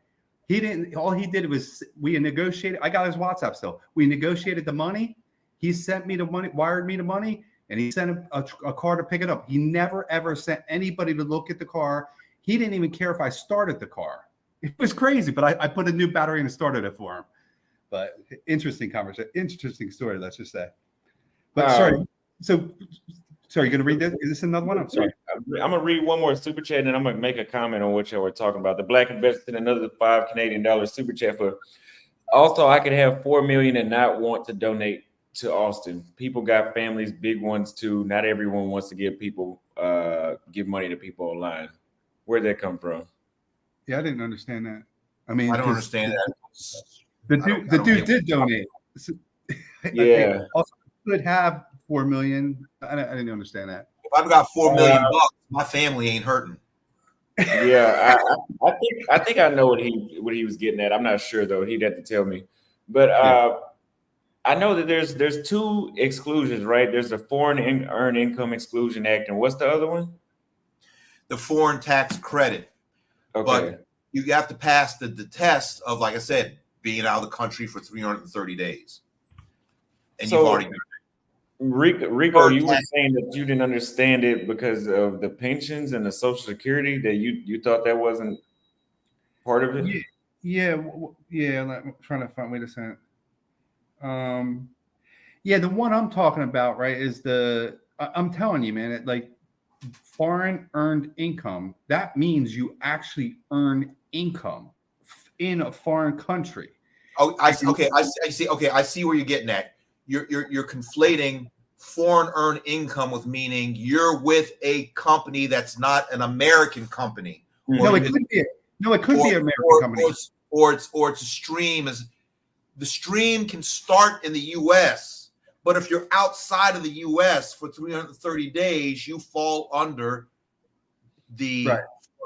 He didn't. All he did was we negotiated. I got his WhatsApp still. We negotiated the money. He sent me the money, wired me the money, and he sent a car to pick it up. He never ever sent anybody to look at the car. He didn't even care if I started the car. It was crazy, but I put a new battery and started it for him. But interesting conversation, interesting story. Let's just say. But sorry. So sorry, you're gonna read this? Is this another one? I'm sorry. I'm gonna read one more super chat, and then I'm gonna make a comment on what y'all were talking about. The Black investor in another $5 Canadian super chat for. Also, I could have 4 million and not want to donate to Austin. People got families, big ones too. Not everyone wants to give money to people online. Where'd that come from? Yeah, I didn't understand that. I mean, I don't understand that. The dude did donate. Yeah. Also could have 4 million. I didn't understand that. If I've got $4 million, my family ain't hurting. Yeah, I think I know what he was getting at. I'm not sure though. He'd have to tell me. But I know that there's two exclusions, right? There's the Foreign Earned Income Exclusion Act, and what's the other one? The foreign tax credit. Okay. But you have to pass the test of, like I said, being out of the country for 330 days. And So- you've already done Rico, you were saying that you didn't understand it because of the pensions and the Social Security, that you thought that wasn't part of it? Yeah. I'm trying to find. Wait a second. Yeah, the one I'm talking about, right, is I'm telling you, man, like foreign earned income. That means you actually earn income in a foreign country. Oh, I see. Okay, I see. Okay, I see where you're getting at. You're conflating foreign earned income with meaning you're with a company that's not an American company. No, it could be. No, it could be an American company. Or it's a stream. The stream can start in the U.S., but if you're outside of the U.S. for 330 days, you fall under the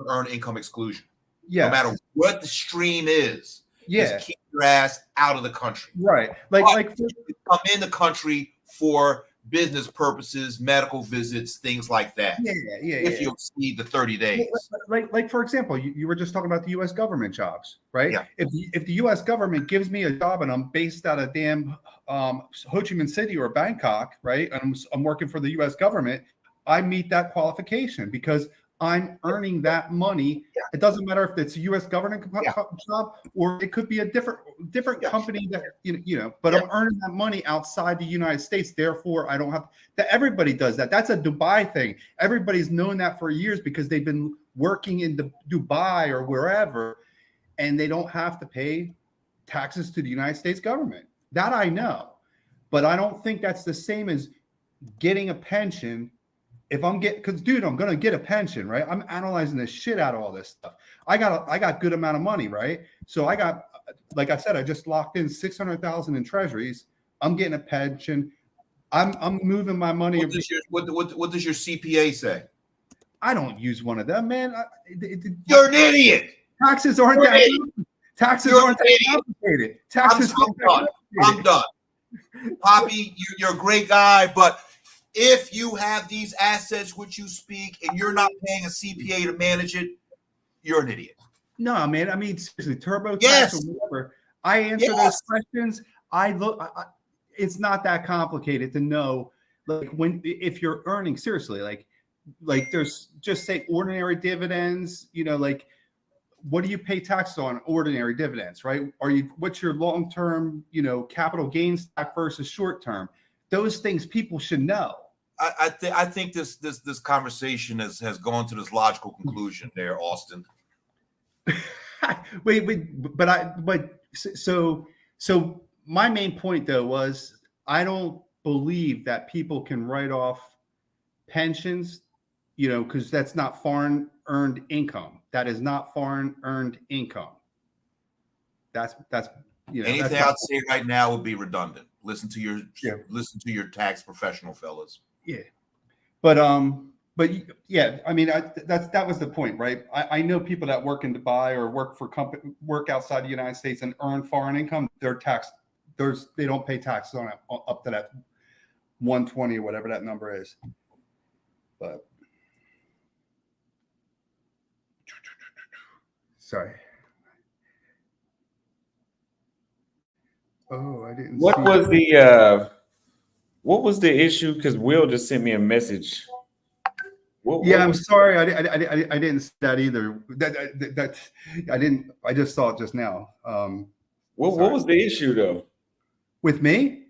earned income exclusion. Yeah. No matter what the stream is. Yeah. Just keep your ass out of the country. Right. Like you come in the country for business purposes, medical visits, things like that. Yeah. If you exceed the 30 days. Like for example, you were just talking about the U.S. government jobs, right? Yeah. If the U.S. government gives me a job and I'm based out of damn Ho Chi Minh City or Bangkok, right? And I'm working for the U.S. government, I meet that qualification because I'm earning that money. Yeah. It doesn't matter if it's a U.S. government job or it could be a different company that but I'm earning that money outside the United States. Therefore, I don't have that. Everybody does that. That's a Dubai thing. Everybody's known that for years because they've been working in Dubai or wherever, and they don't have to pay taxes to the United States government. That I know, but I don't think that's the same as getting a pension. If because dude, I'm gonna get a pension, right? I'm analyzing the shit out of all this stuff. I got good amount of money, right? So I got, like I said, I just locked in 600,000 in treasuries. I'm getting a pension. I'm moving my money. What does your CPA say? I don't use one of them, man. You're an idiot. Taxes aren't that. Taxes aren't that complicated. Taxes. I'm done. Poppy, you're a great guy, but if you have these assets which you speak and you're not paying a CPA to manage it, you're an idiot. No, man. I mean, seriously, TurboTax or whatever. I answer those questions. It's not that complicated to know like if you're earning seriously, like there's just say ordinary dividends, like what do you pay taxes on ordinary dividends, right? What's your long-term, capital gains tax versus short-term? Those things people should know. I think this conversation has gone to this logical conclusion there, Austin. So my main point though was I don't believe that people can write off pensions, because that's not foreign earned income. That is not foreign earned income. That's anything I'd say right now would be redundant. Listen to your tax professional fellas. Yeah, but yeah, I mean, that was the point, right? I know people that work in Dubai or work outside the United States and earn foreign income. They're taxed. They don't pay taxes on it up to that 120 or whatever that number is. But sorry. Oh, I didn't. What was the issue? Because Will just sent me a message. I'm sorry. I didn't see that either. That I didn't. I just saw it just now. What was the issue though? With me?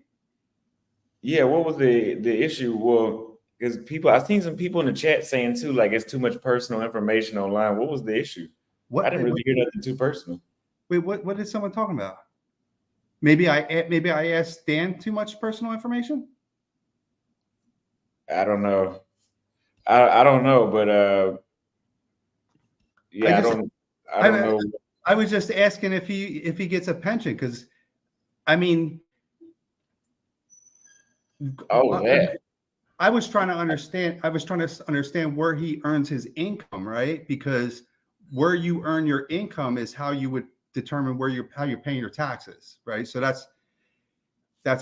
Yeah, what was the issue? Well, because I've seen some people in the chat saying too, like it's too much personal information online. What was the issue? I didn't really hear nothing too personal. Wait, what is someone talking about? Maybe I asked Dan too much personal information. I don't know. I don't know, but yeah, I don't know. I was just asking if he gets a pension, because I mean, I was trying to understand where he earns his income, right? Because where you earn your income is how you would determine how you're paying your taxes, right? So that's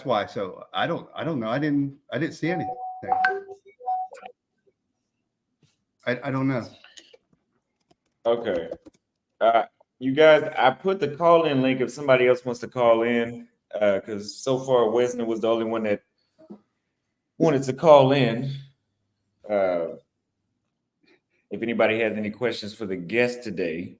why. So I don't know. I didn't see anything. I don't know. Okay. You guys, I put the call-in link if somebody else wants to call in, because so far Wesner was the only one that wanted to call in. If anybody has any questions for the guest today.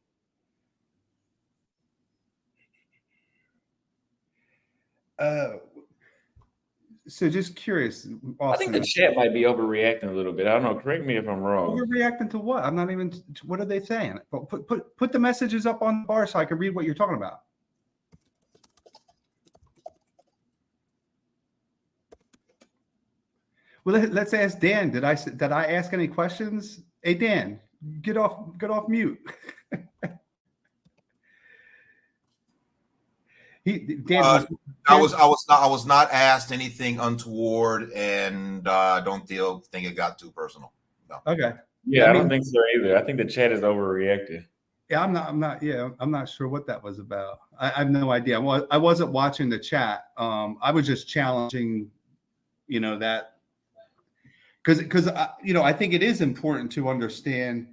So just curious, Austin, I think the chat might be overreacting a little bit. I don't know. Correct me if I'm wrong. Overreacting to what? I'm not even. What are they saying? Put the messages up on the bar so I can read what you're talking about. Well, let's ask Dan. Did I ask any questions? Hey, Dan, get off mute. I was not asked anything untoward, and I don't think it got too personal. No. Okay. Yeah, I don't think so either. I think the chat is overreacted. Yeah, I'm not sure what that was about. I have no idea. Well, I wasn't watching the chat. I was just challenging, that because I think it is important to understand,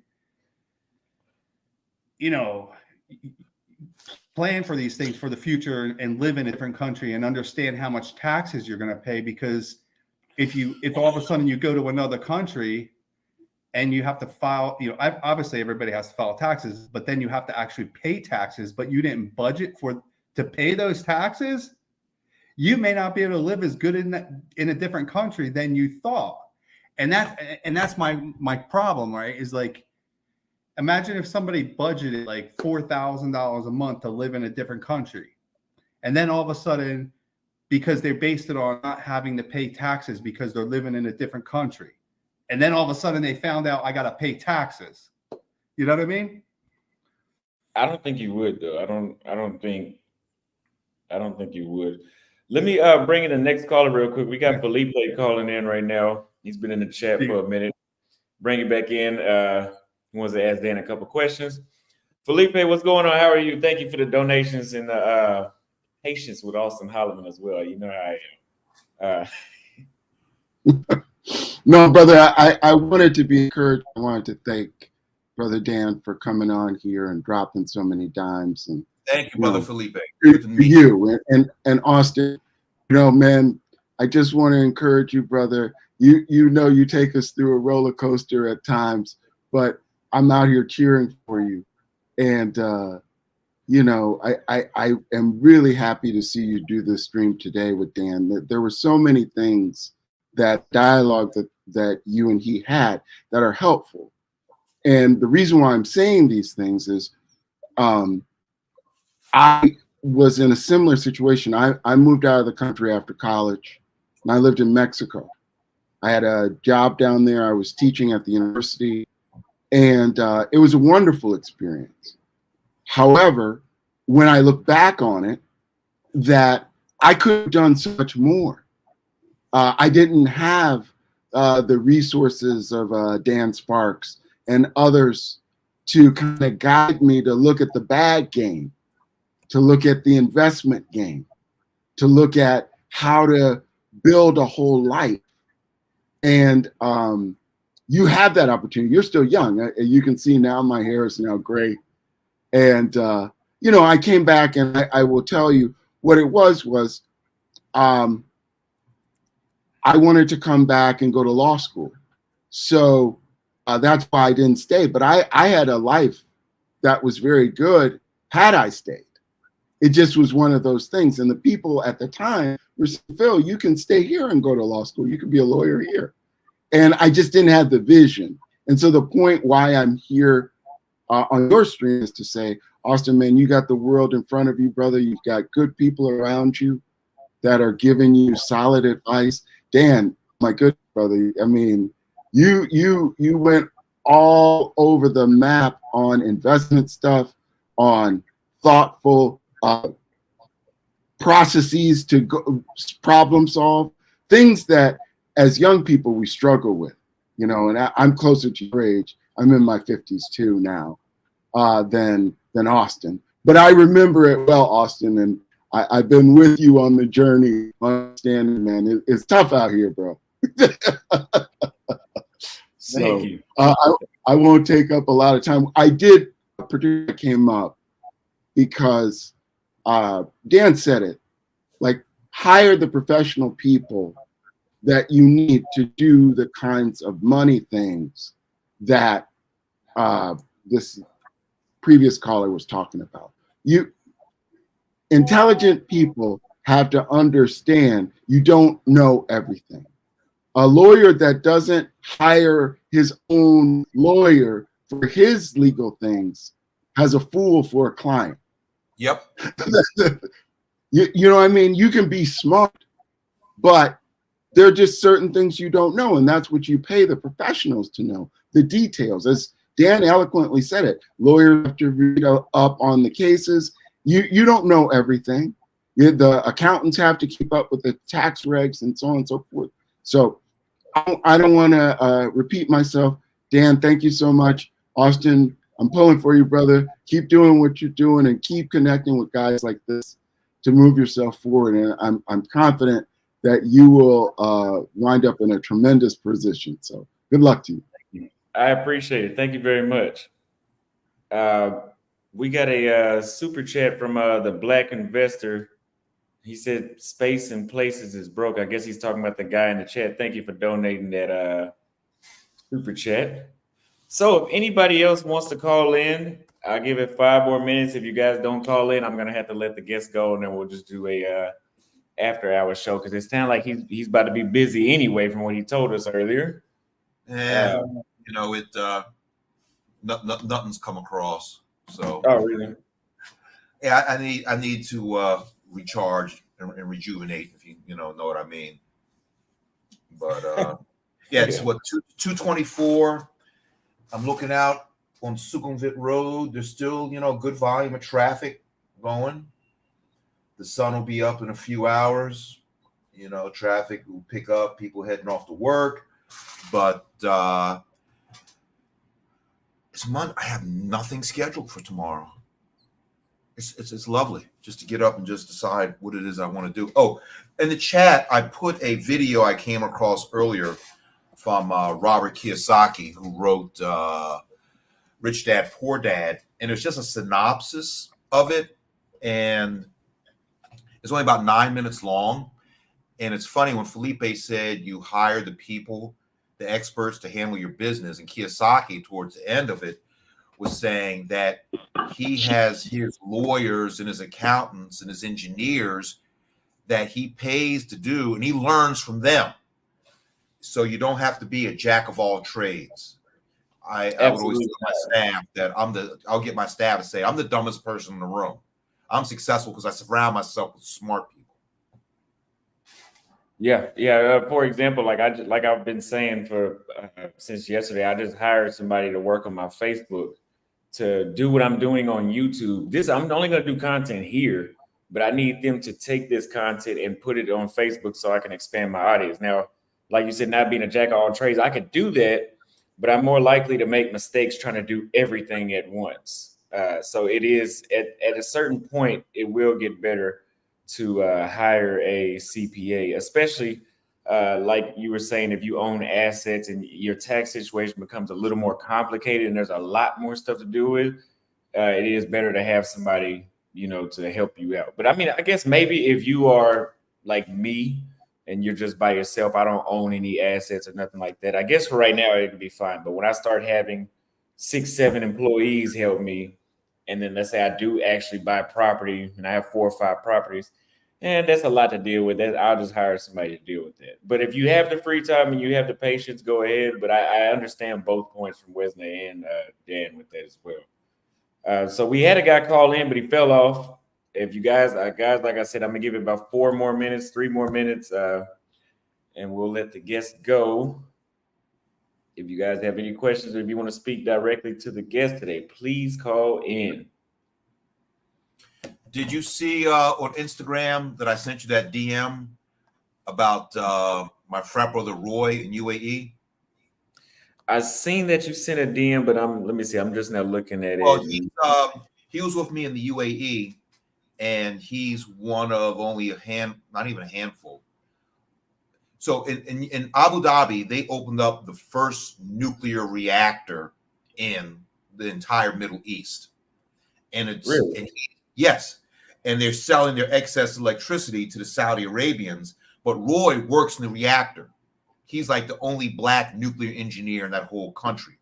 plan for these things for the future and live in a different country and understand how much taxes you're going to pay. Because if all of a sudden you go to another country and you have to file, obviously everybody has to file taxes, but then you have to actually pay taxes, but you didn't budget to pay those taxes, you may not be able to live as good in a different country than you thought. And that's my problem, right? Is like, imagine if somebody budgeted like $4,000 a month to live in a different country. And then all of a sudden, because they based it on not having to pay taxes because they're living in a different country. And then all of a sudden they found out I got to pay taxes. You know what I mean? I don't think you would though. I don't think you would. Let me bring in the next caller real quick. We got Felipe calling in right now. He's been in the chat for a minute. Bring it back in. He wants to ask Dan a couple questions. Felipe, what's going on? How are you? Thank you for the donations and the patience with Austin Holloman as well. You know how I am. No, brother, I wanted to be encouraged. I wanted to thank Brother Dan for coming on here and dropping so many dimes. And thank you, Brother Felipe. You and Austin, man, I just want to encourage you, brother. You know you take us through a roller coaster at times, but I'm out here cheering for you. And I am really happy to see you do this stream today with Dan. There were so many things, that dialogue that you and he had, that are helpful. And the reason why I'm saying these things is I was in a similar situation. I moved out of the country after college, and I lived in Mexico. I had a job down there. I was teaching at the university, and it was a wonderful experience. However, when I look back on it, that I could have done so much more. I didn't have the resources of Dan Sparks and others to kind of guide me to look at the bad game, to look at the investment game, to look at how to build a whole life. And you have that opportunity. You're still young. You can see now my hair is now gray. And, I came back, and I will tell you what it was I wanted to come back and go to law school. So that's why I didn't stay. But I had a life that was very good had I stayed. It just was one of those things. And the people at the time were saying, Phil, you can stay here and go to law school. You can be a lawyer here. And I just didn't have the vision. And so the point why I'm here on your stream is to say, Austin, man, you got the world in front of you, brother. You've got good people around you that are giving you solid advice. Dan, my good brother, I mean, you went all over the map on investment stuff, on thoughtful processes to go, problem solve, things that as young people we struggle with, and I'm closer to your age. I'm in my 50s too now than Austin. But I remember it well, Austin, and I've been with you on the journey. Understanding, man, it's tough out here, bro. So, thank you. I won't take up a lot of time. I did, producer came up because Dan said it, like, hire the professional people that you need to do the kinds of money things that this previous caller was talking about. Intelligent people have to understand you don't know everything. A lawyer that doesn't hire his own lawyer for his legal things has a fool for a client. Yep. You know what I mean? You can be smart, but there are just certain things you don't know, and that's what you pay the professionals to know, the details. As Dan eloquently said it, lawyers have to read up on the cases. You don't know everything. The accountants have to keep up with the tax regs and so on and so forth. So I don't want to repeat myself. Dan, thank you so much. Austin, I'm pulling for you, brother. Keep doing what you're doing and keep connecting with guys like this to move yourself forward. And I'm confident that you will wind up in a tremendous position. So good luck to you. I appreciate it. Thank you very much. We got a super chat from the Black Investor. He said space and places is broke. I guess he's talking about the guy in the chat. Thank you for donating that super chat. So if anybody else wants to call in, I'll give it 5 more minutes. If you guys don't call in, I'm going to have to let the guests go, and then we'll just do a after-hour show because it sounds like he's about to be busy anyway from what he told us earlier. And, nothing's come across. So. Oh, really? Yeah, I need to recharge and rejuvenate, if you know what I mean. But yeah, it's what 224. I'm looking out on Sukhumvit Road. There's still good volume of traffic going. The sun will be up in a few hours. Traffic will pick up. People heading off to work. But it's Monday. I have nothing scheduled for tomorrow. It's lovely just to get up and just decide what it is I want to do. Oh, in the chat, I put a video I came across earlier from Robert Kiyosaki, who wrote Rich Dad, Poor Dad. And it's just a synopsis of it. And it's only about 9 minutes long. And it's funny when Felipe said you hire the people, the experts to handle your business, and Kiyosaki towards the end of it was saying that he has his lawyers and his accountants and his engineers that he pays to do, and he learns from them. So you don't have to be a jack of all trades. I would always Absolutely. tell my staff that I'll get my staff to say, I'm the dumbest person in the room. I'm successful because I surround myself with smart people. Yeah, yeah. For example, like I've been saying for since yesterday, I just hired somebody to work on my Facebook to do what I'm doing on YouTube. This I'm only going to do content here, but I need them to take this content and put it on Facebook so I can expand my audience. Now, like you said, not being a jack of all trades, I could do that, but I'm more likely to make mistakes trying to do everything at once. So it is at a certain point, it will get better to hire a CPA, especially like you were saying, if you own assets and your tax situation becomes a little more complicated and there's a lot more stuff to do with, it is better to have somebody, to help you out. But I mean, I guess maybe if you are like me and you're just by yourself, I don't own any assets or nothing like that. I guess for right now, it could be fine. But when I start having 6, 7 employees help me, and then let's say I do actually buy property and I have 4 or 5 properties, and that's a lot to deal with. That I'll just hire somebody to deal with that. But if you have the free time and you have the patience, go ahead. But I understand both points from Wesley and Dan with that as well. So we had a guy call in, but he fell off. If you guys, like I said, I'm gonna give it about 4 more minutes, 3 more minutes, and we'll let the guest go. If you guys have any questions or if you want to speak directly to the guest today, please call in. Did you see on Instagram that I sent you that DM about my frat brother Roy in UAE? I seen that you sent a DM, but let me see. I'm just now looking at Well, it. he was with me in the UAE, and he's one of only not even a handful. So in Abu Dhabi, they opened up the first nuclear reactor in the entire Middle East, and Really? yes, and they're selling their excess electricity to the Saudi Arabians. But Roy works in the reactor. He's like the only black nuclear engineer in that whole country.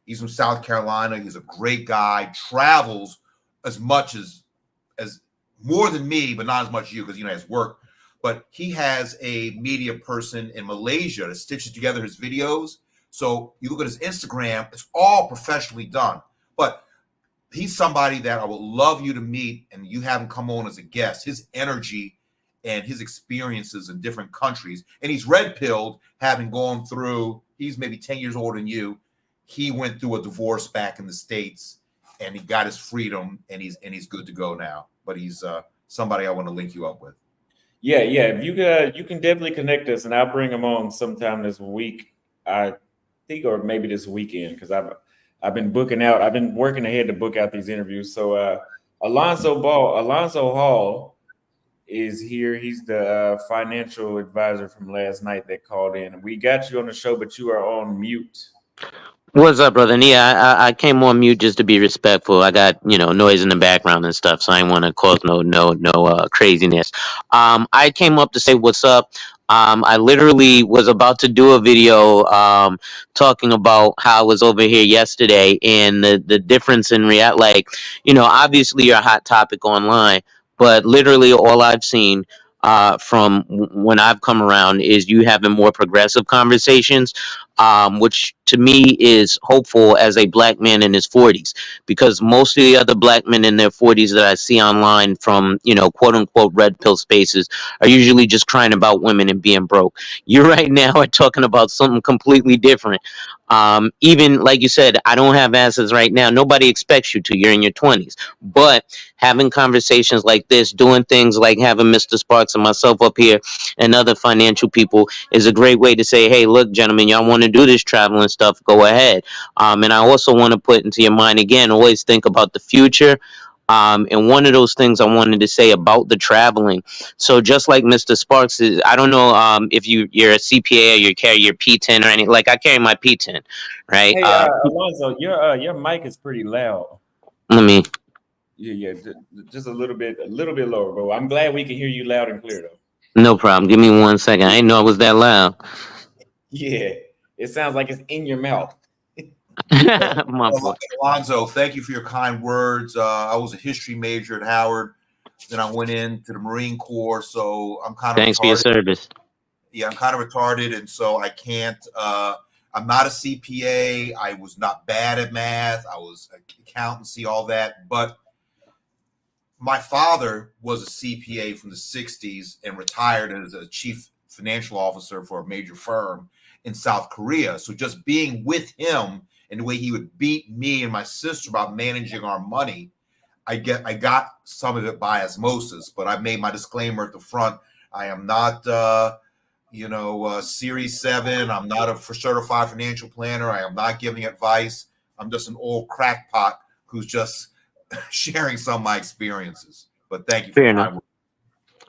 He's from South Carolina. He's a great guy. Travels as much as more than me, but not as much as you because he has work. But he has a media person in Malaysia that stitches together his videos. So you look at his Instagram, it's all professionally done. But he's somebody that I would love you to meet, and you have him come on as a guest. His energy and his experiences in different countries. And he's red-pilled, having gone through, he's maybe 10 years older than you. He went through a divorce back in the States, and he got his freedom, and he's good to go now. But he's somebody I want to link you up with. Yeah. If you can definitely connect us, and I'll bring him on sometime this week. I think, or maybe this weekend, because I've been booking out. I've been working ahead to book out these interviews. So Alonzo Hall is here. He's the financial advisor from last night that called in. We got you on the show, but you are on mute. What's up, brother? Yeah, I came on mute just to be respectful. I got noise in the background and stuff, so I didn't want to cause no craziness. I came up to say what's up. I literally was about to do a video talking about how I was over here yesterday and the difference in like obviously you're a hot topic online, but literally all I've seen from when I've come around is you having more progressive conversations, which to me is hopeful as a black man in his 40s, because most of the other black men in their 40s that I see online from, quote unquote, red pill spaces are usually just crying about women and being broke. You right now are talking about something completely different. Even like you said, I don't have assets right now. Nobody expects you to. You're in your 20s. But having conversations like this, doing things like having Mr. Sparks and myself up here and other financial people is a great way to say, hey, look, gentlemen, y'all want to do this traveling stuff, go ahead. And I also want to put into your mind, again, always think about the future. And one of those things I wanted to say about the traveling. So just like Mr. Sparks is, I don't know if you're a CPA or you carry your P10 or anything. Like I carry my P10, right? Hey, Alonzo, your mic is pretty loud. Let me. Yeah, just a little bit lower, bro. I'm glad we can hear you loud and clear, though. No problem. Give me 1 second. I didn't know I was that loud. Yeah, it sounds like it's in your mouth. Well, My boy. Alonzo, thank you for your kind words. I was a history major at Howard. Then I went into the Marine Corps, so I'm kind of Thanks for your retarded. service. Yeah, I'm kind of retarded, and so I can't. I'm not a CPA. I was not bad at math. I was accountancy, all that. But my father was a CPA from the '60s and retired as a chief financial officer for a major firm in South Korea. So just being with him and the way he would beat me and my sister about managing our money, I got some of it by osmosis. But I made my disclaimer at the front. I am not Series 7. I'm not a certified financial planner. I am not giving advice. I'm just an old crackpot who's just sharing some of my experiences. But thank you for Fair the enough. kind words.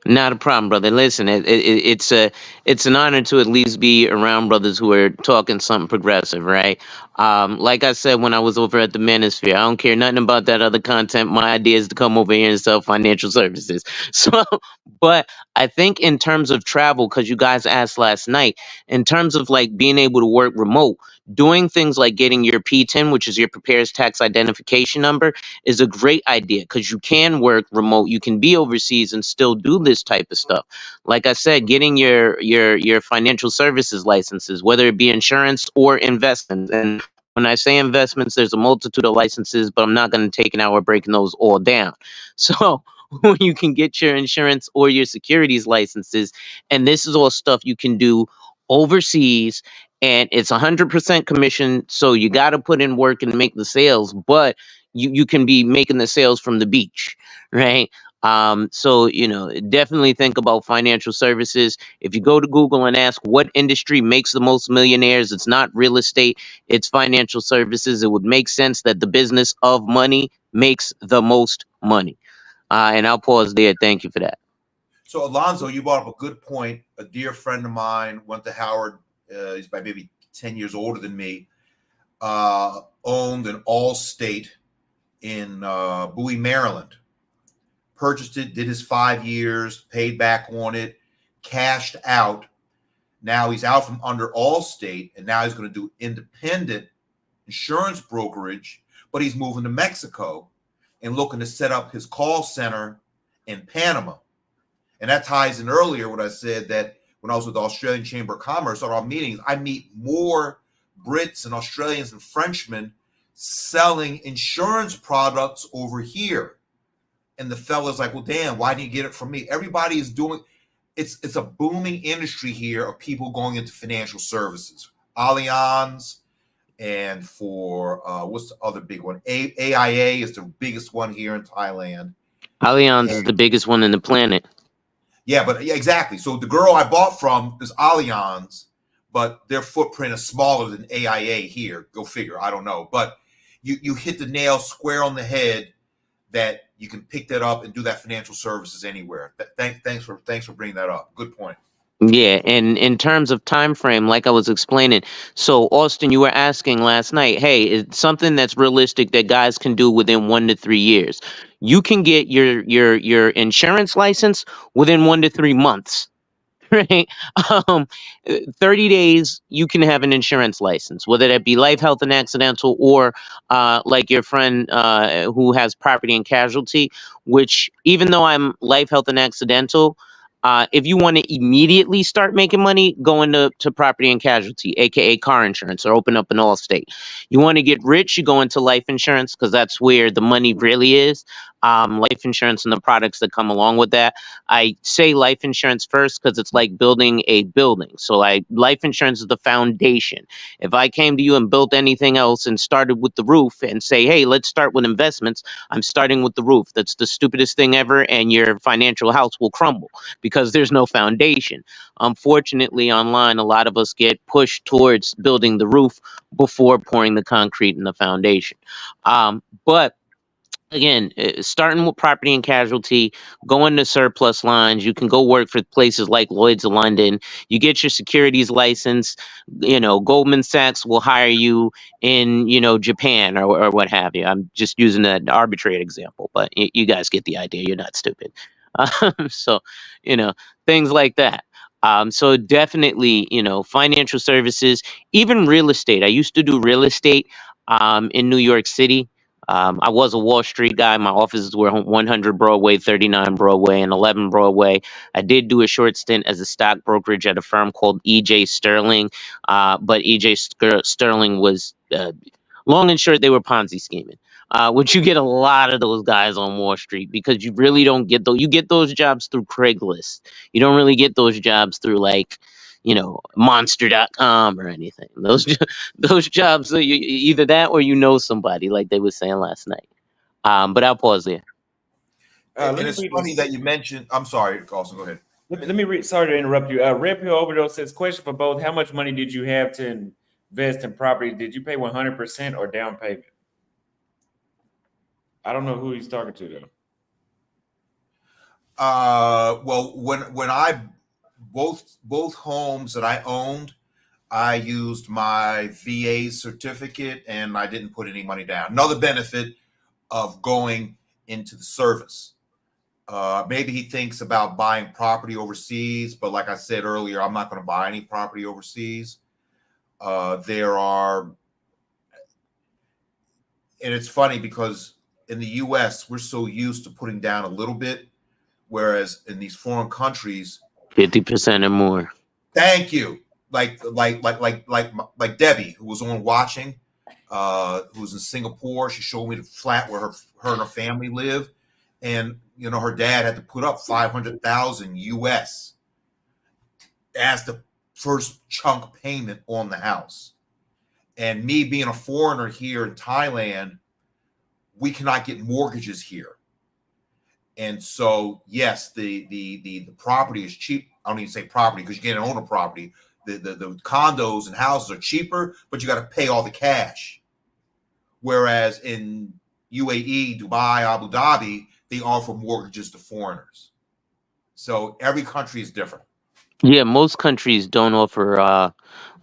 Not a problem, brother. Listen, it's an honor to at least be around brothers who are talking something progressive, right? Like I said when I was over at the Manosphere, I don't care nothing about that other content. My idea is to come over here and sell financial services. So, but I think in terms of travel, because you guys asked last night, in terms of like being able to work remote, doing things like getting your P10, which is your prepares tax identification number, is a great idea because you can work remote. You can be overseas and still do this type of stuff. Like I said, getting your financial services licenses, whether it be insurance or investments. And when I say investments, there's a multitude of licenses, but I'm not going to take an hour breaking those all down. So you can get your insurance or your securities licenses, and this is all stuff you can do overseas, and it's 100% commission. So you got to put in work and make the sales, but you can be making the sales from the beach, right? So definitely think about financial services. If you go to Google and ask what industry makes the most millionaires, it's not real estate, it's financial services. It would make sense that the business of money makes the most money. And I'll pause there. Thank you for that. So, Alonzo, you brought up a good point. A dear friend of mine went to Howard. He's by maybe 10 years older than me. Owned an Allstate in Bowie, Maryland. Purchased it, did his 5 years, paid back on it, cashed out. Now he's out from under Allstate, and now he's going to do independent insurance brokerage, but he's moving to Mexico and looking to set up his call center in Panama. And that ties in earlier what I said, that when I was with the Australian Chamber of Commerce at our meetings, I meet more Brits and Australians and Frenchmen selling insurance products over here. And the fella's like, well, damn, why didn't you get it from me? Everybody is doing, it's a booming industry here of people going into financial services. Allianz, and for what's the other big one? AIA is the biggest one here in Thailand. Allianz is the biggest one in the planet. Yeah, exactly. So the girl I bought from is Allianz, but their footprint is smaller than AIA here. Go figure. I don't know. But you hit the nail square on the head that you can pick that up and do that financial services anywhere. Thanks for bringing that up. Good point. Yeah, and in terms of time frame, like I was explaining, so Austin, you were asking last night, hey, it's something that's realistic that guys can do within 1 to 3 years. You can get your insurance license within 1 to 3 months. Right? Um, 30 days, you can have an insurance license, whether that be life, health, and accidental, or like your friend who has property and casualty, which even though I'm life, health, and accidental, if you want to immediately start making money, go into property and casualty, aka car insurance, or open up an Allstate. You want to get rich, you go into life insurance because that's where the money really is. Life insurance and the products that come along with that. I say life insurance first because it's like building a building. So like life insurance is the foundation. If I came to you and built anything else and started with the roof and say, hey, let's start with investments, I'm starting with the roof. That's the stupidest thing ever, and your financial house will crumble because there's no foundation. Unfortunately, online, a lot of us get pushed towards building the roof before pouring the concrete and the foundation. But again, starting with property and casualty, going to surplus lines, you can go work for places like Lloyd's of London. You get your securities license. Goldman Sachs will hire you in, Japan or what have you. I'm just using an arbitrary example, but you guys get the idea. You're not stupid. So, you know, things like that. So definitely, financial services, even real estate. I used to do real estate in New York City. I was a Wall Street guy. My offices were 100 Broadway, 39 Broadway, and 11 Broadway. I did do a short stint as a stock brokerage at a firm called EJ Sterling, but Sterling was, long and short, they were Ponzi scheming. Which you get a lot of those guys on Wall Street because you really don't get those. You get those jobs through Craigslist. You don't really get those jobs through like, Monster.com or anything. Those jobs, either that or somebody like they were saying last night. But I'll pause there. Let And me it's read funny this. that you mentioned. I'm sorry, Carlson. Go ahead. Let me read. Sorry to interrupt you. Red Pill Overdose says, question for both: how much money did you have to invest in property? Did you pay 100% or down payment? I don't know who he's talking to though. Well, when I both homes that I owned, I used my VA certificate and I didn't put any money down. Another benefit of going into the service. Maybe he thinks about buying property overseas, but like I said earlier, I'm not going to buy any property overseas. There are, and it's funny because in the US, we're so used to putting down a little bit, whereas in these foreign countries, 50% or more. Thank you. Like Debbie, who was on watching, who was in Singapore. She showed me the flat where her and her family live, and her dad had to put up 500,000 US as the first chunk payment on the house. And me being a foreigner here in Thailand, we cannot get mortgages here. And so, yes, the property is cheap. I don't even say property because you can't own a property. The condos and houses are cheaper, but you got to pay all the cash. Whereas in UAE, Dubai, Abu Dhabi, they offer mortgages to foreigners. So every country is different. Yeah, most countries don't offer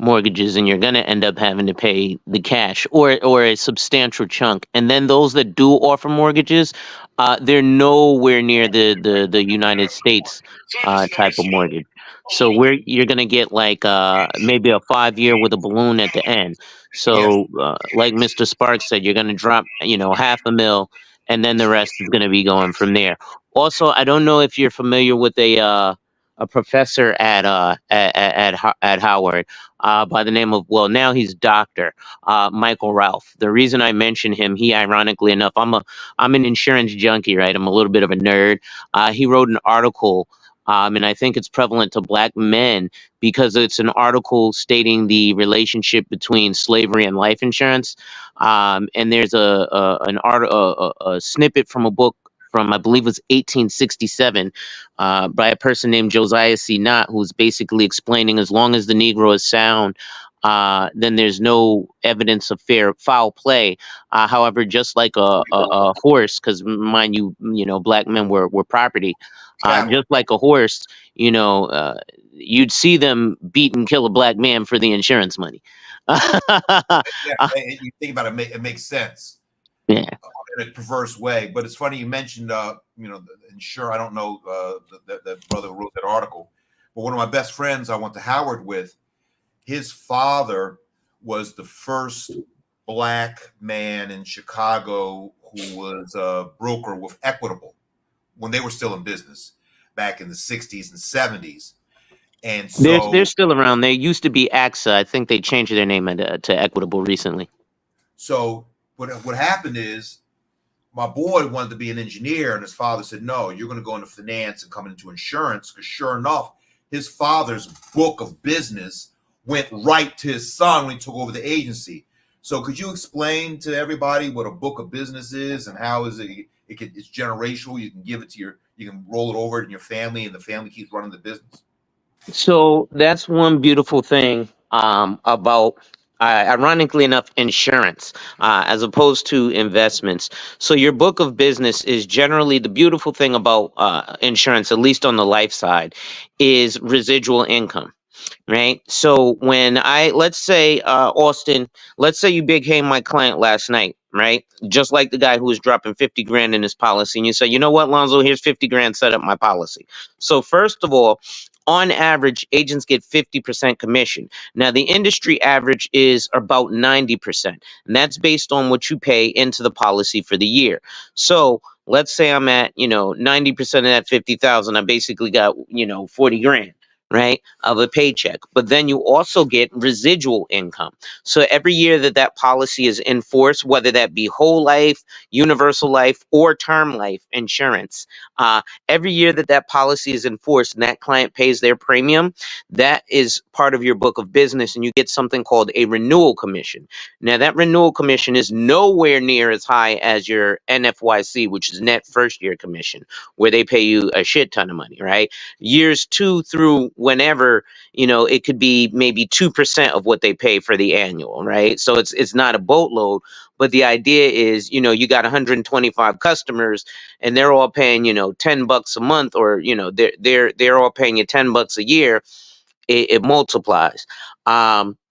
mortgages, and you're going to end up having to pay the cash or a substantial chunk. And then those that do offer mortgages, they're nowhere near the United States type of mortgage. So you're going to get like maybe a 5-year with a balloon at the end. Yes. So like Mr. Sparks said, you're going to drop half a mil, and then the rest is going to be going from there. Also, I don't know if you're familiar with a professor at Howard by the name of, well, now he's Doctor Michael Ralph. The reason I mention him, he ironically enough, I'm an insurance junkie, right? I'm a little bit of a nerd. He wrote an article. And I think it's prevalent to Black men because it's an article stating the relationship between slavery and life insurance. And there's a snippet from a book from, I believe it was 1867, by a person named Josiah C. Knott, who's basically explaining as long as the Negro is sound, then there's no evidence of foul play. However, just like a horse, because mind you, Black men were property. Just like a horse, you'd see them beat and kill a Black man for the insurance money. Yeah, you think about it, it makes sense. Yeah. In a perverse way. But it's funny you mentioned, insure. I don't know that brother who wrote that article, but one of my best friends I went to Howard with, his father was the first Black man in Chicago who was a broker with Equitable when they were still in business back in the 60s and 70s. And so they're still around. They used to be AXA. I think they changed their name to Equitable recently. So what happened is my boy wanted to be an engineer, and his father said, no, you're going to go into finance and come into insurance. Because sure enough, his father's book of business went right to his son when he took over the agency. So could you explain to everybody what a book of business is and how is it's generational? You can give it to you can roll it over in your family, and the family keeps running the business. So that's one beautiful thing about, ironically enough, insurance as opposed to investments. So your book of business is generally, the beautiful thing about insurance, at least on the life side, is residual income. right? So when let's say, Austin, let's say you big hey my client last night, right? Just like the guy who was dropping 50 grand in his policy, and you say, you know what, Lonzo, here's 50 grand, set up my policy. So first of all, on average, agents get 50% commission. Now, the industry average is about 90%, and that's based on what you pay into the policy for the year. So let's say I'm at, 90% of that 50,000, I basically got, 40 grand, right, of a paycheck. But then you also get residual income. So every year that that policy is in force, whether that be whole life, universal life, or term life insurance, every year that that policy is in force and that client pays their premium, that is part of your book of business, and you get something called a renewal commission. Now, that renewal commission is nowhere near as high as your NFYC, which is net first year commission, where they pay you a shit ton of money, right? Years 2 through whenever, it could be maybe 2% of what they pay for the annual, right? So it's not a boatload, but the idea is, you got 125 customers and they're all paying, $10 a month, or, they're all paying you $10 a year. It multiplies.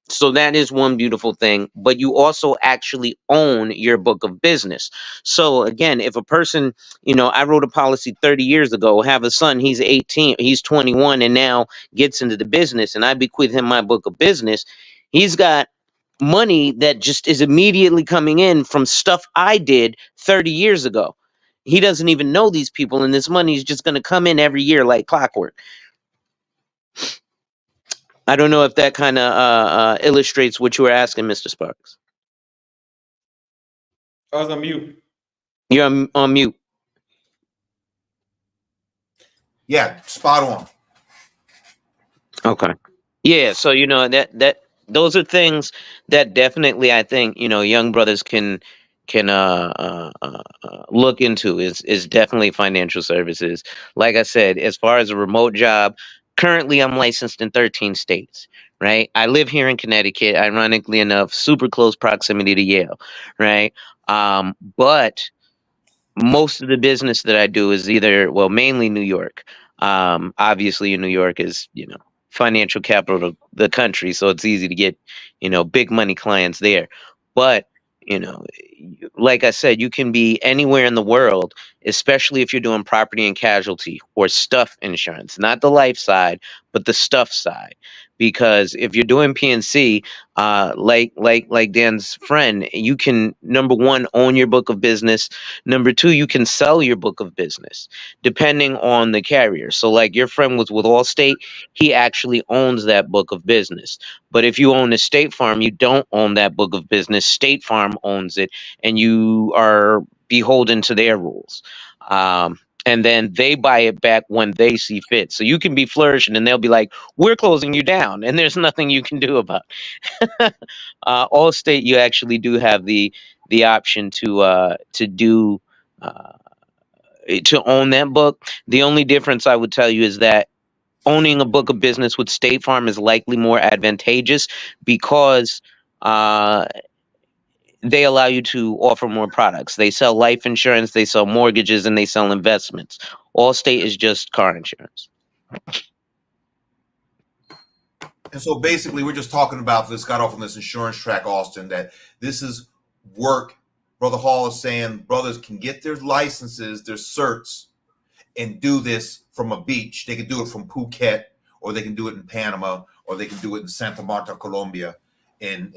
So that is one beautiful thing, but you also actually own your book of business. So again, if a person, I wrote a policy 30 years ago, have a son, he's 18, he's 21, and now gets into the business, and I bequeath him my book of business, he's got money that just is immediately coming in from stuff I did 30 years ago. He doesn't even know these people, and this money is just going to come in every year like clockwork. I don't know if that kind of illustrates what you were asking, Mr. Sparks. I was on mute. You're on mute. Yeah, spot on. Okay. Yeah, so that those are things that definitely I think young brothers can look into, is definitely financial services. Like I said, as far as a remote job, currently I'm licensed in 13 states, right? I live here in Connecticut, ironically enough, super close proximity to Yale, right? But most of the business that I do is either, well, mainly New York. Obviously, New York is, financial capital of the country, so it's easy to get, big money clients there. But, like I said, you can be anywhere in the world, especially if you're doing property and casualty or stuff insurance, not the life side, but the stuff side. Because if you're doing PNC, like Dan's friend, you can, number one, own your book of business. Number two, you can sell your book of business depending on the carrier. So, like your friend was with Allstate, he actually owns that book of business. But if you own a State Farm, you don't own that book of business. State Farm owns it, and you are beholden to their rules. And then they buy it back when they see fit. So you can be flourishing, and they'll be like, "We're closing you down," and there's nothing you can do about it. Allstate, you actually do have the option to do to own that book. The only difference I would tell you is that owning a book of business with State Farm is likely more advantageous because they allow you to offer more products. They sell life insurance, they sell mortgages, and they sell investments. Allstate is just car insurance. And so basically, we're just talking about this, got off on this insurance track, Austin, that this is work. Brother Hall is saying brothers can get their licenses, their certs, and do this from a beach. They can do it from Phuket, or they can do it in Panama, or they can do it in Santa Marta, Colombia, and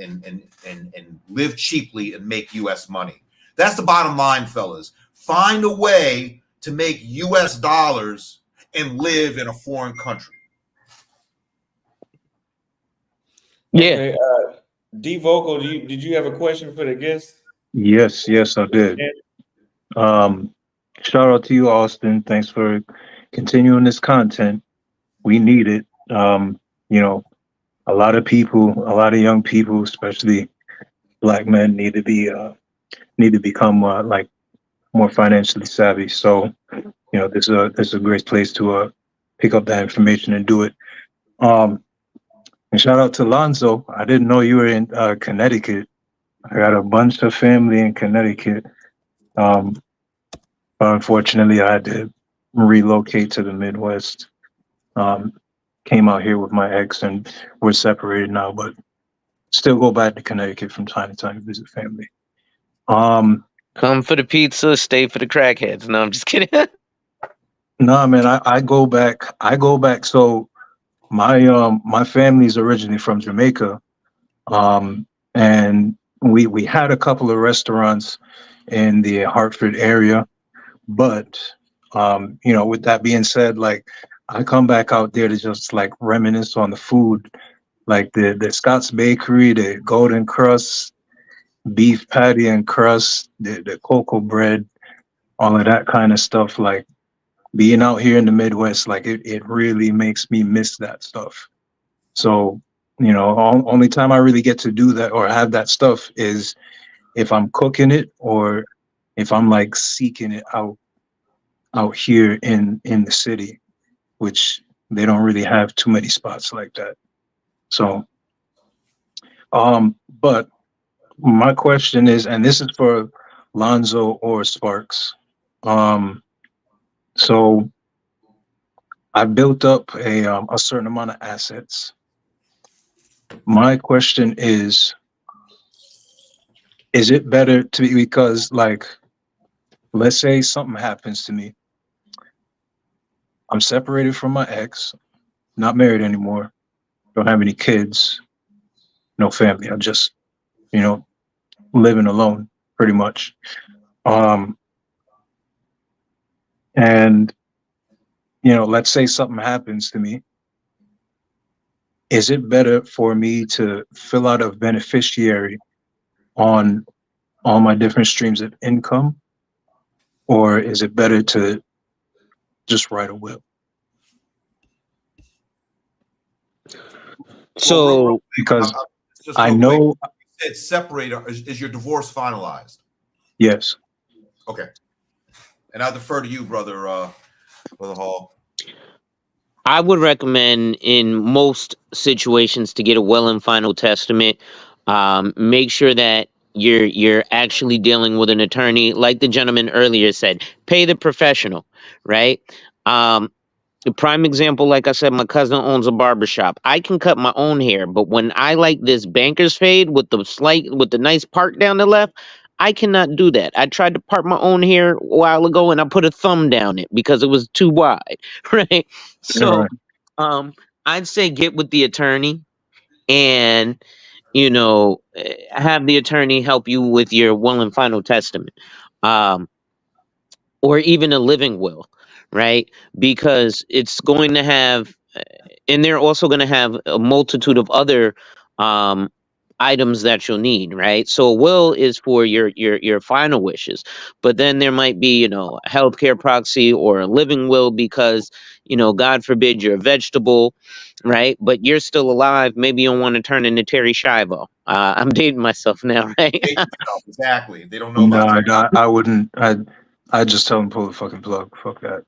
live cheaply and make U.S. money. That's the bottom line, fellas. Find a way to make U.S. dollars and live in a foreign country. Yeah. Okay. D Vocal, did you have a question for the guest? Yes, I did. Shout out to you, Austin. Thanks for continuing this content. We need it. A lot of people, a lot of young people, especially Black men, need to become more financially savvy. So, this is a great place to pick up that information and do it. And shout out to Lonzo. I didn't know you were in Connecticut. I got a bunch of family in Connecticut. Unfortunately, I had to relocate to the Midwest. came out here with my ex, and we're separated now, but still go back to Connecticut from time to time to visit family. Come for the pizza, stay for the crackheads. No, I'm just kidding. No, man, I go back. So my family's originally from Jamaica, and we had a couple of restaurants in the Hartford area, but with that being said, like I come back out there to just like reminisce on the food, like the Scott's Bakery, the Golden Crust, beef patty and crust, the cocoa bread, all of that kind of stuff. Like being out here in the Midwest, like it really makes me miss that stuff. So, only time I really get to do that or have that stuff is if I'm cooking it or if I'm like seeking it out here in the city, which they don't really have too many spots like that. So, but my question is, and this is for Lonzo or Sparks. So I built up a certain amount of assets. My question is it better to be, because like, let's say something happens to me. I'm separated from my ex, not married anymore, don't have any kids, no family. I'm just, living alone pretty much. And, let's say something happens to me. Is it better for me to fill out a beneficiary on all my different streams of income? Or is it better to just write a will? So, because I know you said separate. Is your divorce finalized? Yes. Okay. And I defer to you, brother Hall. I would recommend in most situations to get a will and final testament. Make sure that you're actually dealing with an attorney, like the gentleman earlier said. Pay the professional, right? The prime example, like I said, my cousin owns a barbershop. I can cut my own hair, but when I like this banker's fade with the nice part down the left, I cannot do that. I tried to part my own hair a while ago and I put a thumb down it because it was too wide, right? So, I'd say get with the attorney and have the attorney help you with your will and final testament. Or even a living will, right? Because it's going to have, and they're also going to have a multitude of other um, items that you'll need, right? So a will is for your final wishes, but then there might be, a healthcare proxy or a living will because, God forbid you're a vegetable, right? But you're still alive. Maybe you don't want to turn into Terry Schiavo. I'm dating myself now, right? Exactly. They don't know about that. I wouldn't. I just tell them pull the fucking plug. Fuck that.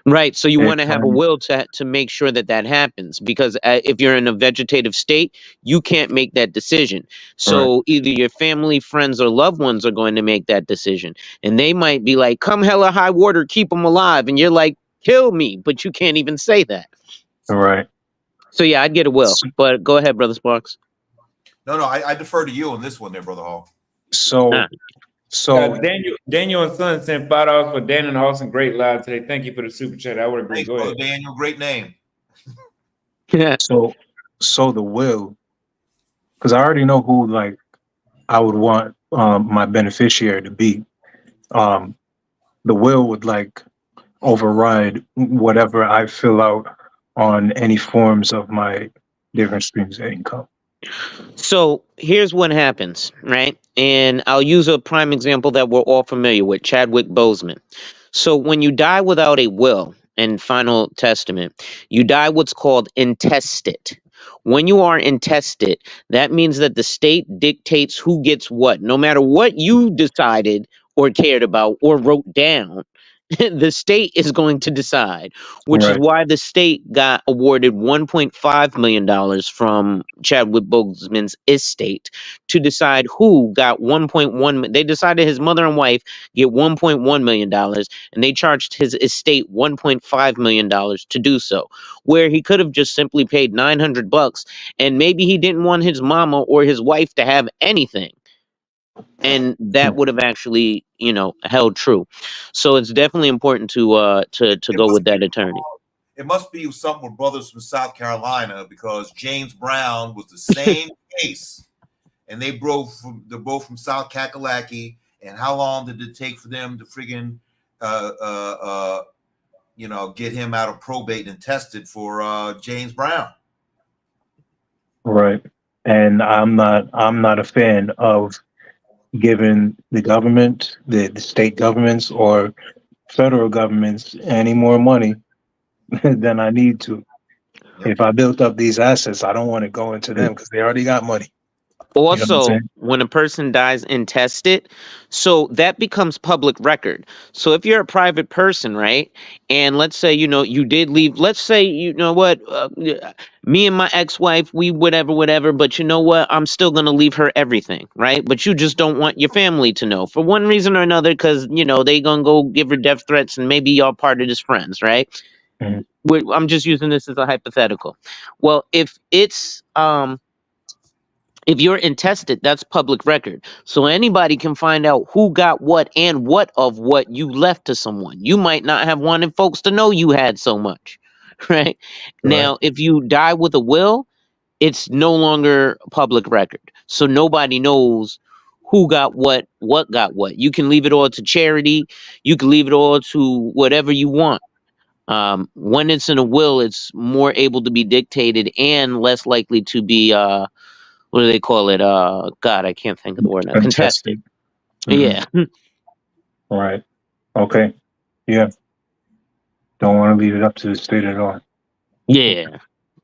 Right. So you want to have a will to make sure that happens, because if you're in a vegetative state, you can't make that decision. So either your family, friends, or loved ones are going to make that decision, and they might be like, "Come hella high water, keep them alive," and you're like, "Kill me," but you can't even say that. All right. So yeah, I'd get a will. But go ahead, Brother Sparks. No, I defer to you on this one, there, Brother Hall. So Daniel and Son sent $5 for Dan and Austin. Great live today. Thank you for the super chat. I would agree. Thanks, Go ahead, Daniel. Great name. Yeah. So the will, because I already know who like I would want my beneficiary to be. The will would like override whatever I fill out on any forms of my different streams of income. So here's what happens, right? And I'll use a prime example that we're all familiar with, Chadwick Boseman. So when you die without a will and final testament, you die what's called intestate. When you are intestate, that means that the state dictates who gets what. No matter what you decided or cared about or wrote down, The state is going to decide, which is Right. why the state got awarded $1.5 million from Chadwick Boseman's estate to decide who got 1.1. They decided his mother and wife get $1.1 million, and they charged his estate $1.5 million to do so, where he could have just simply paid $900, and maybe he didn't want his mama or his wife to have anything, and that would have actually, held true. So it's definitely important to It go must with be that attorney. it must be something with brothers from South Carolina, because James Brown was the same case, and they're both from South Kakalaki. And how long did it take for them to friggin' get him out of probate and tested for James Brown? Right. And I'm not a fan of giving the government, the state governments or federal governments any more money than I need to. Yep. If I built up these assets, I don't want to go into them because they already got money. You know what I'm Also, saying? when a person dies intestate, so that becomes public record. So if you're a private person, right, and let's say you did leave, let's say me and my ex-wife, we whatever, but you know what, I'm still gonna leave her everything, right? But you just don't want your family to know for one reason or another, because they gonna go give her death threats, and maybe y'all parted as friends, right? Mhm. I'm just using this as a hypothetical. Well, if you're intestate, that's public record. So anybody can find out who got what and what of what you left to someone. You might not have wanted folks to know you had so much, right? Right. Now, if you die with a will, it's no longer public record. So nobody knows who got what got what. You can leave it all to charity. You can leave it all to whatever you want. When it's in a will, it's more able to be dictated and less likely to be what do they call it? God, I can't think of the word now. Contested. Contested. Mhm. Yeah. Right. Okay. Yeah. Don't want to leave it up to the state at all. Yeah.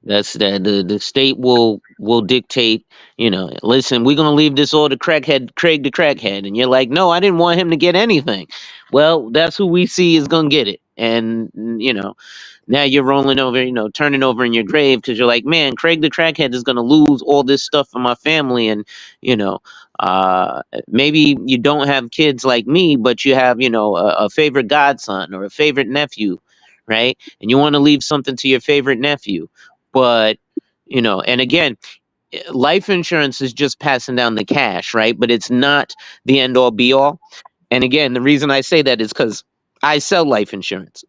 That's that the state will dictate, listen, we're gonna leave this all to Craig the crackhead. And you're like, no, I didn't want him to get anything. Well, that's who we see is gonna get it. And now you're rolling over, turning over in your grave because you're like, man, Craig the crackhead is gonna lose all this stuff for my family. And you know, maybe you don't have kids like me, but you have, a favorite godson or a favorite nephew, right? And you want to leave something to your favorite nephew. But, and again, life insurance is just passing down the cash, right? But it's not the end all be all. And again, the reason I say that is because I sell life insurance.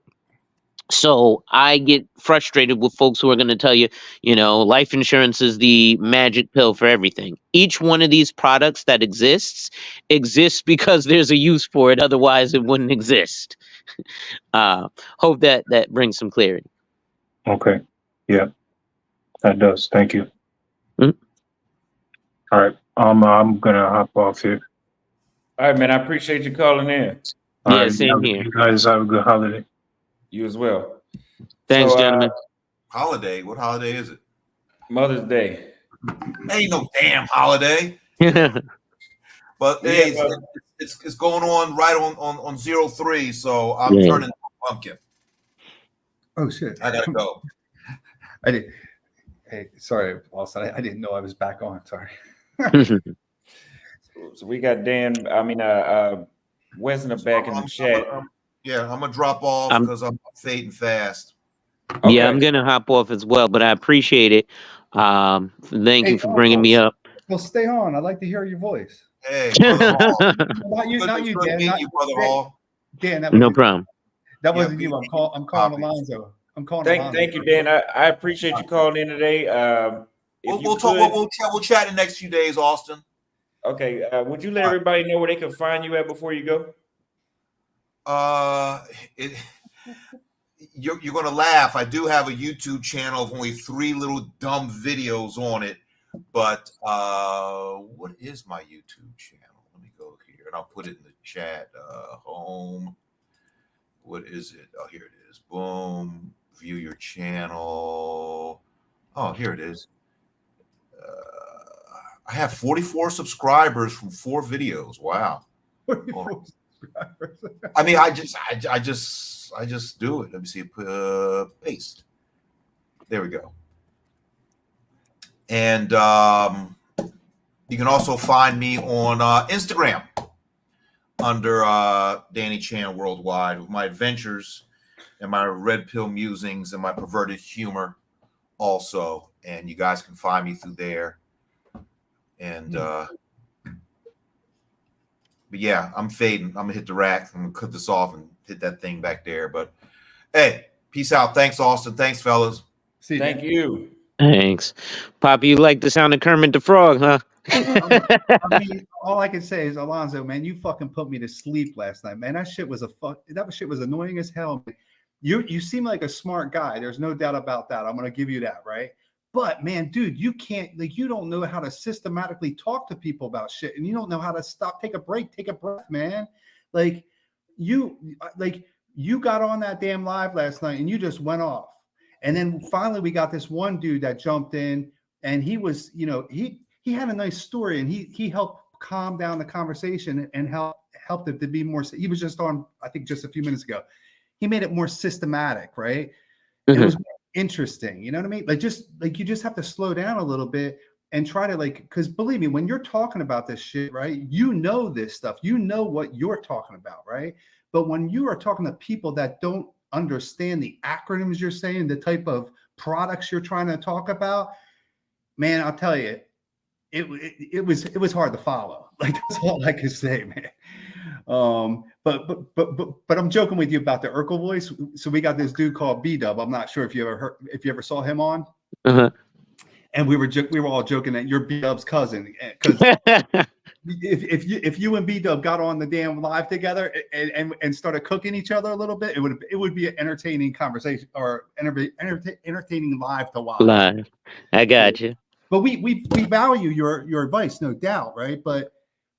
So I get frustrated with folks who are going to tell you, life insurance is the magic pill for everything. Each one of these products that exists because there's a use for it. Otherwise, it wouldn't exist. Hope that brings some clarity. Okay. Yeah, that does. Thank you. Mhm. All right. I'm gonna hop off here. All right, man. I appreciate you calling in. All Yeah, right. same here. You guys have a good holiday. You as well. Thanks, So, gentlemen. Holiday? What holiday is it? Mother's Day. Ain't no damn holiday. But Yeah, hey, but- it's going on right on 03, so I'm Yeah. turning a pumpkin. Oh shit! I gotta go. I did. Hey, sorry, Austin. I didn't know I was back on. Sorry. So we got Dan. I mean, Wesner back in the chat. I'm gonna drop off I'm- because I'm fading fast. Okay. Yeah, I'm gonna hop off as well, but I appreciate it. Thank you Hey, for bringing me up. Well, stay on. I'd like to hear your voice. Hey, Brother Hall. Not you, Good not to you, good Dan. meeting Not you, Brother Dan. Hall. Dan, that No wasn't, problem. that Yeah, wasn't you. I'm calling Alonzo. I'm calling Alonzo. Thank you, Dan. I appreciate you calling in today. We'll talk. We'll chat the next few days, Austin. Okay. Would you let everybody know where they can find you at before you go? You're gonna laugh. I do have a YouTube channel of only 3 little dumb videos on it, but what is my YouTube channel? Let me go here and I'll put it in the chat. Home. What is it? Oh, here it is. Boom. View your channel. Oh, here it is. I have 44 subscribers from 4 videos. Wow. subscribers. I mean, I just do it. Let me see. Paste. There we go. And you can also find me on Instagram under Danny Chan Worldwide with my adventures and my red pill musings and my perverted humor also. And you guys can find me through there. And but yeah, I'm fading. I'm gonna hit the rack. I'm gonna cut this off and hit that thing back there. But hey, peace out. Thanks, Austin. Thanks, fellas. See, Thank you. Thanks. Poppy, you like the sound of Kermit the Frog, huh? I mean, all I can say is, Alonzo, man, you fucking put me to sleep last night, man. That shit was annoying as hell. You seem like a smart guy. There's no doubt about that. I'm gonna give you that, right? But man, dude, you don't know how to systematically talk to people about shit, and you don't know how to stop, take a break, take a breath, man. Like you got on that damn live last night and you just went off. And then finally we got this one dude that jumped in, and he was, he had a nice story, and he helped calm down the conversation and helped it to be more. He was just on, I think, just a few minutes ago. He made it more systematic, right? Mm-hmm. It was more interesting. You know what I mean? You just have to slow down a little bit and try to because believe me, when you're talking about this shit, right? You know this stuff. You know what you're talking about, right? But when you are talking to people that don't understand the acronyms you're saying, the type of products you're trying to talk about, man, I'll tell you, it was hard to follow. Like, that's all I can say, man. But I'm joking with you about the Urkel voice. So we got this dude called B-Dub. I'm not sure if you ever saw him on. Uh-huh. And we were all joking that you're B-Dub's cousin, because if you and B-Dub got on the damn live together and started cooking each other a little bit, it would be an entertaining conversation, or entertaining live to watch. Live. I got you. But we value your advice, no doubt, right? But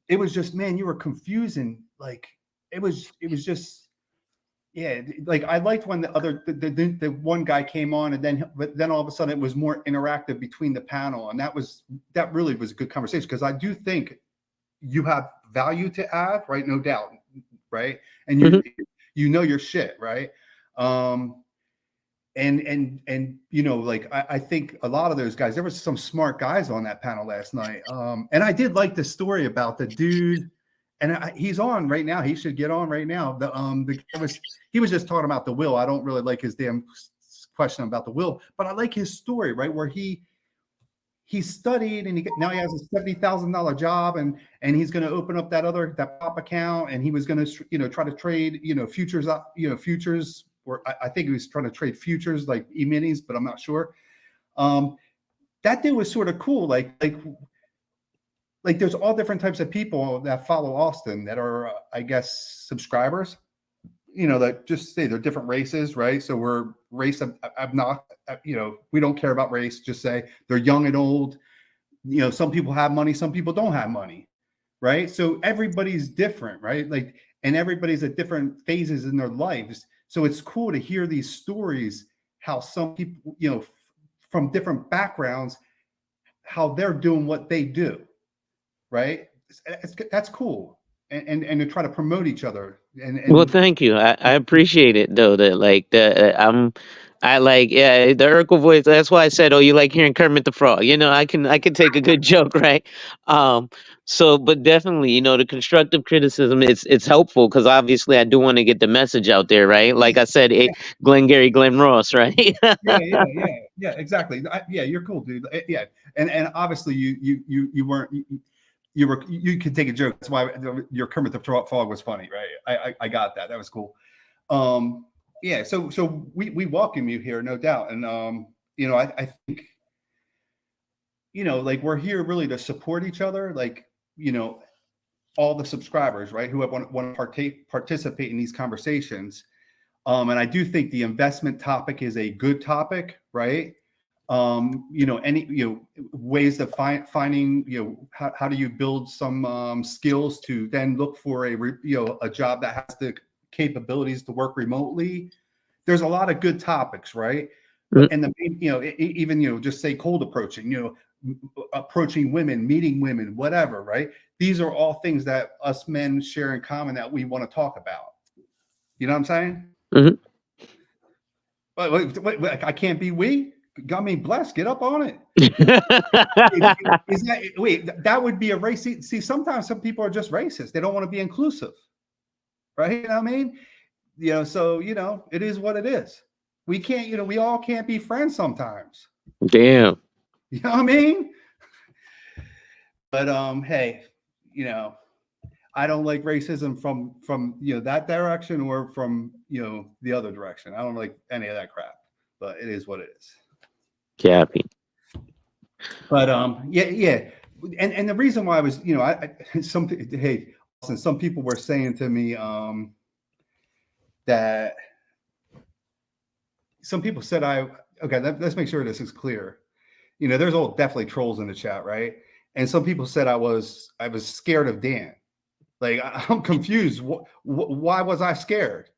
it was just, man, you were confusing. Like it was just, yeah. Like I liked when the one guy came on, and then all of a sudden it was more interactive between the panel, and that really was a good conversation, because I do think you have value to add, right? No doubt, right? And you know your shit, right? And like I think a lot of those guys, there was some smart guys on that panel last night. And I did like the story about the dude, and he's on right now. He should get on right now. He was just talking about the will. I don't really like his damn question about the will, but I like his story, right? Where he studied, and now he has a $70,000 job, and he's going to open up that pop account, and he was going to try to trade futures futures. Or I think he was trying to trade futures like E-minis, but I'm not sure. That dude was sort of cool. Like there's all different types of people that follow Austin that are, I guess, subscribers. That just say they're different races, right? So we're race we don't care about race. Just say they're young and old. Some people have money, some people don't have money, right? So everybody's different, right? Like, and everybody's at different phases in their lives. So it's cool to hear these stories, how some people, from different backgrounds, how they're doing what they do, right? That's cool. And to try to promote each other. And Well, thank you. I appreciate it though. I like, yeah, the Urkel voice. That's why I said, oh, you like hearing Kermit the Frog. I can take a good joke, right? But definitely, the constructive criticism, it's helpful, because obviously I do want to get the message out there, right? Like I said, Glenn Ross, right? yeah, exactly. You're cool, dude. Yeah, and obviously you weren't. You could take a joke. That's why your Kermit the Frog was funny, right? I got that. That was cool. Yeah. So we welcome you here, no doubt. And I think like we're here really to support each other. Like all the subscribers, right, who want to participate in these conversations. And I do think the investment topic is a good topic, right? Any ways of finding how do you build some skills to then look for a job that has the capabilities to work remotely. There's a lot of good topics, right? And even just say cold approaching, approaching women, meeting women, whatever, right? These are all things that us men share in common that we want to talk about. You know what I'm saying? Mhm. Wait, I can't be we? Got me blessed. Get up on it. Is that, wait, that would be a racist. See, sometimes some people are just racist. They don't want to be inclusive. Right? You know what I mean? So, it is what it is. We can't, we all can't be friends sometimes. Damn. You know what I mean? But hey, I don't like racism from that direction or from the other direction. I don't like any of that crap. But it is what it is. Cappy. But yeah. And the reason why I was, some people were saying to me that some people said let's make sure this is clear. There's definitely trolls in the chat, right? And some people said I was scared of Dan. Like, I'm confused. Why was I scared?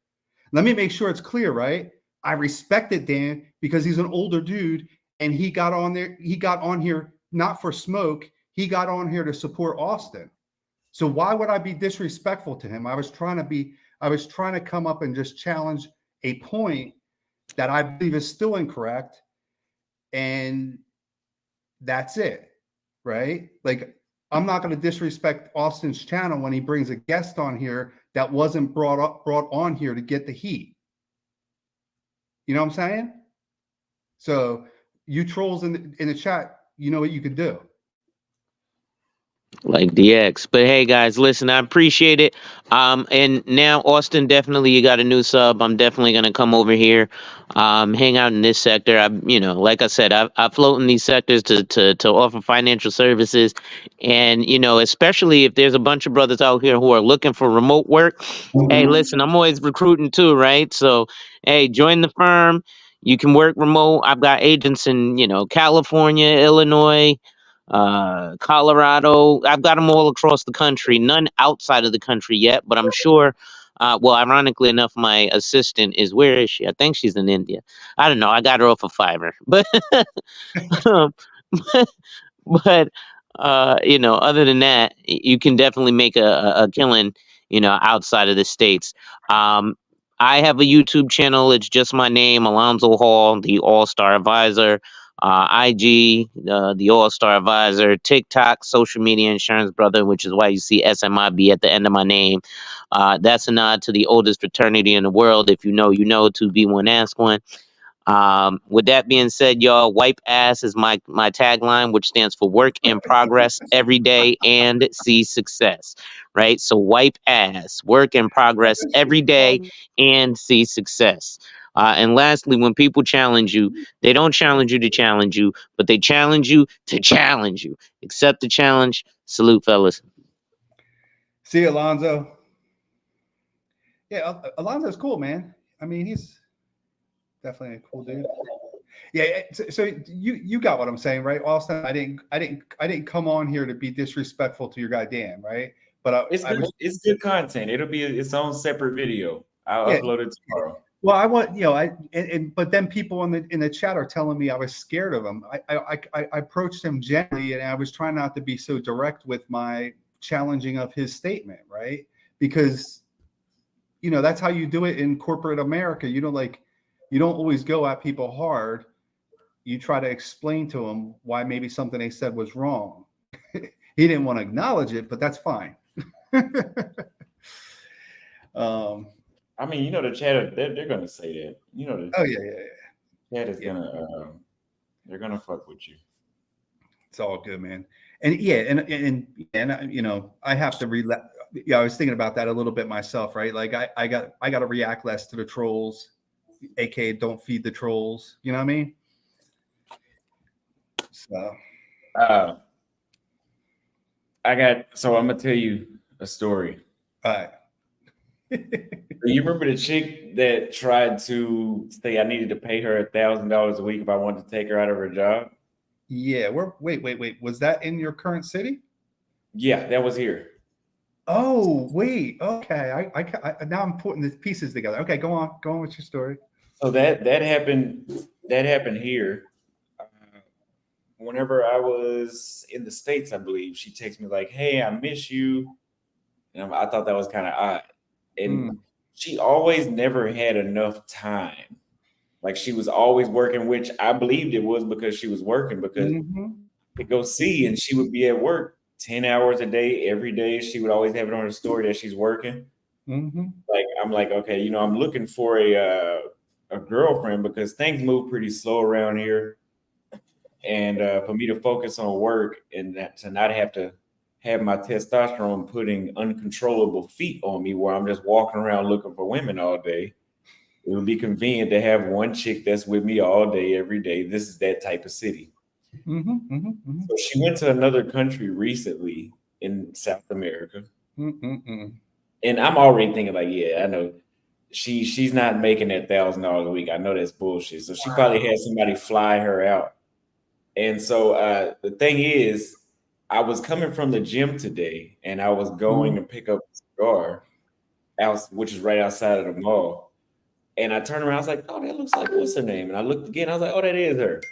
Let me make sure it's clear, right? I respected Dan because he's an older dude and he got on there. He got on here not for smoke. He got on here to support Austin. So why would I be disrespectful to him? I was trying to come up and just challenge a point that I believe is still incorrect. And that's it, right? Like, I'm not going to disrespect Austin's channel when he brings a guest on here that wasn't brought on here to get the heat. You know what I'm saying? So you trolls in the chat, you know what you could do. Like DX. But hey guys, listen, I appreciate it. And now Austin, definitely you got a new sub. I'm definitely gonna come over here, hang out in this sector. Like I said, I float in these sectors to offer financial services. And especially if there's a bunch of brothers out here who are looking for remote work. Hey, listen, I'm always recruiting too, right? So hey, join the firm. You can work remote. I've got agents in, California, Illinois, Colorado. I've got them all across the country, none outside of the country yet, but I'm sure. Well, ironically enough, my assistant where is she? I think she's in India. I don't know. I got her off of Fiverr, but, um, but other than that, you can definitely make a killing, outside of the States. I have a YouTube channel. It's just my name, Alonzo Hall, the All-Star Advisor. IG, the All-Star Advisor, TikTok, Social Media Insurance Brother, which is why you see SMIB at the end of my name. That's a nod to the oldest fraternity in the world. If you know, you know. 2B1 Ask One. With that being said, y'all, wipe ass is my tagline, which stands for work in progress every day and see success, right? So wipe ass, work in progress every day and see success. And lastly, when people challenge you, they don't challenge you to challenge you, but they challenge you to challenge you. Accept the challenge. Salute, fellas. See, Alonzo. Yeah, Alonzo's cool, man. I mean, he's definitely a cool dude. Yeah. So you got what I'm saying, right, Austin? I didn't come on here to be disrespectful to your guy Dan, right? But it's good content. It'll be its own separate video. I'll upload it tomorrow. Well, I want but then people in the chat are telling me I was scared of him. I approached him gently, and I was trying not to be so direct with my challenging of his statement, right? Because that's how you do it in corporate America. You don't always go at people hard. You try to explain to them why maybe something they said was wrong. He didn't want to acknowledge it, but that's fine. I mean, the chat, they're going to say that. Oh, yeah. Chat is going to, they're going to fuck with you. It's all good, man. And yeah, and I have to I was thinking about that a little bit myself, right? Like I got to react less to the trolls, aka don't feed the trolls. You know what I mean? So so I'm gonna tell you a story. All right. You remember the chick that tried to say I needed to pay her $1,000 a week if I wanted to take her out of her job? Yeah. Wait. Was that in your current city? Yeah, that was here. Oh, wait. Okay. I now I'm putting the pieces together. Okay, go on with your story. So that happened here. whenever I was in the States, I believe she texted me like, "Hey, I miss you," and I thought that was kind of odd. And she always never had enough time. Like she was always working, which I believed it was because she was working because to go see, and she would be at work 10 hours a day, every day. She would always have it on her story that she's working. Like I'm like, okay, you know, I'm looking for a girlfriend because things move pretty slow around here, and for me to focus on work and to not have to have my testosterone putting uncontrollable feet on me, where I'm just walking around looking for women all day. It would be convenient to have one chick that's with me all day, every day. This is that type of city. So she went to another country recently in South America. And I'm already thinking like, yeah, I know she's not making that $1,000 a week. I know that's bullshit. So she probably had somebody fly her out. And so the thing is, I was coming from the gym today and I was going to pick up a cigar out, which is right outside of the mall. And I turned around, I was like, oh, that looks like what's her name? And I looked again, I was like, oh, that is her.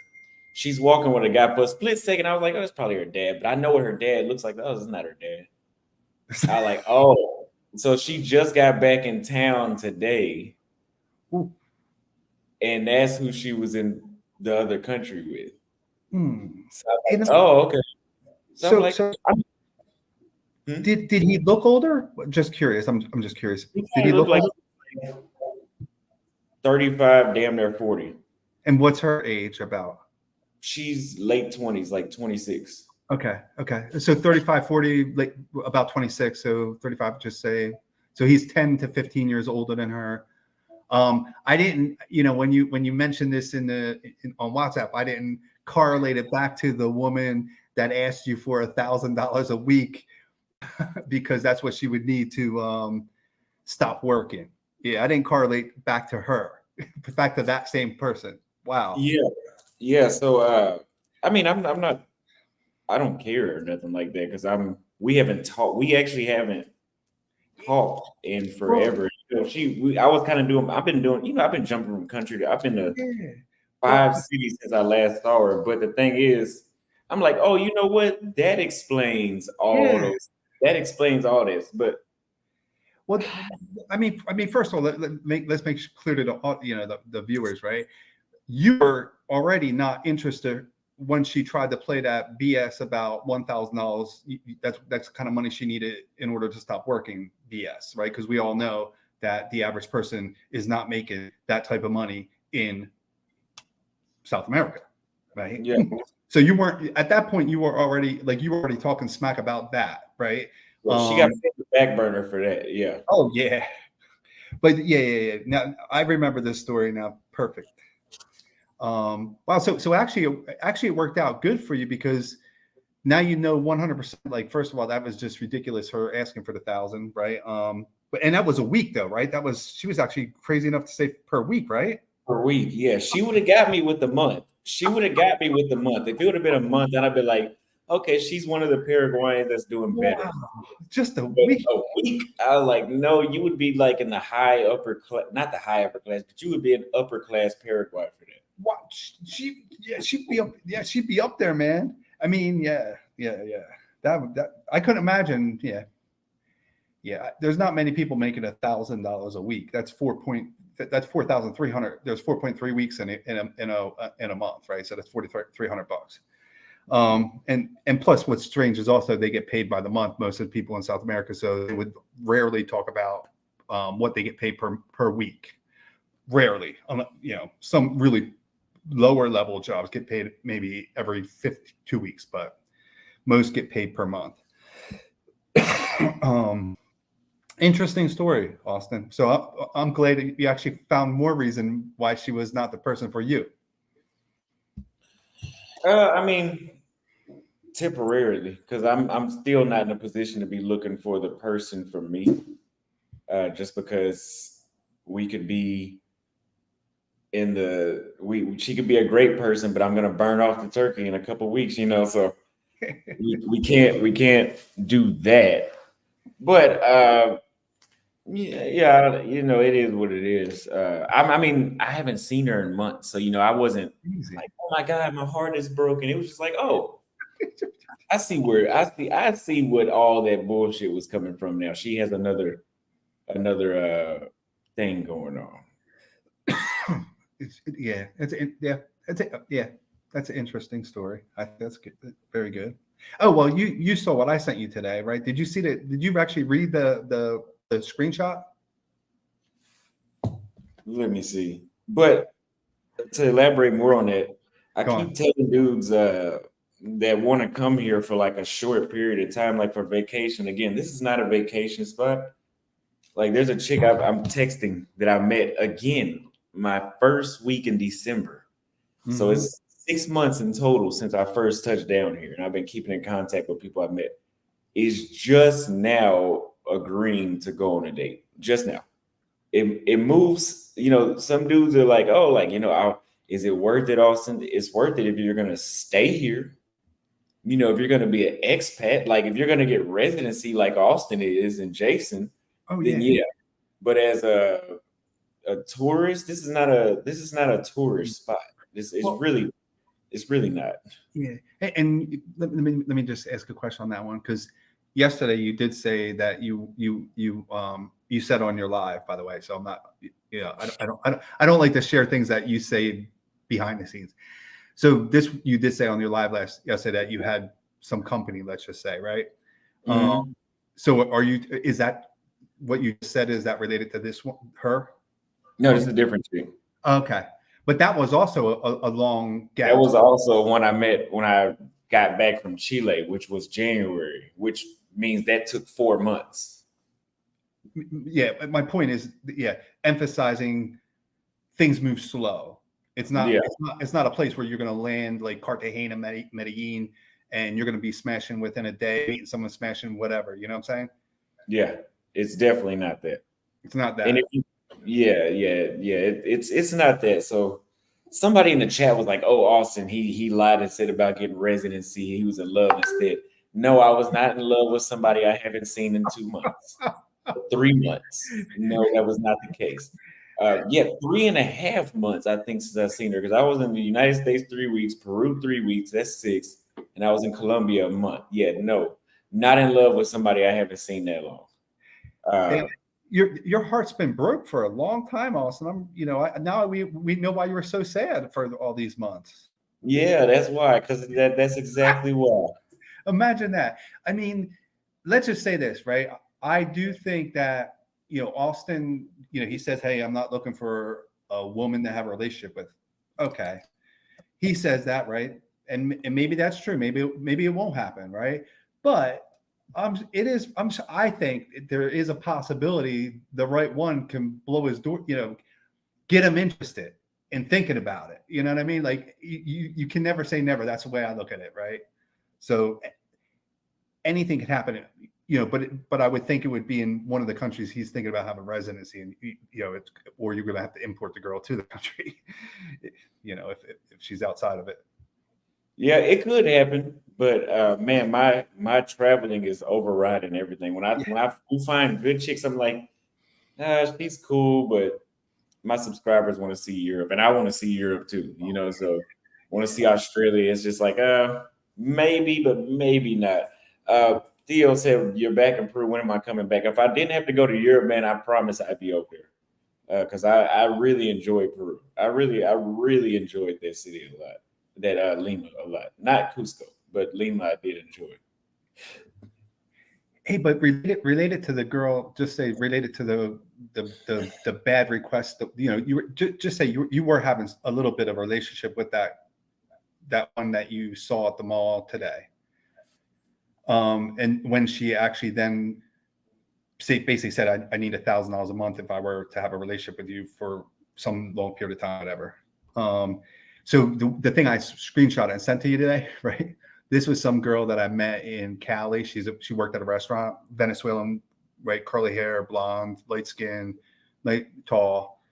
She's walking with a guy for a split second. I was like, oh, that's probably her dad. But I know what her dad looks like. Oh, this is not her dad. I was like, oh. So she just got back in town today. And that's who she was in the other country with. So I was like, oh, okay. Did he look older? Just curious. I'm just curious. Did he look like 35, damn near 40? And what's her age about? She's late 20s, like 26. Okay. So 35, 40, like about 26. So 35, just say. So he's 10 to 15 years older than her. I didn't, you know, when you mentioned this on WhatsApp, I didn't correlate it back to the woman that asked you for $1,000 a week because that's what she would need to stop working. Yeah, I didn't correlate back to her, back to that same person. Wow. Yeah. So I mean, I'm not. I don't care or nothing like that because we haven't talked. We actually haven't talked in forever. You know, I was kind of doing. I've been doing. You know, I've been jumping from country to. I've been to 5 cities since I last saw her. But the thing is, I'm like, oh, you know what? That explains all those. That explains all this. But well, I mean, first of all, let's make clear to the viewers, right? You were already not interested when she tried to play that BS about $1,000. That's the kind of money she needed in order to stop working. BS, right? Because we all know that the average person is not making that type of money in South America, right? Yeah. So you weren't at that point. You were already talking smack about that, right? Well, she got the back burner for that. Yeah. Oh yeah. But yeah. Now I remember this story now. Perfect. Wow. So actually it worked out good for you because now you know 100%. Like, first of all, that was just ridiculous. Her asking for the 1,000, right? And that was a week though, right? She was actually crazy enough to say per week, right? Per week, yeah. She would have got me with the month. If it would have been a month, then I'd be like, okay, she's one of the Paraguayans that's doing better. Wow. Just a week. A week? I was like, no, you would be like in the high upper class, not the high upper class, but you would be an upper class Paraguay for that. What? She'd be up. Yeah, she'd be up there, man. I mean, yeah. That I couldn't imagine. Yeah. There's not many people making $1,000 a week. That's 4,300. There's 4.3 weeks in a month, right? So that's $4,300. And plus, what's strange is also they get paid by the month. Most of the people in South America, so they would rarely talk about what they get paid per week. Rarely, you know, some really lower level jobs get paid maybe every 52 weeks, but most get paid per month. Interesting story, Austin. So I'm glad you actually found more reason why she was not the person for you. I mean, temporarily, because I'm still not in a position to be looking for the person for me. Just because we could be she could be a great person, but I'm gonna burn off the turkey in a couple of weeks, you know. So we can't do that. But Yeah, it is what it is. I mean, I haven't seen her in months, so I wasn't Easy. like, oh my God, my heart is broken. It was just like, oh, I see what all that bullshit was coming from now. She has another thing going on. That's an interesting story. I think that's good. Very good. Oh well, you saw what I sent you today, right? Did you see that? Did you actually read the screenshot? Let me see. But to elaborate more on that, I Go keep on. telling dudes that want to come here for like a short period of time, like for vacation. Again, this is not a vacation spot. Like there's a chick I'm texting that I met again my first week in December. So Mhm. it's 6 months in total since I first touched down here, and I've been keeping in contact with people I met. Is just now agreeing to go on a date. Just now. It moves, some dudes are like, oh, like, is it worth it, Austin? It's worth it if you're gonna stay here. If you're gonna be an expat, like if you're gonna get residency like Austin is and Jason, Oh then yeah. yeah. But as a tourist, this is not a tourist spot. This is Well, really it's really not. yeah. And let me just ask a question on that one, because yesterday you did say that you said on your live, by the way. So I'm not, I don't like to share things that you say behind the scenes. So this you did say on your live yesterday that you had some company, let's just say, right? Mhm. So is that what you said? Is that related to this one, her? No, there's a difference thing. Okay, but that was also a long That gap. was also one I met when I got back from Chile, which was January, which means that took 4 months. Yeah, my point is, yeah, emphasizing things move slow. It's not Yeah, it's not a place where you're going to land like Cartagena, Medellin, and you're going to be smashing within a day, meeting someone, smashing whatever. You know what I'm saying? yeah, it's definitely not that. It's not And that. if you, yeah, it's not that. So somebody in the chat was like, "Oh, Austin, he lied and said about getting residency. He was in love instead." No, I was not in love with somebody I haven't seen in 2 months, 3 months. No, that was not the case. Yeah, 3.5 months, I think, since I've seen her, because I was in the United States 3 weeks, Peru 3 weeks, that's 6, and I was in Colombia a month. Yeah, no, not in love with somebody I haven't seen that long. And Uh, your heart's been broke for a long time, Austin. Now we know why you were so sad for all these months. yeah, that's why, because that's exactly why. Imagine that. I mean, let's just say this, right? I do think that, Austin, he says, "Hey, I'm not looking for a woman to have a relationship with." Okay. He says that, right? And maybe that's true. Maybe it won't happen, right? But I think there is a possibility the right one can blow his door, get him interested in thinking about it. You know what I mean? Like you can never say never. That's the way I look at it, right? So anything could happen, but I would think it would be in one of the countries he's thinking about having residency, and or you're going to have to import the girl to the country, if she's outside of it. Yeah, it could happen, but man, my traveling is overriding everything. When I find good chicks, I'm like, she's cool, but my subscribers want to see Europe, and I want to see Europe too. So want to see Australia. It's just like, maybe, but maybe not. Theo said, "You're back in Peru. When am I coming back?" If I didn't have to go to Europe, man, I promise I'd be over there. Because I really enjoy Peru. I really enjoyed that city a lot. That Lima a lot. Not Cusco, but Lima I did enjoy. Hey, but related to the girl, just say related to the bad request that you were just say you were having a little bit of a relationship with that one that you saw at the mall today. And when she actually then basically said, I need $1,000 a month if I were to have a relationship with you for some long period of time, whatever. So the thing I screenshot and sent to you today, right? This was some girl that I met in Cali. She worked at a restaurant, Venezuelan, right? Curly hair, blonde, light skin, tall,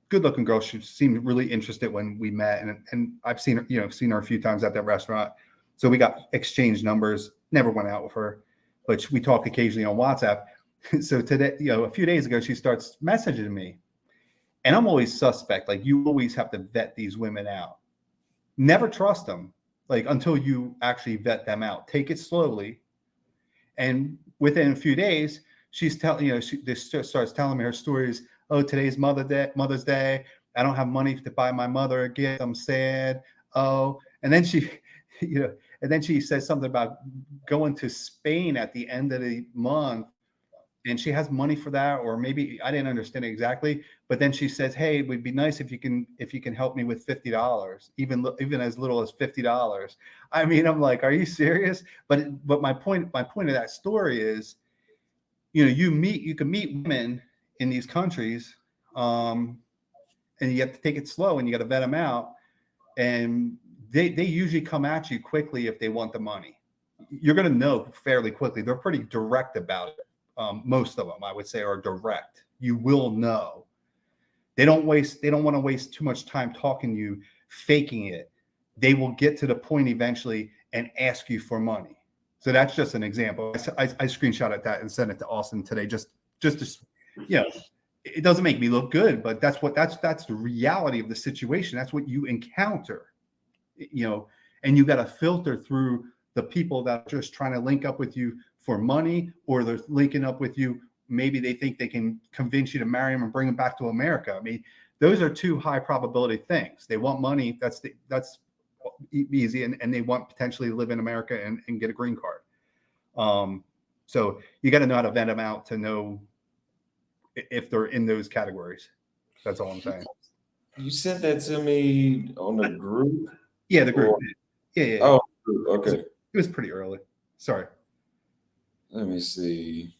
good looking girl. She seemed really interested when we met, and I've seen her a few times at that restaurant. So we got exchanged numbers. Never went out with her, but we talk occasionally on WhatsApp. So today, a few days ago, she starts messaging me, and I'm always suspect. Like, you always have to vet these women out. Never trust them, like, until you actually vet them out. Take it slowly. And within a few days, she's telling, she starts telling me her stories. Oh, today's Mother's Day. I don't have money to buy my mother a gift. I'm sad. Oh, and then she, and then she says something about going to Spain at the end of the month, and she has money for that, or maybe I didn't understand it exactly. But then she says, "Hey, it would be nice if you can help me with $50, even as little as $50." I mean, I'm like, are you serious? But my point of that story is, you can meet women in these countries, and you have to take it slow, and you got to vet them out, and they usually come at you quickly if they want the money. You're going to know fairly quickly. They're pretty direct about it. Most of them, I would say, are direct. You will know. They don't want to waste too much time talking to you, faking it. They will get to the point eventually and ask you for money. So that's just an example. I screenshotted that and sent it to Austin today. Just to, it doesn't make me look good, but that's the reality of the situation. That's what you encounter, and you got to filter through the people that are just trying to link up with you for money, or they're linking up with you. Maybe they think they can convince you to marry them and bring them back to America. I mean, those are two high probability things. They want money. That's easy. And they want potentially to live in America and get a green card. So you got to know how to vet them out to know if they're in those categories. That's all I'm saying. You sent that to me on the group? Yeah, the group. Yeah. Oh, okay. It was pretty early. Sorry. Let me see.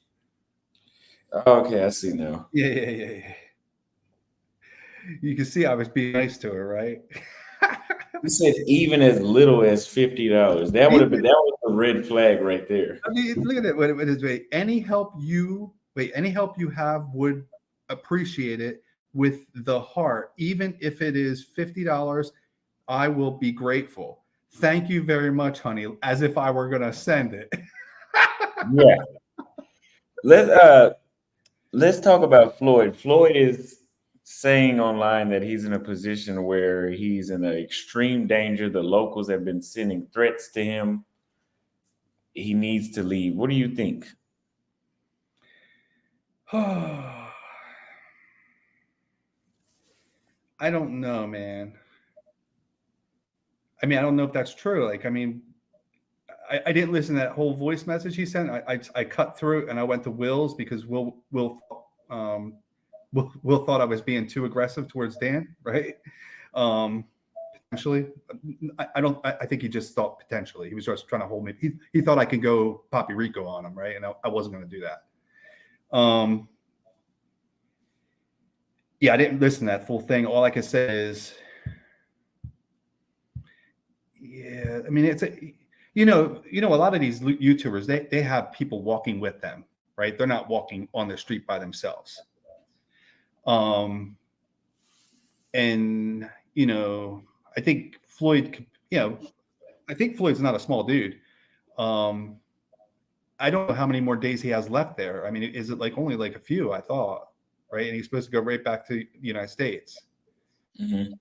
Okay, I see now. Yeah. You can see I was being nice to her, right? You said even as little as $50. That was a red flag right there. I mean, look at it. What it is, any help you have, would appreciate it with the heart, even if it is $50. I will be grateful. Thank you very much, honey. As if I were gonna send it. Yeah. Let's talk about Floyd. Floyd is saying online that he's in a position where he's in extreme danger. The locals have been sending threats to him. He needs to leave. What do you think? I don't know, man. I mean, I don't know if that's true. Like, I mean, I didn't listen to that whole voice message he sent. I cut through it and I went to Will's because Will thought I was being too aggressive towards Dan, right? Potentially. I think he just thought potentially. He was just trying to hold me. He thought I could go Papi Rico on him, right? And I wasn't going to do that. Yeah, I didn't listen to that full thing. All I can say is, yeah, I mean, it's a lot of these YouTubers, they have people walking with them, right? They're not walking on the street by themselves. And I think Floyd, I think Floyd's not a small dude. I don't know how many more days he has left there. I mean, is it only a few, I thought, right? And he's supposed to go right back to the United States. Mm-hmm.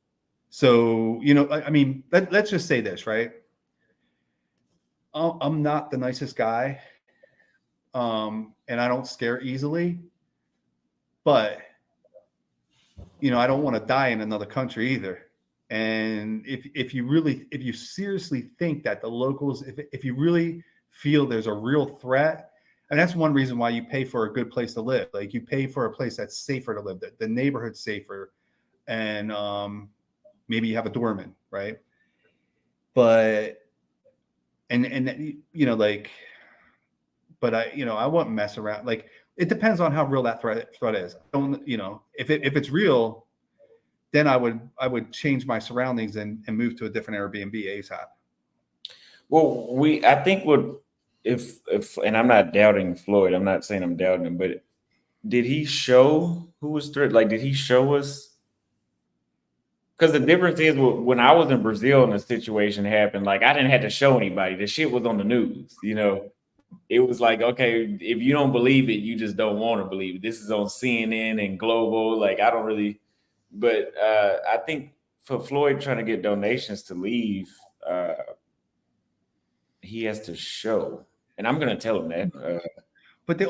So, I mean, let's just say this, right? I'm not the nicest guy, and I don't scare easily, but, I don't want to die in another country either. And if you seriously think that the locals, if you really feel there's a real threat, and that's one reason why you pay for a good place to live. Like, you pay for a place that's safer to live, the neighborhood's safer, and maybe you have a doorman, right? But but I wouldn't mess around. Like, it depends on how real that threat is. If it's real, then I would change my surroundings and move to a different Airbnb ASAP. Well, I think if and I'm not doubting Floyd. I'm not saying I'm doubting him, but did he show who was threat? Like, did he show us? Because the difference is, when I was in Brazil and the situation happened, I didn't have to show anybody. The shit was on the news, it was like, okay, if you don't believe it, you just don't want to believe it. This is on CNN and Global. Like, I don't really, but I think for Floyd trying to get donations to leave, he has to show, and I'm gonna tell him that. But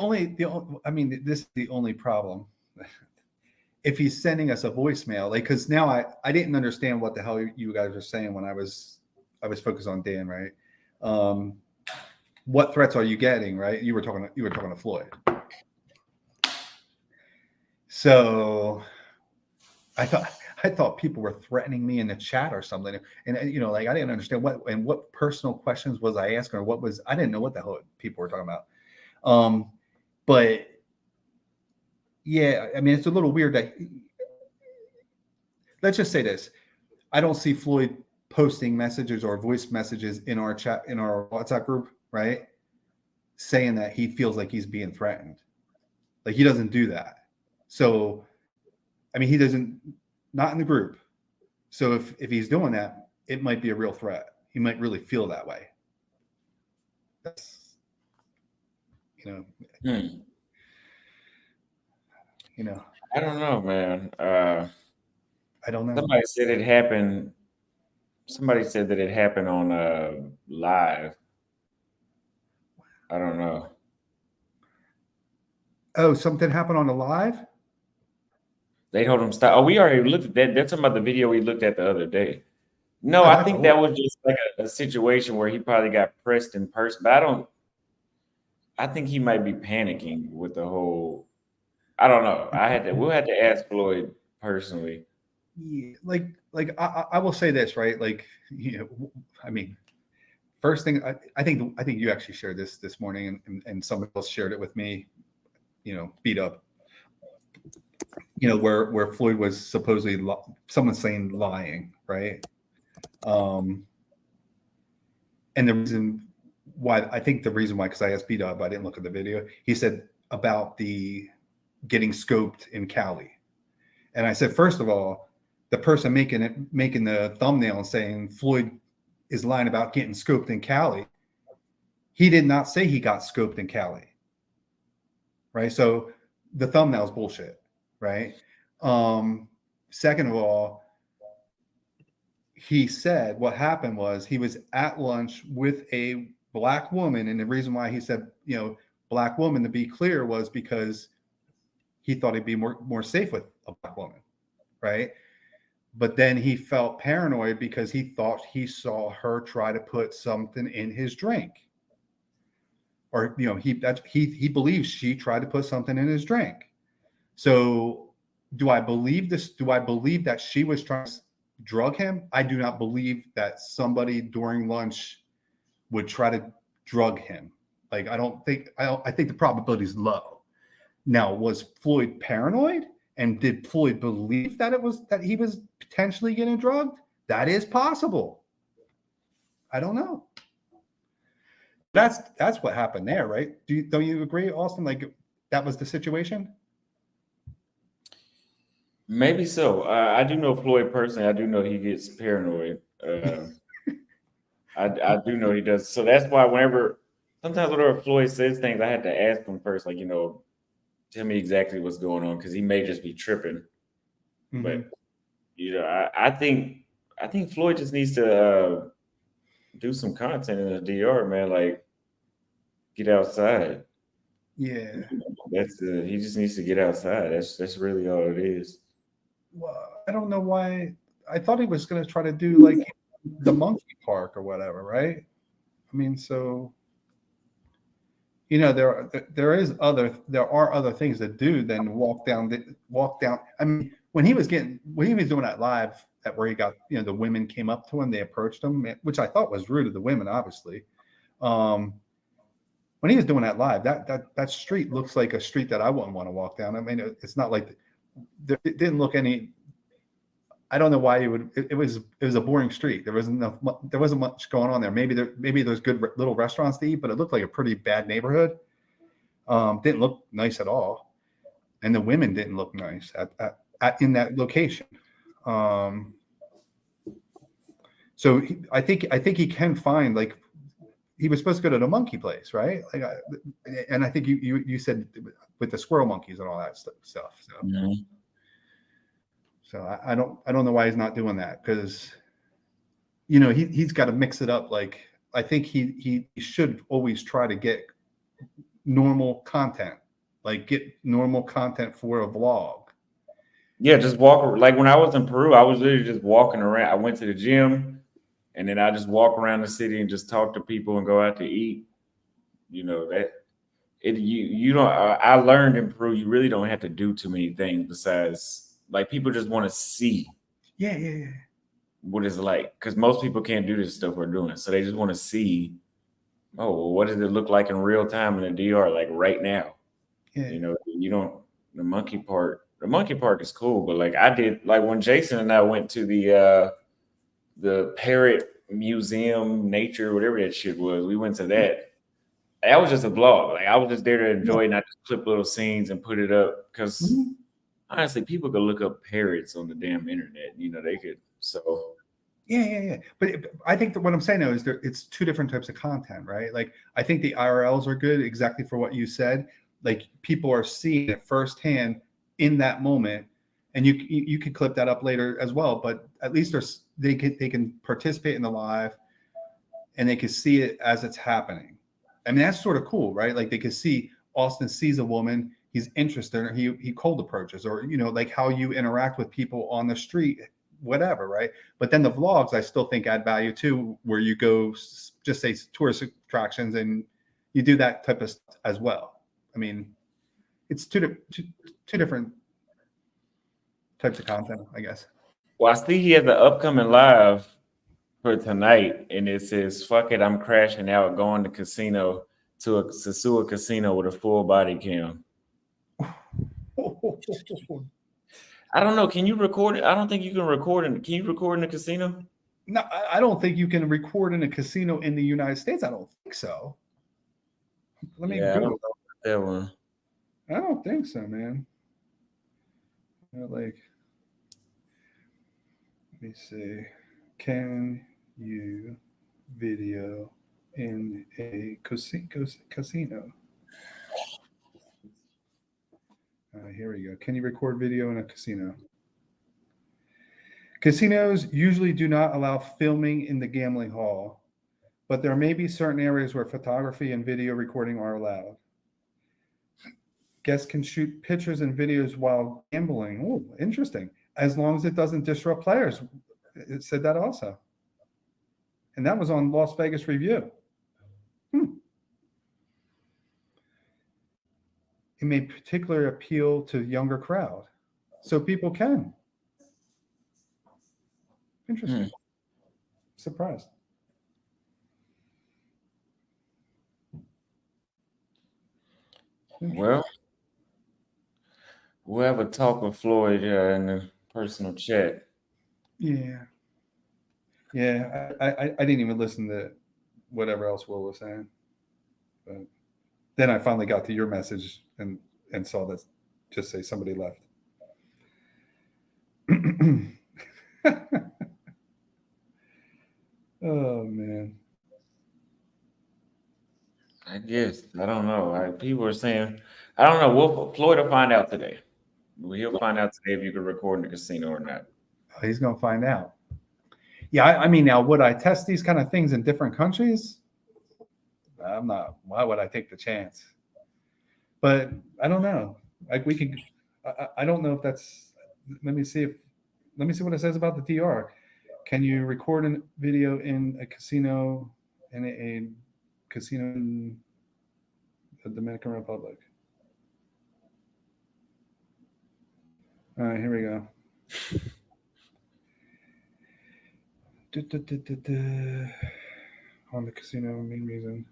I mean, this is the only problem. If he's sending us a voicemail, like, because now I didn't understand what the hell you guys were saying when I was focused on Dan, right? What threats are you getting, right? You were talking to Floyd. So I thought people were threatening me in the chat or something, and you know, like, I didn't understand what personal questions was I asking, or I didn't know what the hell people were talking about. But yeah, I mean, it's a little weird that, let's just say this. I don't see Floyd posting messages or voice messages in our chat, in our WhatsApp group, right? Saying that he feels like he's being threatened. Like, he doesn't do that. So, I mean, he doesn't, not in the group. So if he's doing that, it might be a real threat. He might really feel that way. That's, you know, you know, I don't know, man. I don't know. Somebody said it happened. Somebody said that it happened on live. I don't know. Oh, something happened on the live? They told him stop. Oh, we already looked at that. That's about the video we looked at the other day. No, Oh, I that's think old. that was just like a situation where he probably got pressed in person. But I think he might be panicking with the whole. I don't know. We'll have to ask Floyd personally. Yeah, like I will say this, right? Like, you know, I mean, first thing, I think you actually shared this morning, and somebody else shared it with me. You know, beat up. You know, where Floyd was supposedly someone's saying lying, right? And the reason why, because I asked B-Dub, I didn't look at the video. He said about the getting scoped in Cali, and I said, first of all, the person making the thumbnail and saying Floyd is lying about getting scoped in Cali, he did not say he got scoped in Cali, right? So the thumbnail's bullshit, right? Second of all, he said what happened was he was at lunch with a black woman, and the reason why he said, you know, black woman, to be clear, was because he thought he'd be more safe with a black woman, right? But then he felt paranoid because he thought he saw her try to put something in his drink, or, you know, he believes she tried to put something in his drink. So do I believe this? Do I believe that she was trying to drug him? I do not believe that somebody during lunch would try to drug him. Like, I think the probability is low. Now, was Floyd paranoid? And did Floyd believe that he was potentially getting drugged? That is possible. I don't know. That's what happened there, right? Don't you agree, Austin? Like, that was the situation? Maybe so. I do know Floyd personally. I do know he gets paranoid. I do know he does. So that's why sometimes whenever Floyd says things, I had to ask him first, like, you know, tell me exactly what's going on, because he may just be tripping. Mm-hmm. But, you know, I think Floyd just needs to do some content in the DR, man. Like, get outside. Yeah, he just needs to get outside. That's really all it is. Well, I don't know why. I thought he was going to try to do like the monkey park or whatever, right? I mean, so, you know, there are other things to do than walk down. I mean, when he was doing that live, where he got, you know, the women came up to him, they approached him, which I thought was rude of the women, obviously. When he was doing that live, that street looks like a street that I wouldn't want to walk down. I mean, it's not like it didn't look any. I don't know why you would. It was a boring street. There wasn't much going on there. Maybe there's good little restaurants to eat, but it looked like a pretty bad neighborhood. Didn't look nice at all, and the women didn't look nice in that location. So I think he can find, like, he was supposed to go to the monkey place, right? Like, and I think you said with the squirrel monkeys and all that stuff. So, so I don't know why he's not doing that, because, you know, he's got to mix it up. Like, I think he should always try to get normal content, like get normal content for a vlog. Yeah, just walk. Like when I was in Peru, I was literally just walking around. I went to the gym, and then I just walk around the city and just talk to people and go out to eat. You know that you don't. I learned in Peru, you really don't have to do too many things besides, like, people just want to see. Yeah. What it's like, because most people can't do this stuff we're doing, so they just want to see, oh, well, what does it look like in real time in the DR, like right now? Yeah. You know, you don't. The monkey park is cool, but like I did, like when Jason and I went to the parrot museum, nature, whatever that shit was, we went to that. That was just a vlog. Like I was just there to enjoy it, and I just clip little scenes and put it up, because honestly, people could look up parrots on the damn internet. You know, they could. So yeah. But I think that what I'm saying now is it's two different types of content, right? Like, I think the IRLs are good exactly for what you said. Like, people are seeing it firsthand in that moment, and you can clip that up later as well. But at least they can participate in the live, and they can see it as it's happening. I mean, that's sort of cool, right? Like, they can see Austin sees a woman, he's interested in her, he cold approaches, or, you know, like how you interact with people on the street, whatever, right? But then the vlogs, I still think, add value too, where you go, just say tourist attractions, and you do that type of stuff as well. I mean, it's two different types of content, I guess. well, I see he has an upcoming live for tonight, and it says, "Fuck it, I'm crashing out, going to casino to a Sasua casino with a full body cam." I don't know. Can you record it? I don't think you can record it. Can you record in a casino? No, I don't think you can record in a casino in the United States. I don't think so. Let me I don't Google. know about that one. I don't think so, man. Like, let me see. Can you video in a casino? Here we go. Can you record video in a casino? Casinos usually do not allow filming in the gambling hall, but there may be certain areas where photography and video recording are allowed. Guests can shoot pictures and videos while gambling. Oh, interesting. As long as it doesn't disrupt players. It said that also. And that was on Las Vegas Review. It may particularly appeal to younger crowd. So people can. Interesting. Surprised. Well, we'll have a talk with Floyd in the personal chat. Yeah. I didn't even listen to whatever else Will was saying. But then I finally got to your message and saw that just say somebody left. Oh, man. I guess. I don't know. People are saying, I don't know. Floyd will find out today. He'll find out today if you can record in the casino or not. Oh, he's going to find out. Yeah, I mean, now, would I test these kind of things in different countries? I'm not. Why would I take the chance? But I don't know. Like, we could. I don't know if that's. Let me see what it says about the DR. Can you record a video in a casino in the Dominican Republic? All right, here we go. On the casino, main reason.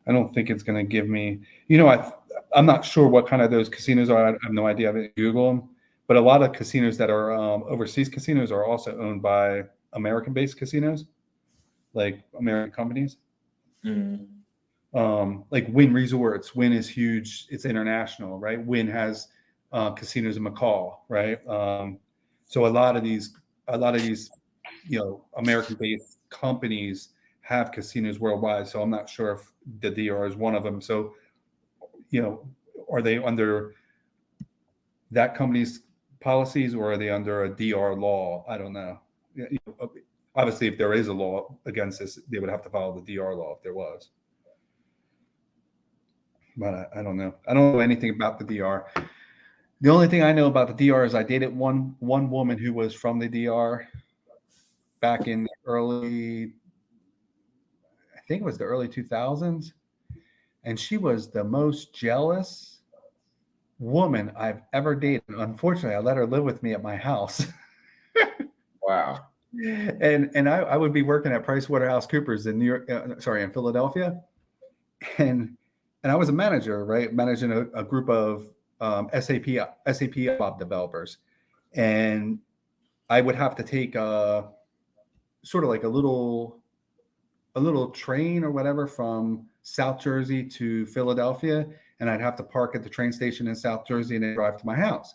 I don't think it's going to give me. You know, I'm not sure what kind of those casinos are. I have no idea. I haven't Googled them. But a lot of casinos that are overseas casinos are also owned by American-based casinos, like American companies. Like Wynn Resorts. Wynn is huge. It's international, right? Wynn has casinos in Macau, right? So a lot of these, you know, American-based companies have casinos worldwide. So I'm not sure if the DR is one of them. So, are they under that company's policies or are they under a DR law? I don't know. Obviously, if there is a law against this, they would have to follow the DR law if there was. But I don't know. I don't know anything about the DR. The only thing I know about the DR is I dated one woman who was from the DR back in the early 2000s. And she was the most jealous woman I've ever dated. Unfortunately, I let her live with me at my house. Wow. And I would be working at PricewaterhouseCoopers in Philadelphia. And I was a manager, right? Managing a group of SAP web developers. And I would have to take sort of like a little train or whatever from South Jersey to Philadelphia. And I'd have to park at the train station in South Jersey and then drive to my house.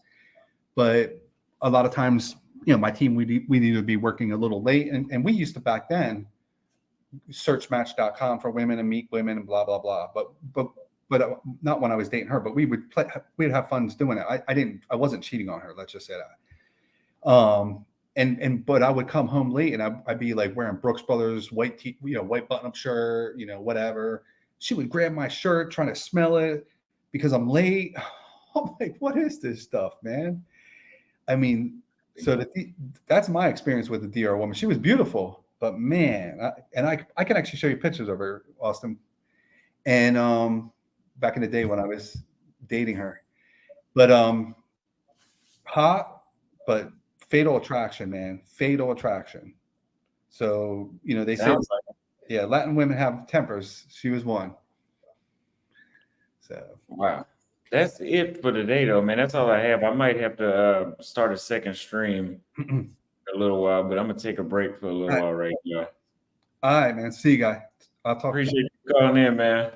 But a lot of times, my team, we'd either be working a little late. And we used to back then search match.com for women and meet women and blah, blah, blah. But not when I was dating her, but we'd have fun doing it. I wasn't cheating on her. Let's just say that. But I would come home late and I'd be like wearing Brooks Brothers white button-up shirt, whatever. She would grab my shirt, trying to smell it because I'm late. I'm like, what is this stuff, man? I mean, so that's my experience with the DR woman. She was beautiful, but man, I can actually show you pictures of her, Austin. And back in the day when I was dating her, but hot, but fatal attraction, man, fatal attraction. So they say, yeah, Latin women have tempers. She was one. So wow, that's it for today, though, man. That's all I have. I might have to start a second stream a little while, but I'm gonna take a break for a little while right now. All right, man. See you guys. I'll talk. Appreciate you calling in, man.